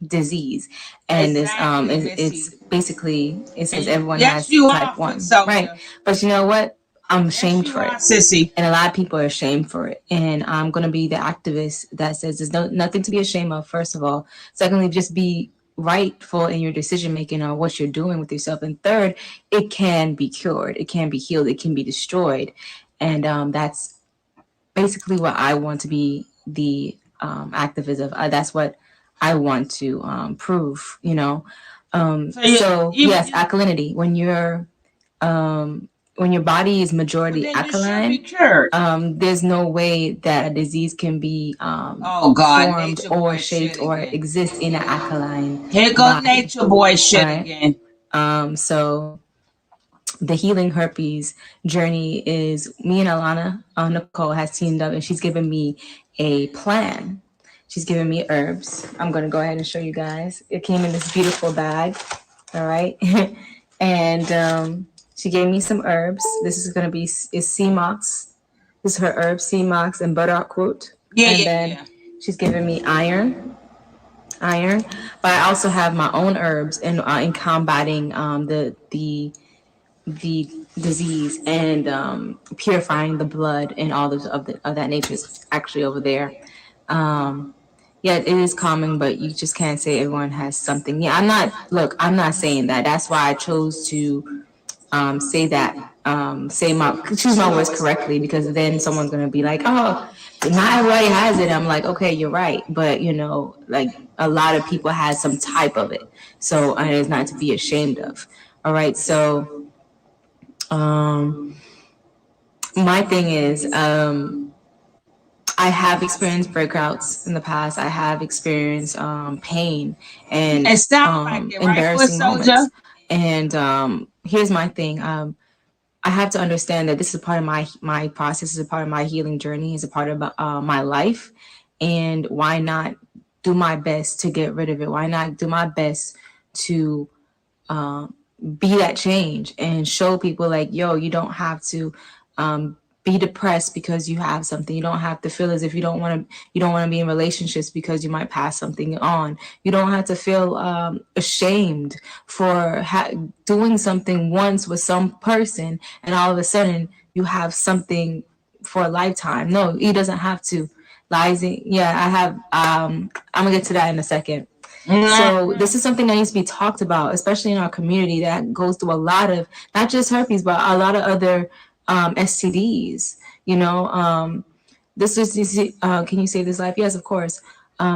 disease, and Exactly, it's basically, it says And everyone yes, has you type are, 1, Soldier. right? But you know what? I'm Yes, ashamed you for are, it, sissy. and a lot of people are ashamed for it. And I'm gonna be the activist that says there's nothing to be ashamed of. First of all, secondly, just be rightful in your decision making on what you're doing with yourself, and third, it can be cured, it can be healed, it can be destroyed, and that's basically what I want to be the activist of. That's what I want to prove. So yes, alkalinity. When your body is majority alkaline, there's no way that a disease can be formed or shaped or exist in an alkaline Here go body. nature boy shit Right? again. So the healing herpes journey is me and Alana Nicole has teamed up, and she's given me a plan. She's given me herbs. I'm going to go ahead and show you guys. It came in this beautiful bag. All right. And she gave me some herbs. This is going to be sea mox. This is her herb, sea mox and butterroot. And then she's given me iron. But I also have my own herbs in combating the disease and purifying the blood and all of that nature is actually over there. Yeah, it is common, but you just can't say everyone has something. Yeah, I'm not saying that. That's why I chose to say that, choose my words correctly, because then someone's going to be like, oh, not everybody has it. I'm like, okay, you're right. But, like a lot of people have some type of it. So it's not to be ashamed of. All right. So my thing is, I have experienced breakouts in the past. I have experienced pain and embarrassing moments. And here's my thing. I have to understand that this is a part of my process, is a part of my healing journey, is a part of my life. And why not do my best to get rid of it? Why not do my best to be that change and show people like, yo, you don't have to be depressed because you have something. You don't have to feel as if you don't want to be in relationships because you might pass something on. You don't have to feel ashamed for doing something once with some person and all of a sudden you have something for a lifetime. No, he doesn't have to. I have I'm gonna get to that in a second. So this is something that needs to be talked about, especially in our community that goes through a lot of, not just herpes, but a lot of other STDs. This is, can you save this life? Yes, of course,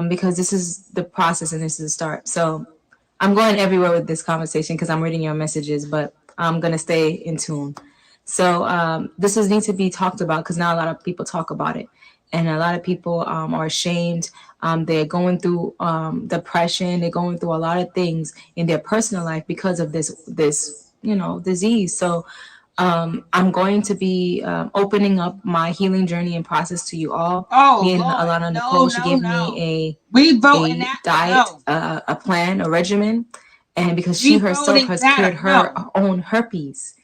because this is the process and this is the start. So I'm going everywhere with this conversation because I'm reading your messages, but I'm going to stay in tune. So this needs to be talked about because now a lot of people talk about it. And a lot of people are ashamed. They're going through depression. They're going through a lot of things in their personal life because of this disease. So I'm going to be opening up my healing journey and process to you all. Me and Lord, Alana Nicole, she gave me we voting a that diet, a plan, a regimen, and because she We herself voting has that cured her no. own herpes.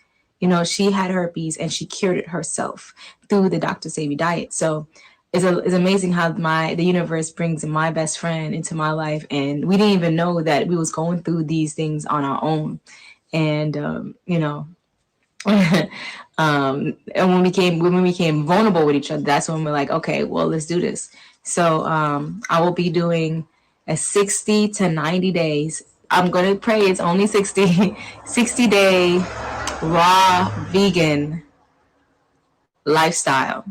You know, she had herpes and she cured it herself through the Dr. Savvy diet. So it's amazing how the universe brings my best friend into my life, and we didn't even know that we was going through these things on our own. And you know, and when we became vulnerable with each other, that's when we're like, okay, well, let's do this. So I will be doing a 60 to 90 days. I'm gonna pray it's only 60-day raw vegan lifestyle.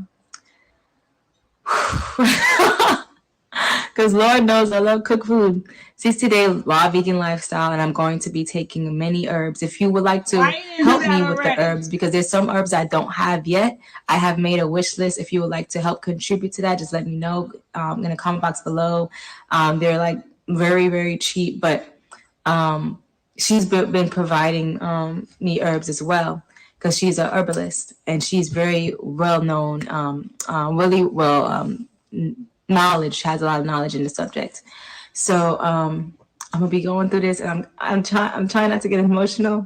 Because Lord knows I love cook food. 60-day raw vegan lifestyle, and I'm going to be taking many herbs. If you would like to help me with the herbs, because there's some herbs I don't have yet, I have made a wish list. If you would like to help contribute to that, just let me know in the comment box below. They're like very, very cheap, but she's been providing me herbs as well, because she's a herbalist and she's very well known, really well knowledge, has a lot of knowledge in the subject. So I'm gonna be going through this, and I'm trying not to get emotional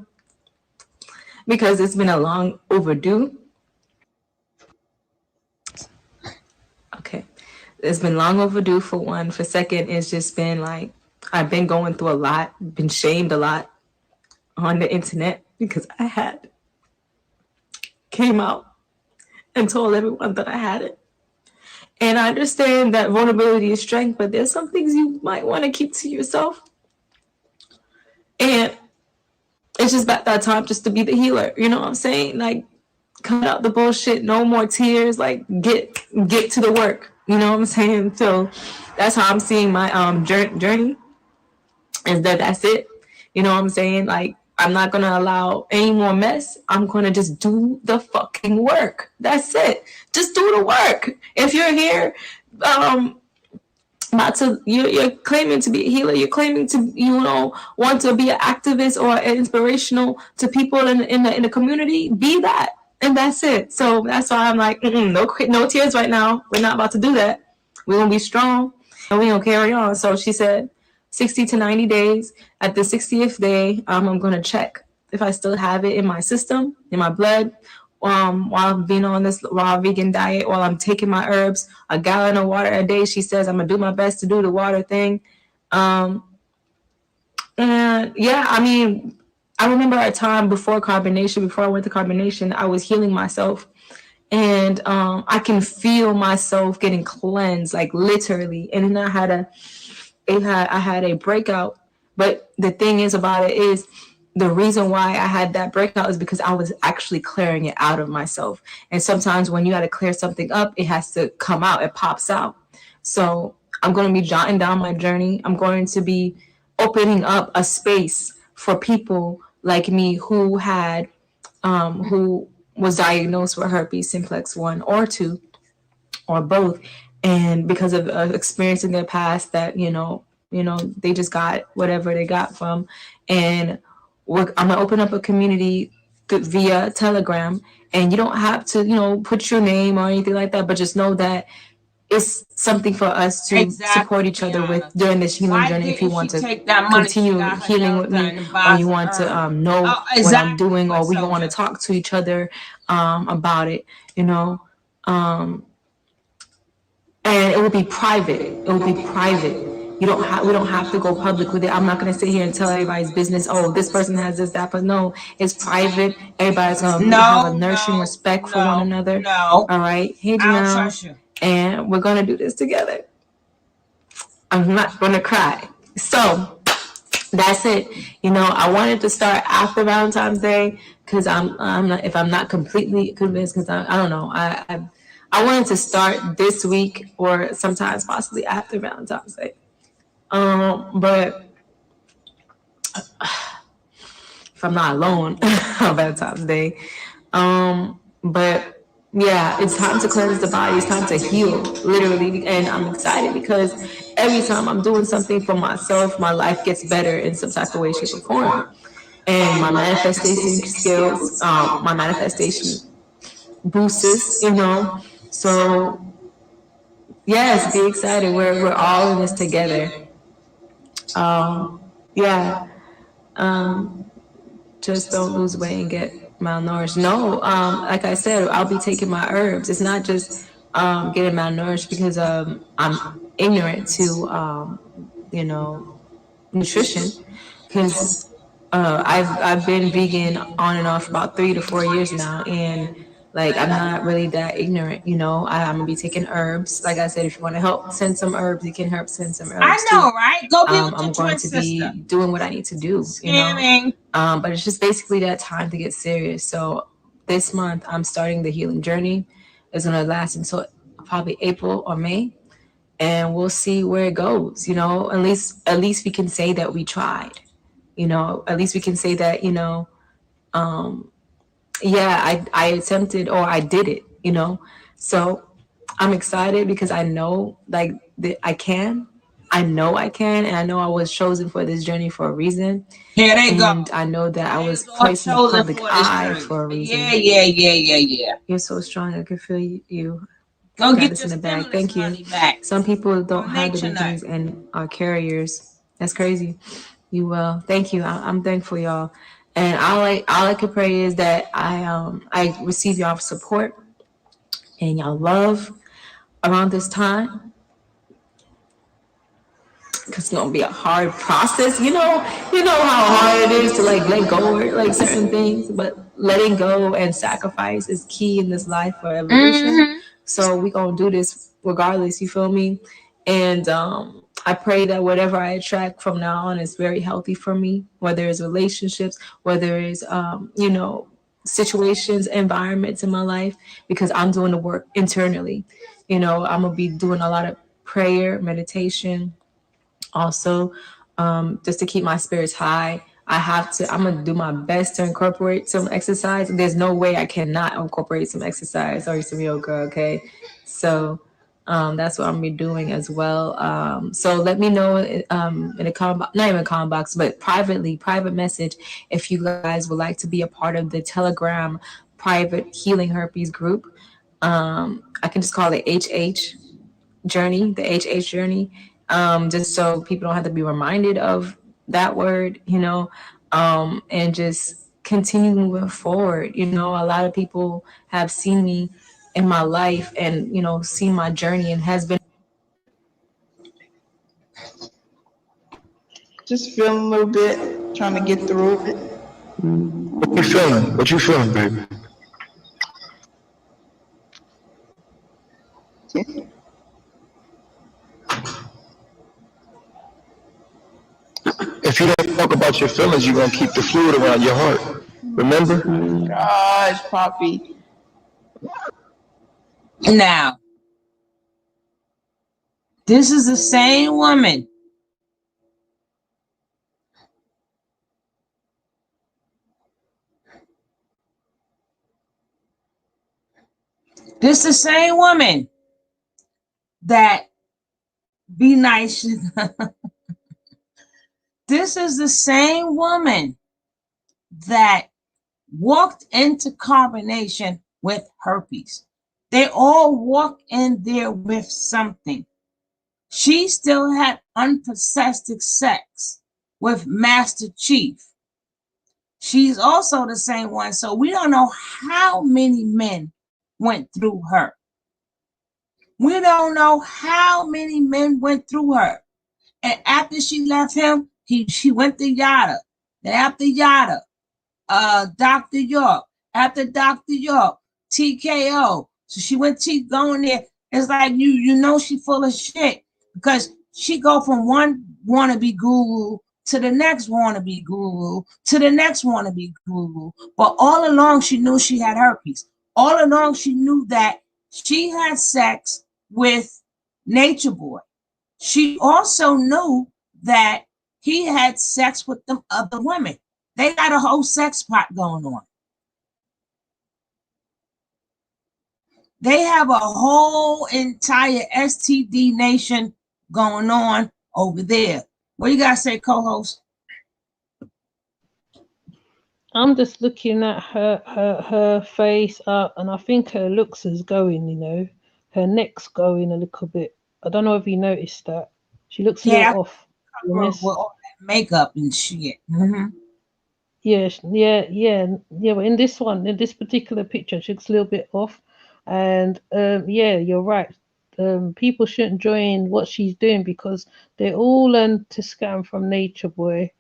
because it's been a long overdue. Okay, it's been long overdue for one. For second, it's just been like I've been going through a lot, been shamed a lot on the internet because I had came out and told everyone that I had it. And I understand that vulnerability is strength, but there's some things you might want to keep to yourself. And it's just about that time just to be the healer. You know what I'm saying? Like, cut out the bullshit, no more tears, like get to the work. You know what I'm saying? So that's how I'm seeing my journey. Is that's it. You know what I'm saying? Like, I'm not gonna allow any more mess. I'm gonna just do the fucking work. That's it. Just do the work. If you're here, not to you're claiming to be a healer, you're claiming to want to be an activist or inspirational to people in the community, be that, and that's it. So that's why I'm like, no tears right now. We're not about to do that. We're gonna be strong and we're gonna carry on. So she said 60 to 90 days. At the 60th day, I'm gonna check if I still have it in my system, in my blood, while I'm being on this raw vegan diet, while I'm taking my herbs, a gallon of water a day. She says I'm gonna do my best to do the water thing. And yeah, I mean, I remember a time before I went to carbonation, I was healing myself. And I can feel myself getting cleansed, like literally. And then I had a breakout. But the thing is about it is, the reason why I had that breakout is because I was actually clearing it out of myself. And sometimes when you got to clear something up, it has to come out, it pops out. So I'm going to be jotting down my journey. I'm going to be opening up a space for people like me who was diagnosed with herpes simplex 1 or 2 or both. And because of experience in their past that, they just got whatever they got from. And I'm gonna open up a community via Telegram, and you don't have to, put your name or anything like that, but just know that it's something for us to support each other with during this healing journey. If you want to continue healing with me, or you want to know what I'm doing, or we want to talk to each other about it, and it will be private. It will be private. We don't have to go public with it. I'm not going to sit here and tell everybody's business. Oh, this person has this, that, but no, it's private. Everybody's going to have a nourishing respect for one another. All right. Hey, Janelle. And we're going to do this together. I'm not going to cry. So that's it. I wanted to start after Valentine's Day because I'm not, if I'm not completely convinced, because I don't know. I wanted to start this week or sometimes possibly after Valentine's Day. But if I'm not alone on Valentine's Day. But yeah, it's time to cleanse the body. It's time to heal, literally. And I'm excited because every time I'm doing something for myself, my life gets better in some type of way, shape, or form. and my manifestation skills, my manifestation boosts, you know. So yes, be excited. We're all in this together. Yeah. Um, just don't lose weight and get malnourished. No, like I said, I'll be taking my herbs. It's not just getting malnourished because I'm ignorant to you know, nutrition, because I've been vegan on and off for about 3 to 4 years now, and like I'm not really that ignorant, you know. I'm gonna be taking herbs. Like I said, if you want to help send some herbs, you can help send some herbs I know, too. right? Go be with your I'm going twin to be sister. doing what I need to do, you know. Scamming. But it's just basically that time to get serious. So this month I'm starting the healing journey. It's gonna last until probably April or May, and we'll see where it goes. You know, at least we can say that we tried. You know, at least we can say that, you know, yeah, I attempted, or I did it, you know. So I'm excited because I know like that I know I can, and I know I was chosen for this journey for a reason. Here they go. And I know that I was all placed in the chosen public for this eye journey. for a reason. Yeah. You're so strong. I can feel you. Go Got get this your in the bag. stimulus Thank you. money back Some people don't from have the Nature Nut. beginnings and are carriers. That's crazy. You will. Thank you. I'm thankful, y'all. And all I could pray is that I receive y'all support and y'all love around this time, because it's gonna be a hard process. You know how hard it is to like let go or like certain things, but letting go and sacrifice is key in this life for evolution. So we gonna do this regardless. You feel me? And I pray that whatever I attract from now on is very healthy for me, whether it's relationships, whether it's you know, situations, environments in my life, because I'm doing the work internally. You know, I'm gonna be doing a lot of prayer, meditation, also, just to keep my spirits high. I'm gonna do my best to incorporate some exercise. There's no way I cannot incorporate some exercise or some yoga. Okay, so that's what I'm gonna be doing as well. So let me know in a not even comment box, but private message, if you guys would like to be a part of the Telegram private healing herpes group. I can just call it HH journey, the HH journey, just so people don't have to be reminded of that word, you know, and just continue moving forward. You know, a lot of people have seen me in my life and, you know, seen my journey, and has been Just feeling a little bit, trying to get through it. What you feeling? What you feeling, baby? If you don't talk about your feelings, you're gonna keep the fluid around your heart. Remember? Gosh, Poppy. Now, this is the same woman that be nice. This is the same woman that walked into carbonation with herpes. They all walk in there with something. She still had unprotected sex with Master Chief. She's also the same one. So we don't know how many men went through her. We don't know how many men went through her. And after she left him, she went to Yada. Then after Yada, Dr. York. After Dr. York, TKO. So she went to going there. It's like you know she full of shit, because she go from one wannabe guru to the next wannabe guru to the next wannabe guru. But all along she knew she had herpes. All along she knew that she had sex with Nature Boy. She also knew that he had sex with them other women. They got a whole sex pot going on. They have a whole entire STD nation going on over there. What do you guys say, co-host? I'm just looking at her face up, and I think her looks is going. You know, her neck's going a little bit. I don't know if you noticed that. She looks a little Yeah, off. To be with honest. all that makeup and shit. Yeah, yeah. But in this one, in this particular picture, she looks a little bit off. And yeah, you're right. People shouldn't join what she's doing because they all learn to scam from Nature Boy.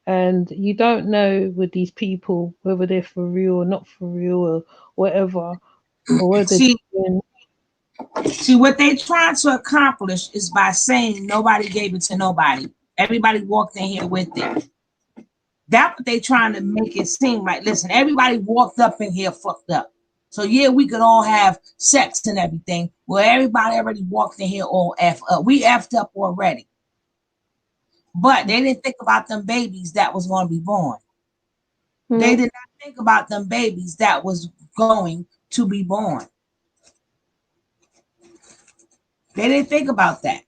And you don't know with these people whether they're for real or not for real or whatever, or whether they're See, just doing. what they trying to accomplish is by saying nobody gave it to nobody. Everybody walked in here with it. That's what they trying to make it seem like. Listen, everybody walked up in here fucked up. So yeah, we could all have sex and everything. Well, everybody already walked in here all F up. We effed up already. But they didn't think about them babies that was going to be born. They did not think about them babies that was going to be born. They didn't think about that.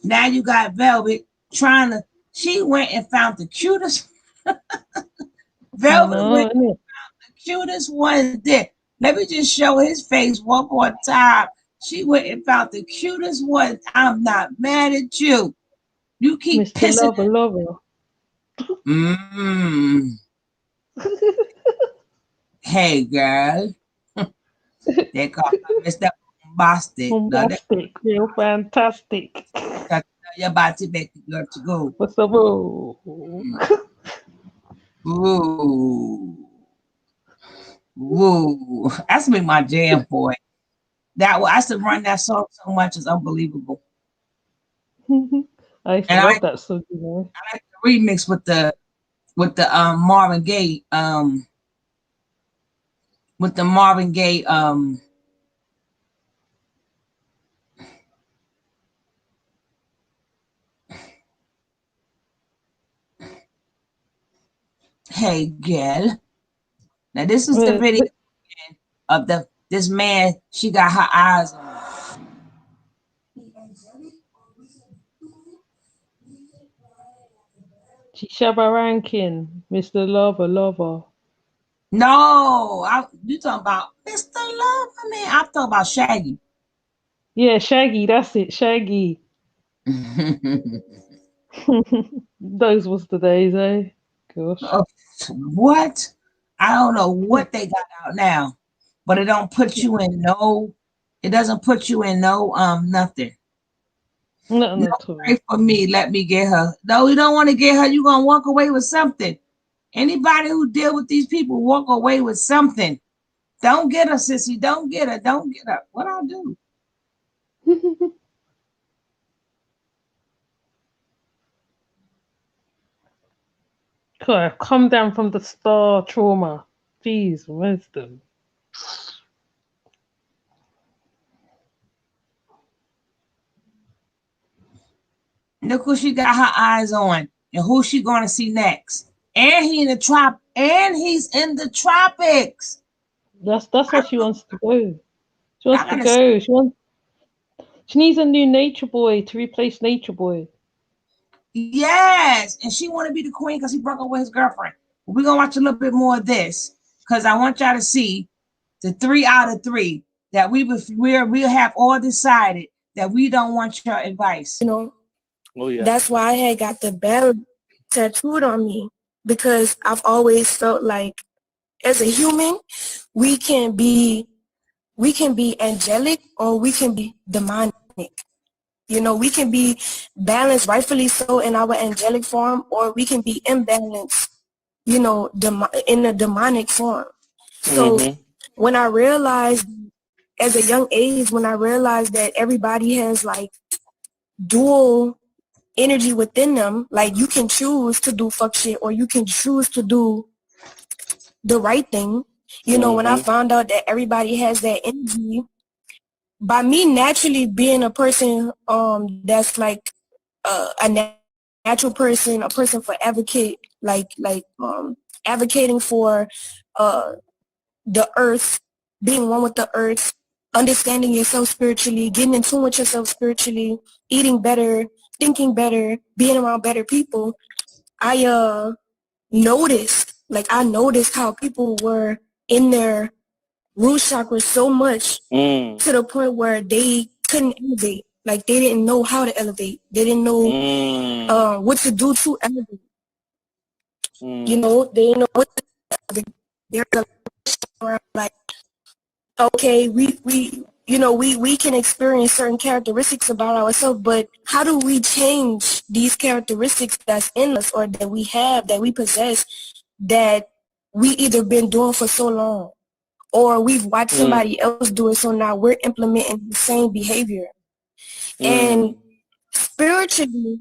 Now you got Velvet trying to, she went and found the cutest, Velvet went and No, found the cutest one there. Let me just show his face one more time. She went and found the cutest one. I'm not mad at you. You keep Mr. pissing. Lover. Hey, girl. They call her Mr. Bombastic. Bombastic, real fantastic. You're about to make the girl to go. What's up? Ooh. Ooh. That's been my jam, boy. I used to run that song so much, it's unbelievable. I used to love that song, you know. I like the remix with the Marvin Gaye with the Marvin Gaye Hey girl. Now this is the video of this man, she got her eyes on. Shabba Rankin, Mr. Lover. No, you talking about Mr. Lover, man. I'm talking about Shaggy. Yeah, Shaggy, that's it, Shaggy. Those was the days, eh? Gosh. What? I don't know what they got out now, but it don't put you in no, it doesn't put you in no nothing. Nothing No, at all. pray for me, let me get her. No, you don't want to get her, you're gonna walk away with something. Anybody who deal with these people walk away with something. Don't get her, sissy. Don't get her. Don't get her. What I'll do? God, come down from the star trauma. Jeez, wisdom. Look who she got her eyes on and who she gonna see next. And he's in the tropics. That's what she wants to go. She wants to go. She needs a new Nature Boy to replace Nature Boy. Yes, and she want to be the queen because he broke up with his girlfriend. We're gonna watch a little bit more of this because I want y'all to see the 3 out of 3 that we'll have all decided that we don't want your advice. You know, oh yeah, that's why I had got the bell tattooed on me, because I've always felt like as a human, we can be angelic or we can be demonic. You know, we can be balanced, rightfully so, in our angelic form, or we can be imbalanced, you know, in a demonic form. So when I realized, as a young age, when I realized that everybody has like dual energy within them, like you can choose to do fuck shit or you can choose to do the right thing. You know, when I found out that everybody has that energy, by me naturally being a person that's like a natural person, a person for advocating for the earth, being one with the earth, understanding yourself spiritually, getting in tune with yourself spiritually, eating better, thinking better, being around better people, I noticed Like, I noticed how people were in their root chakra so much to the point where they couldn't elevate. Like, they didn't know how to elevate. They didn't know what to do to elevate. You know, they didn't know what to elevate. There's a lot of like, okay, we can experience certain characteristics about ourselves, but how do we change these characteristics that's in us or that we have, that we possess, that we either been doing for so long, or we've watched somebody else do it, so now we're implementing the same behavior. And spiritually,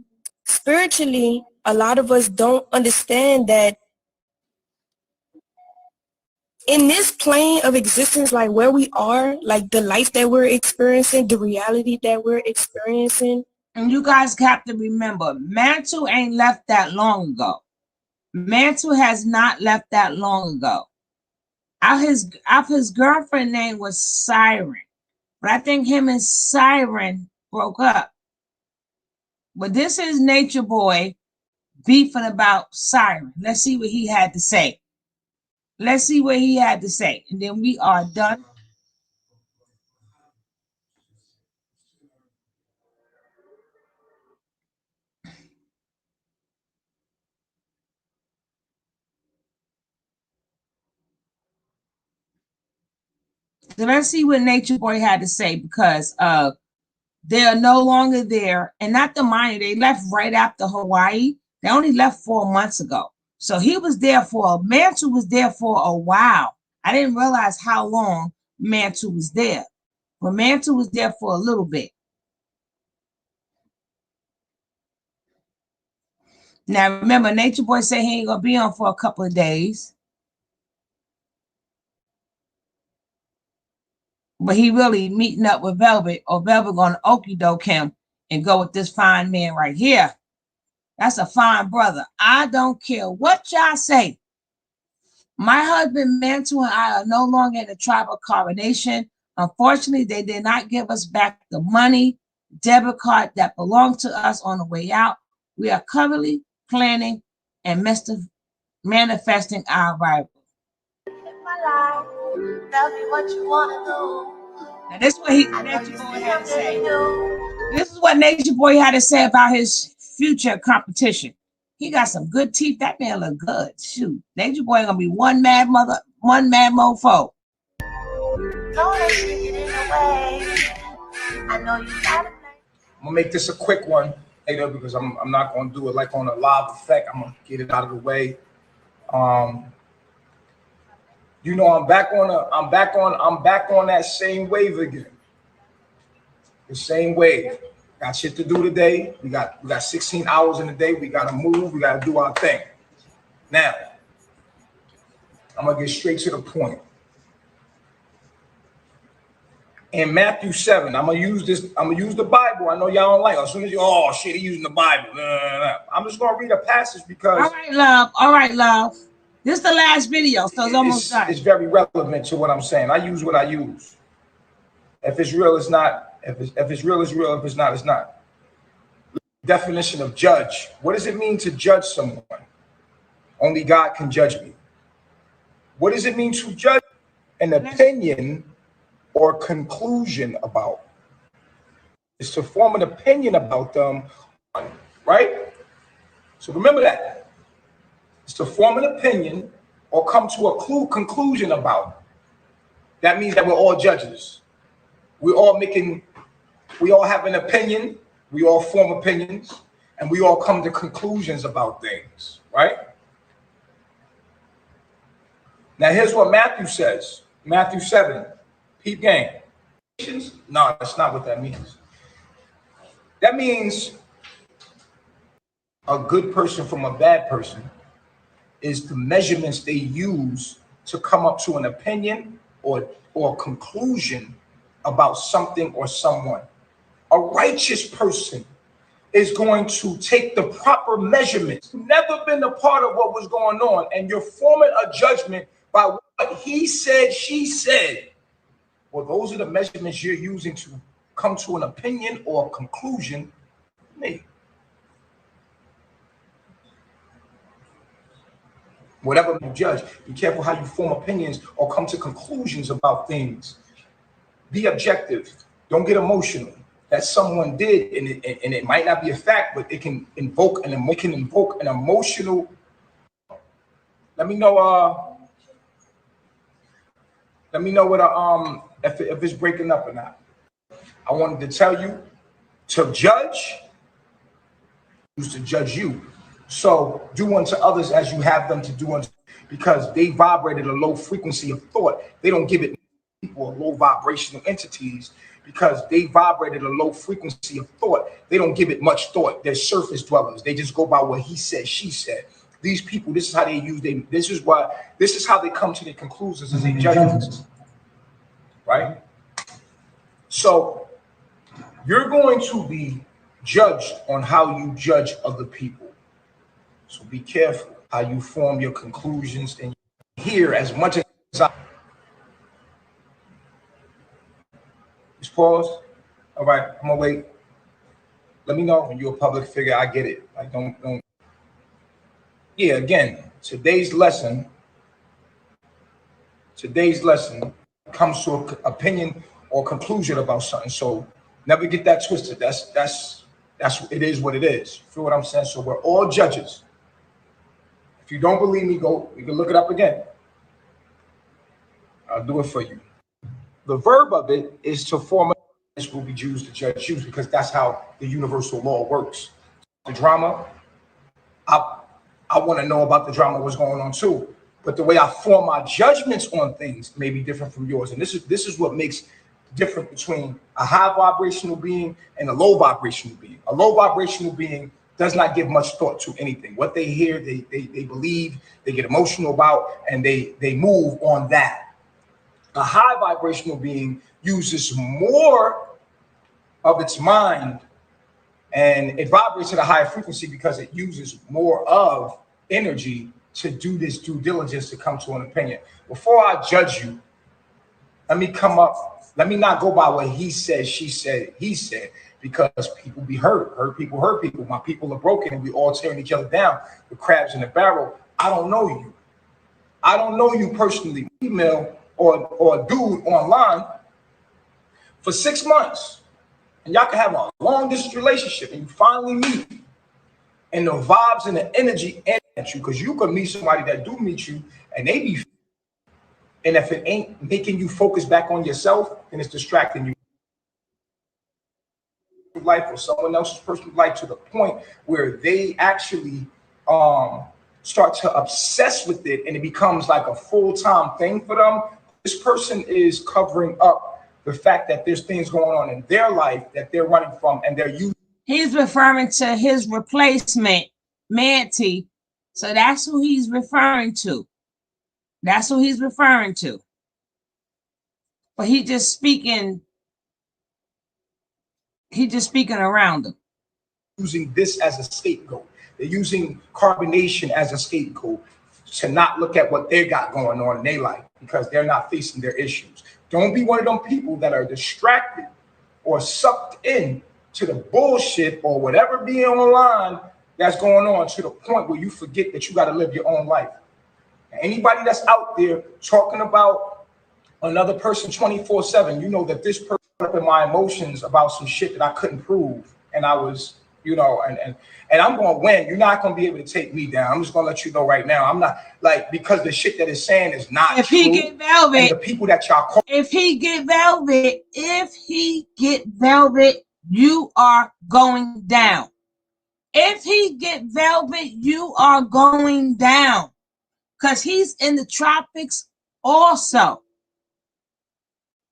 a lot of us don't understand that in this plane of existence, like where we are, like the life that we're experiencing, the reality that we're experiencing. And you guys have to remember, Mantle ain't left that long ago. Mantle has not left that long ago. His girlfriend name was Siren, but I think him and Siren broke up. But this is Nature Boy beefing about Siren. Let's see what he had to say. Let's see what he had to say, and then we are done. So let's see what Nature Boy had to say, because they are no longer there. And not the minor, they left right after Hawaii. They only left 4 months ago. So he was there Mantle was there for a while. I didn't realize how long Mantle was there. But Mantle was there for a little bit. Now remember, Nature Boy said he ain't gonna be on for a couple of days. But he really meeting up with Velvet, or Velvet gonna okie doke him and go with this fine man right here. That's a fine brother. I don't care what y'all say. My husband Mantle and I are no longer in the tribal coronation. Unfortunately, they did not give us back the money, debit card that belonged to us on the way out. We are currently planning and manifesting our arrival. Tell me what you want to do. Now, this is what Nature Boy had to say. This is what Nature Boy had to say about his future competition. He got some good teeth. That man look good. Shoot, Nature Boy gonna be one mad mofo. Don't let me get in the way. I know you gotta play. I'm gonna make this a quick one, later, because I'm not gonna do it like on a live effect. I'm gonna get it out of the way. You know, I'm back on that same wave again. The same wave. Got shit to do today. We got 16 hours in the day. We gotta move. We gotta do our thing. Now, I'm gonna get straight to the point. In Matthew 7, I'm gonna use the Bible. I know y'all don't like it. As soon as oh shit, he using the Bible. I'm just gonna read a passage because all right, love. This is the last video, so it's almost done. It's very relevant to what I'm saying. I use what I use. If it's real, it's not. If it's real, it's real. If it's not, it's not. Definition of judge. What does it mean to judge someone? Only God can judge me. What does it mean to judge? An opinion or conclusion about. Is to form an opinion about them, right? So remember that. It's to form an opinion or come to a conclusion about. That means that we're all judges. We all have an opinion, we all form opinions, and we all come to conclusions about things, right? Now here's what Matthew says. Matthew 7. Peep game. No, that's not what that means. That means a good person from a bad person is the measurements they use to come up to an opinion or conclusion about something or someone. A righteous person is going to take the proper measurements. Never been a part of what was going on, and you're forming a judgment by what he said, she said. Well, those are the measurements you're using to come to an opinion or a conclusion. Me. Whatever you judge, be careful how you form opinions or come to conclusions about things. Be objective. Don't get emotional. That someone did, and it might not be a fact, but it can invoke an emotional. Let me know. Let me know what if it's breaking up or not. I wanted to tell you to judge, used to judge you. So do unto others as you have them to do unto, because they vibrate at a low frequency of thought. They don't give it people or low vibrational entities because they vibrate at a low frequency of thought. They don't give it much thought. They're surface dwellers. They just go by what he said, she said. These people, this is how they use them. This is how they come to their conclusions and their judgments. Right? So you're going to be judged on how you judge other people. So be careful how you form your conclusions and hear as much as I. Just pause. All right, I'm gonna wait. Let me know when you're a public figure. I get it. Like don't. Yeah, again, today's lesson comes to an opinion or conclusion about something. So never get that twisted. That's it is what it is. Feel what I'm saying? So we're all judges. If you don't believe me, you can look it up again. I'll do it for you. The verb of it is to form. This will be used to judge you because that's how the universal law works. The drama, I want to know about the drama, what's going on too. But the way I form my judgments on things may be different from yours. And this is what makes different between a high vibrational being and a low vibrational being. A low vibrational being does not give much thought to anything. What they hear, they believe, they get emotional about, and they move on that. A high vibrational being uses more of its mind, and it vibrates at a higher frequency because it uses more of energy to do this due diligence to come to an opinion. Before I judge you, let me not go by what he said, she said, he said, because people be hurt. Hurt people. My people are broken and we all tearing each other down with crabs in the barrel. I don't know you. I don't know you personally, female or dude online for 6 months. And y'all can have a long distance relationship and you finally meet. And the vibes and the energy at you, because you could meet somebody that do meet you and they be, and if it ain't making you focus back on yourself, then it's distracting you. Life or someone else's personal life to the point where they actually start to obsess with it and it becomes like a full-time thing for them. This person is covering up the fact that there's things going on in their life that they're running from and they're using. He's referring to his replacement, Mente. So that's who he's referring to. That's who he's referring to. But he's just speaking around them. Using this as a scapegoat. They're using carbonation as a scapegoat to not look at what they got going on in their life because they're not facing their issues. Don't be one of them people that are distracted or sucked in to the bullshit or whatever being online that's going on to the point where you forget that you got to live your own life. Anybody that's out there talking about another person 24/7, you know that this person up in my emotions about some shit that I couldn't prove, and I was, and I'm going to win. You're not going to be able to take me down. I'm just going to let you know right now. I'm not because the shit that it's saying is not if true. He get velvet, and the people that y'all call. If he get velvet, you are going down. If he get velvet, you are going down. Because he's in the tropics also.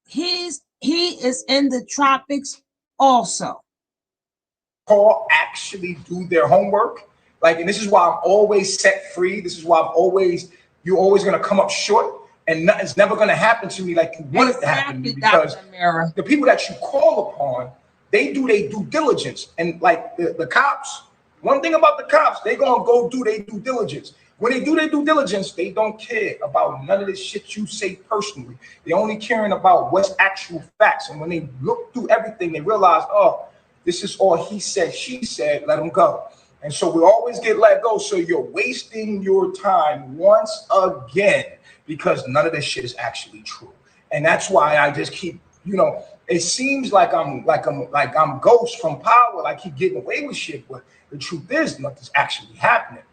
He is in the tropics also. Actually do their homework. And this is why I'm always set free. This is why you're always going to come up short. And nothing's never going to happen to me like you want it to happen to me, because the people that you call upon, they do their due diligence. And like the cops, one thing about the cops, they going to go do their due diligence. When they do their due diligence, they don't care about none of this shit you say personally. They only caring about what's actual facts. And when they look through everything, they realize, oh, this is all he said, she said, let them go. And so we always get let go. So you're wasting your time once again because none of this shit is actually true. And that's why I just keep, it seems like I'm Ghost from Power. I keep getting away with shit, but the truth is nothing's actually happening.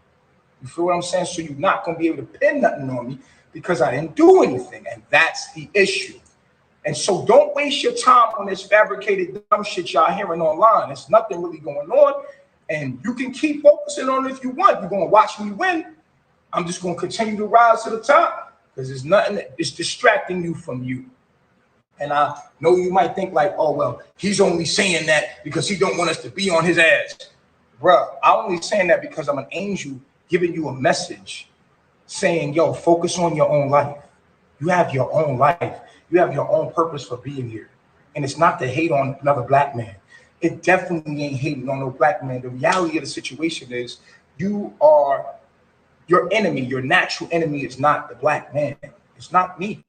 You feel what I'm saying? So you're not gonna be able to pin nothing on me because I didn't do anything, and that's the issue. And so don't waste your time on this fabricated dumb shit y'all hearing online. There's nothing really going on. And you can keep focusing on it if you want. You're gonna watch me win. I'm just gonna continue to rise to the top because there's nothing that's distracting you from you. And I know you might think like, oh, well, he's only saying that because he don't want us to be on his ass. Bruh, I'm only saying that because I'm an angel giving you a message saying, yo, focus on your own life. You have your own life. You have your own purpose for being here. And it's not to hate on another black man. It definitely ain't hating on no black man. The reality of the situation is you are your enemy. Your natural enemy is not the black man. It's not me.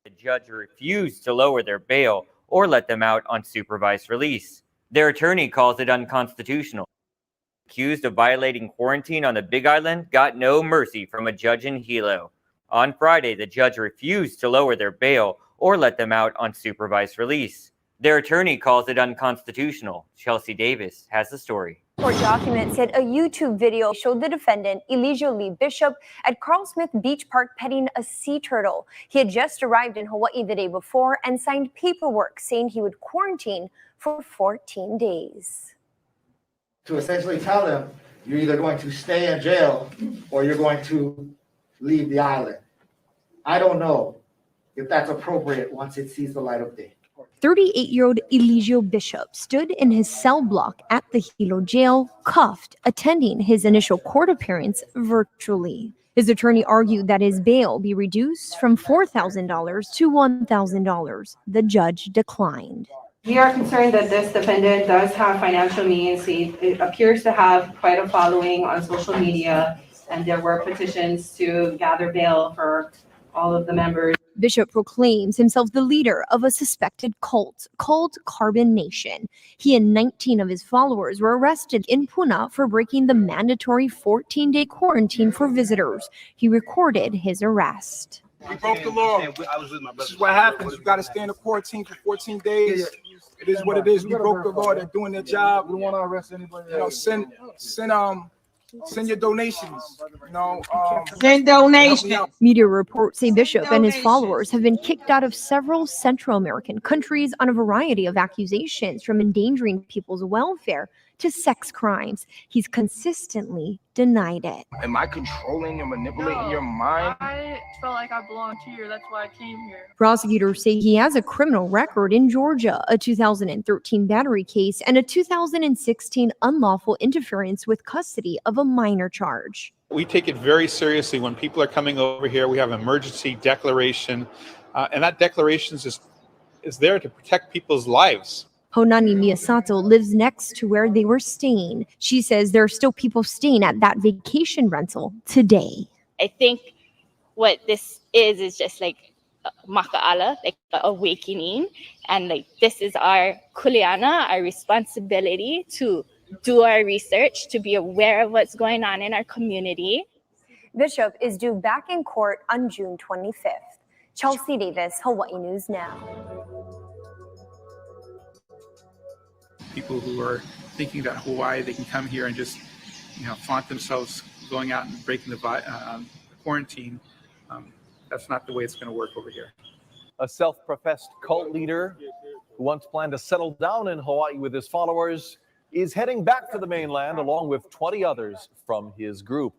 The judge refused to lower their bail or let them out on supervised release. Their attorney calls it unconstitutional. Accused of violating quarantine on the Big Island got no mercy from a judge in Hilo. On Friday, the judge refused to lower their bail or let them out on supervised release. Their attorney calls it unconstitutional. Chelsea Davis has the story. Court documents said a YouTube video showed the defendant, Elijah Lee Bishop, at Carl Smith Beach Park petting a sea turtle. He had just arrived in Hawaii the day before and signed paperwork saying he would quarantine for 14 days. To essentially tell him, you're either going to stay in jail or you're going to leave the island. I don't know if that's appropriate once it sees the light of day. 38-year-old Elijah Bishop stood in his cell block at the Hilo jail, cuffed, attending his initial court appearance virtually. His attorney argued that his bail be reduced from $4,000 to $1,000. The judge declined. We are concerned that this defendant does have financial means. He appears to have quite a following on social media, and there were petitions to gather bail for all of the members. Bishop proclaims himself the leader of a suspected cult called Carbon Nation. He and 19 of his followers were arrested in Puna for breaking the mandatory 14-day quarantine for visitors. He recorded his arrest. We broke the law. This is what happens. You got to stay in the quarantine for 14 days. It is what it is. We broke the law. They're doing their job. We don't want to arrest anybody. Send your donations. Send donations. Media reports say Bishop and his followers have been kicked out of several Central American countries on a variety of accusations, from endangering people's welfare to sex crimes. He's consistently denied it. Am I controlling and manipulating your mind? I felt like I belonged here. That's why I came here. Prosecutors say he has a criminal record in Georgia, a 2013 battery case, and a 2016 unlawful interference with custody of a minor charge. We take it very seriously when people are coming over here. We have an emergency declaration, and that declaration is there to protect people's lives. Honani Miyasato lives next to where they were staying. She says there are still people staying at that vacation rental today. I think what this is just like maka'ala, like awakening. And like this is our kuleana, our responsibility to do our research, to be aware of what's going on in our community. Bishop is due back in court on June 25th. Chelsea Davis, Hawaii News Now. People who are thinking that Hawaii, they can come here and just, flaunt themselves going out and breaking the quarantine. That's not the way it's going to work over here. A self-professed cult leader who once planned to settle down in Hawaii with his followers is heading back to the mainland along with 20 others from his group.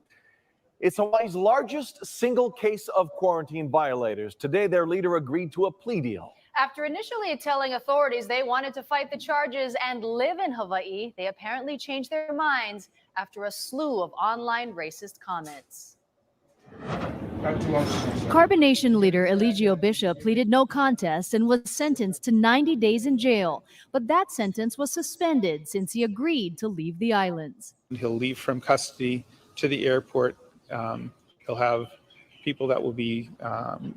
It's Hawaii's largest single case of quarantine violators. Today, their leader agreed to a plea deal. After initially telling authorities they wanted to fight the charges and live in Hawaii, they apparently changed their minds after a slew of online racist comments. Carbonation leader Eligio Bishop pleaded no contest and was sentenced to 90 days in jail, but that sentence was suspended since he agreed to leave the islands. He'll leave from custody to the airport. He'll have people that will be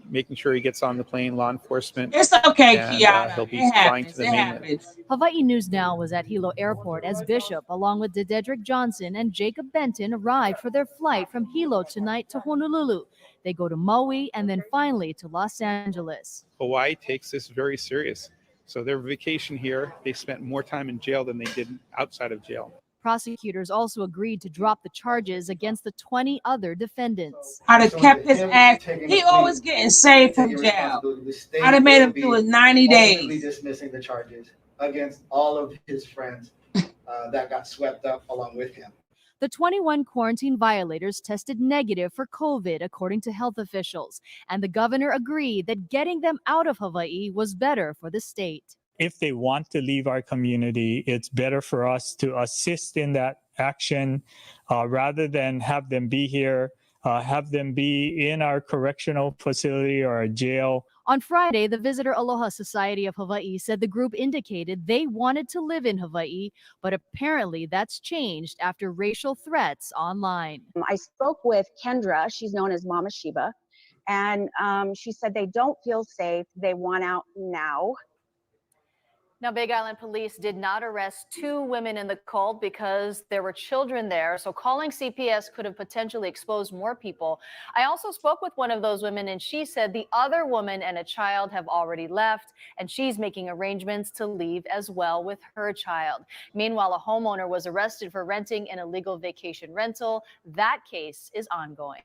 making sure he gets on the plane, law enforcement. It's okay, and Kiana. he'll be It flying to happens. the It mainland. happens. Hawaii News Now was at Hilo Airport as Bishop, along with Dedrick Johnson and Jacob Benton, arrived for their flight from Hilo tonight to Honolulu. They go to Maui and then finally to Los Angeles. Hawaii takes this very serious. So their vacation here, they spent more time in jail than they did outside of jail. Prosecutors also agreed to drop the charges against the 20 other defendants. I'd have kept his ass. He always getting saved from jail. I'd have made him do his 90 days. Dismissing the charges against all of his friends that got swept up along with him. The 21 quarantine violators tested negative for COVID, according to health officials, and the governor agreed that getting them out of Hawaii was better for the state. If they want to leave our community, it's better for us to assist in that action rather than have them be here, have them be in our correctional facility or a jail. On Friday, the Visitor Aloha Society of Hawaii said the group indicated they wanted to live in Hawaii, but apparently that's changed after racial threats online. I spoke with Kendra, she's known as Mama Sheba, and she said they don't feel safe. They want out now. Now, Big Island police did not arrest 2 women in the cult because there were children there, so calling CPS could have potentially exposed more people. I also spoke with one of those women, and she said the other woman and a child have already left, and she's making arrangements to leave as well with her child. Meanwhile, a homeowner was arrested for renting an illegal vacation rental. That case is ongoing.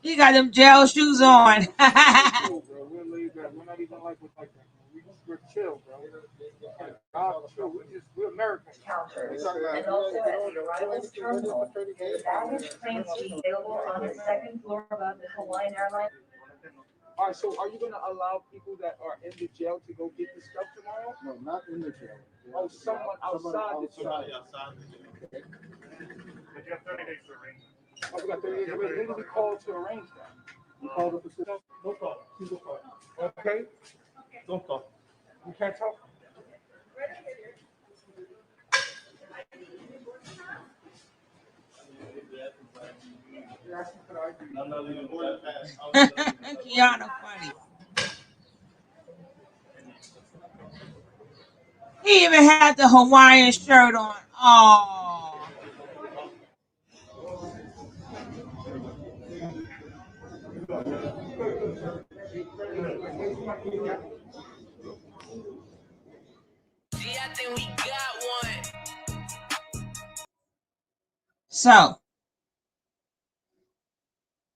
He got them jail shoes on. We're chill, bro. We're Americans. And also at the arrivals terminal, baggage claims being available on the second floor above the Hawaiian Airlines. All right, so are you going to allow people that are in the jail to go get the stuff tomorrow? No, not in the jail. Oh, someone outside the jail. But you have 30 days to arrange. Oh, we got 30 days. When did we call to arrange that? We called up and said, no call. Single call. Okay? Don't talk. You can't talk? Kiana funny. He even had the Hawaiian shirt on. Oh. So,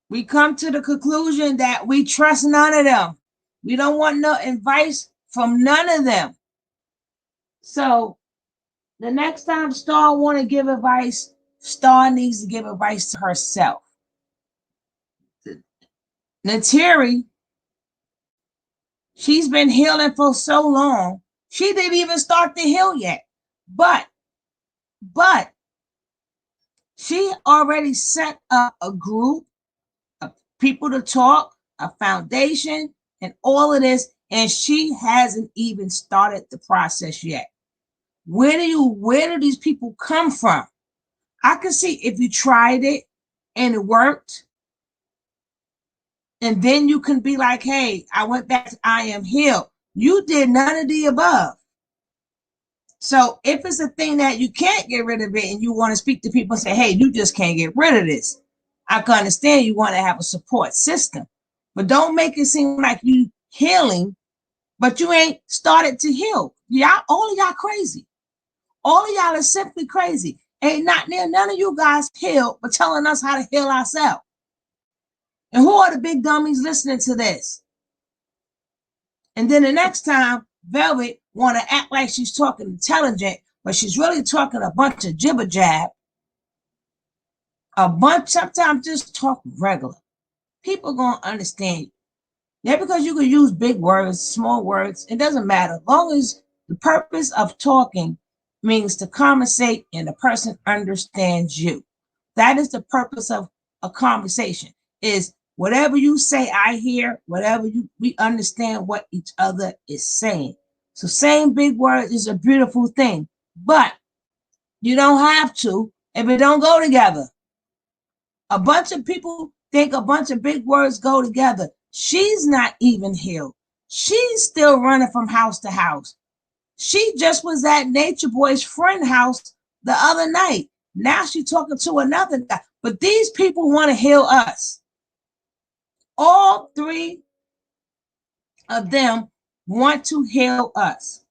we come to the conclusion that we trust none of them. We don't want no advice from none of them. So, the next time Star want to give advice, Star needs to give advice to herself. Nateri, she's been healing for so long. She didn't even start to heal yet. But she already set up a group of people to talk, a foundation, and all of this, and she hasn't even started the process yet. Where do these people come from? I can see if you tried it and it worked, and then you can be like, hey, I went back to I am healed. You did none of the above. So if it's a thing that you can't get rid of it and you want to speak to people and say, hey, you just can't get rid of this, I can understand you want to have a support system, but don't make it seem like you healing, but you ain't started to heal. Y'all, all of y'all crazy. All of y'all are simply crazy. Ain't none of you guys healed, but telling us how to heal ourselves. And who are the big dummies listening to this? And then the next time, Velvet want to act like she's talking intelligent, but she's really talking a bunch of jibber jab. Sometimes just talk regular. people gonna understand you. Yeah, because you can use big words, small words, it doesn't matter. As long as the purpose of talking means to conversate and the person understands you. That is the purpose of a conversation, is whatever you say, I hear, we understand what each other is saying. So saying big words is a beautiful thing, but you don't have to if it don't go together. A bunch of people think a bunch of big words go together. She's not even healed. She's still running from house to house. She just was at Nature Boy's friend house the other night. Now she's talking to another guy. But these people want to heal us. All three of them want to heal us.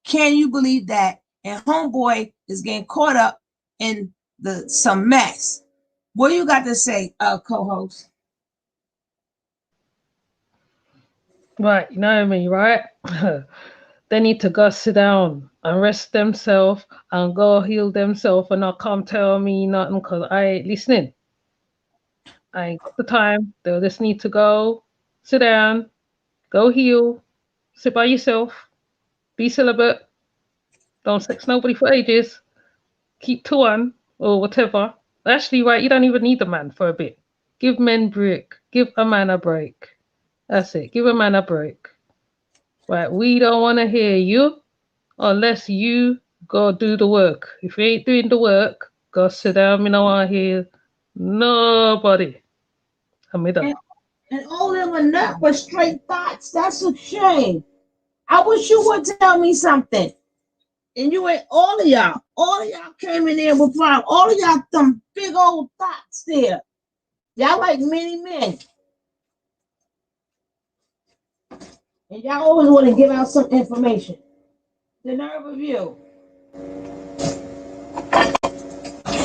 Can you believe that? And homeboy is getting caught up in some mess. What do you got to say, co-host? Right, you know me, right? They need to go sit down and rest themselves and go heal themselves and not come tell me nothing because I ain't listening. I ain't got the time. They'll just need to go sit down, go heal, sit by yourself, be celibate, don't sex nobody for ages, keep to one or whatever. Actually, right, you don't even need a man for a bit. Give men break. Give a man a break. That's it. Give a man a break. Right, we don't want to hear you unless you go do the work. If you ain't doing the work, go sit down. We don't want to hear nobody. And all them are not but straight thoughts. That's a shame. I wish you would tell me something. And you ain't all of y'all came in there with problem. All of y'all some big old thoughts there. Y'all like many men. And y'all always want to give out some information. The nerve of you.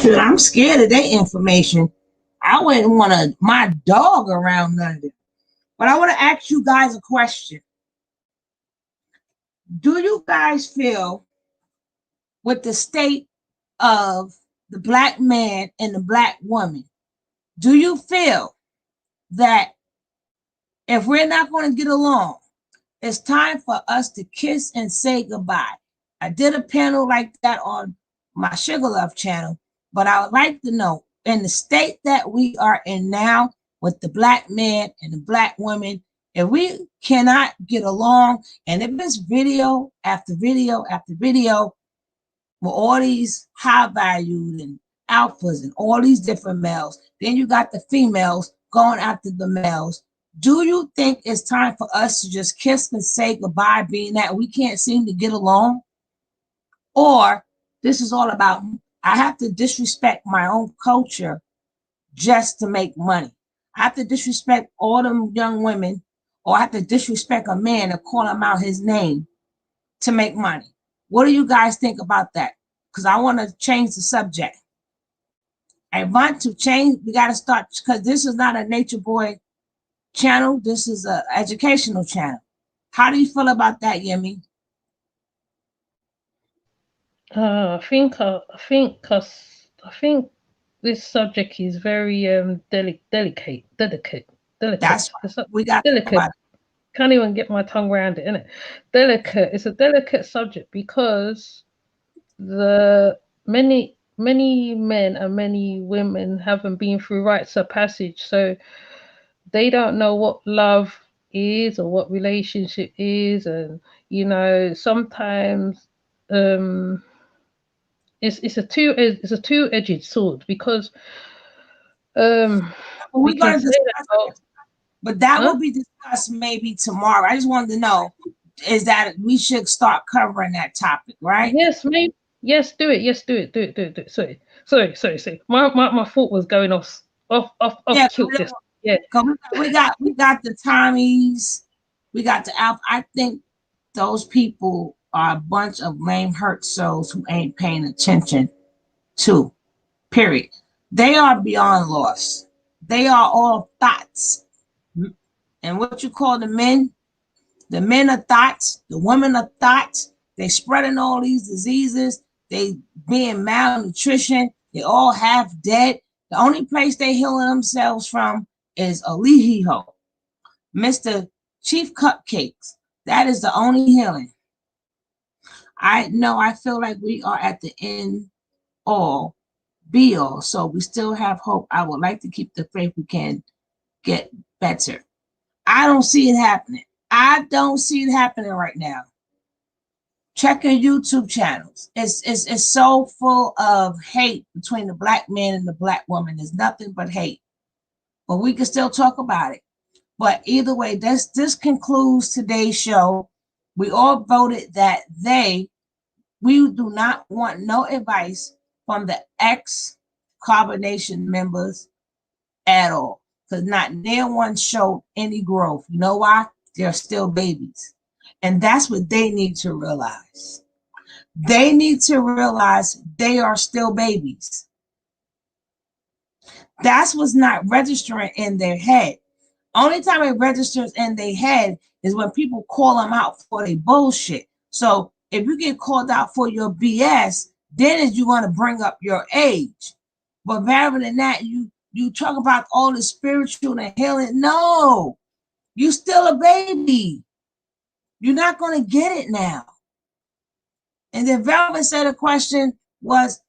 Shit, I'm scared of that information. I wouldn't want my dog around none of it. But I want to ask you guys a question. Do you guys feel with the state of the black man and the black woman, do you feel that if we're not going to get along, it's time for us to kiss and say goodbye? I did a panel like that on my Sugar Love channel, but I would like to know, in the state that we are in now with the black man and the black woman, if we cannot get along, and if it's video after video after video with all these high valued and alphas and all these different males, then you got the females going after the males. Do you think it's time for us to just kiss and say goodbye, being that we can't seem to get along? Or this is all about, I have to disrespect my own culture just to make money. I have to disrespect all them young women, or I have to disrespect a man and call him out his name to make money. What do you guys think about that? Because I want to change the subject. I want to change. We got to start, because this is not a Nature Boy channel. This is an educational channel. How do you feel about that, Yemi? I think this subject is very delicate. That's we got delicate. Can't even get my tongue around it, innit? Delicate. It's a delicate subject because the many men and many women haven't been through rites of passage, so they don't know what love is or what relationship is, and sometimes it's a two-edged sword because we're going to discuss, but that will be discussed maybe tomorrow. I just wanted to know, is that we should start covering that topic, right? Yes, maybe. Yes, do it. Yes, do it. Do it. Sorry. My thought was going off kilt. Yeah. We got the Tommies, we got the Alpha. I think those people are a bunch of lame hurt souls who ain't paying attention to. Period. They are beyond lost. They are all thoughts. And what you call the men are thoughts, the women are thoughts. They spreading all these diseases. They being malnutrition. They all half dead. The only place they healing themselves from is Alihiho. Mr. Chief Cupcakes. That is the only healing. I know I feel like we are at the end all be all. So we still have hope. I would like to keep the faith we can get better. I don't see it happening. I don't see it happening right now. Check your YouTube channels. It's so full of hate between the black man and the black woman. There's nothing but hate. But we can still talk about it. But either way, this concludes today's show. We all voted that we do not want no advice from the ex-carbonation members at all. Because not near one showed any growth. You know why? They're still babies. And that's what they need to realize. They need to realize they are still babies. That's what's not registering in their head. Only time it registers in their head is when people call them out for their bullshit. So if you get called out for your BS, then is you want to bring up your age. But rather than that, you talk about all the spiritual and healing. No, you still a baby. You're not going to get it now. And then Velvet said a question was,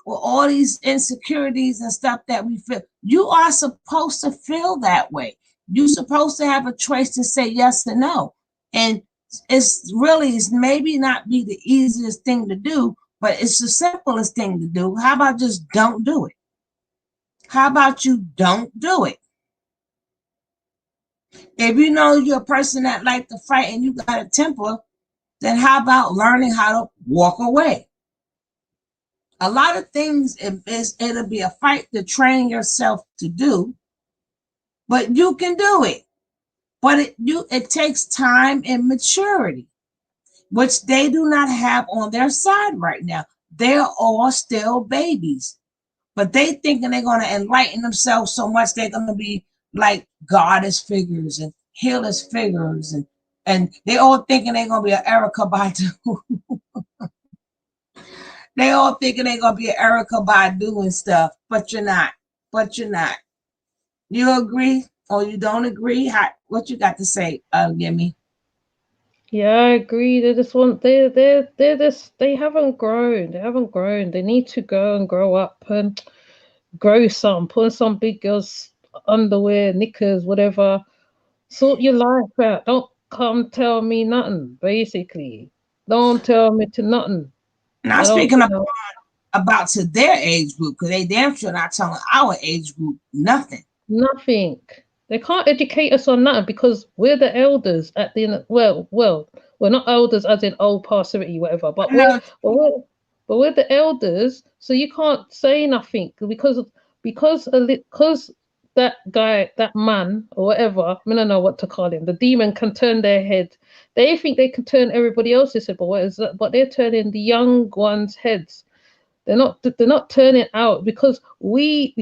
well, all these insecurities and stuff that we feel, you are supposed to feel that way. You're supposed to have a choice to say yes or no. And it's maybe not be the easiest thing to do, but it's the simplest thing to do. How about just don't do it? How about you don't do it? If you know you're a person that like to fight and you got a temper, then how about learning how to walk away? A lot of things, it'll be a fight to train yourself to do, but you can do it. But it takes time and maturity, which they do not have on their side right now. They're all still babies, but they thinking they're going to enlighten themselves so much they're going to be like goddess figures and healers figures, and they all thinking they're going to be an Erica Badu. They all thinking they're going to be an Erica Badu and stuff, but you're not. You agree or you don't agree? What you got to say, Gimme? Yeah, I agree. They just want they haven't grown. They haven't grown. They need to go and grow up and grow some, put on some big girls' underwear, knickers, whatever. Sort your life out. Don't come tell me nothing, basically. Don't tell me to nothing. Now speaking about to their age group, because they damn sure not telling our age group nothing. Nothing. They can't educate us on nothing because we're the elders at the end. Well, we're not elders as in old passivity, whatever. But we're the elders, so you can't say nothing because that guy, that man, or whatever, I don't know what to call him, the demon can turn their head. They think they can turn everybody else's head, but what is that? But they're turning the young ones' heads. They're not turning out because we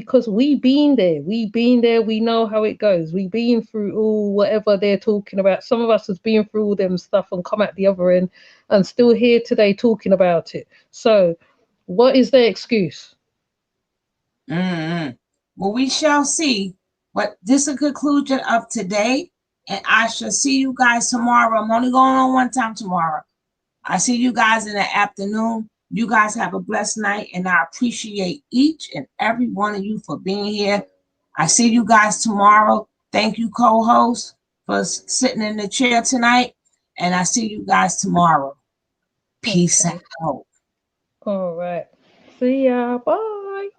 been there. We know how it goes. We've been through all whatever they're talking about. Some of us has been through all them stuff and come at the other end and still here today talking about it. So what is their excuse? Well, we shall see. But this is a conclusion of today, and I shall see you guys tomorrow. I'm only going on one time tomorrow. I see you guys in the afternoon. You guys have a blessed night, and I appreciate each and every one of you for being here. I see you guys tomorrow. Thank you, co-host, for sitting in the chair tonight, and I see you guys tomorrow. Peace out. All right. See ya. Bye.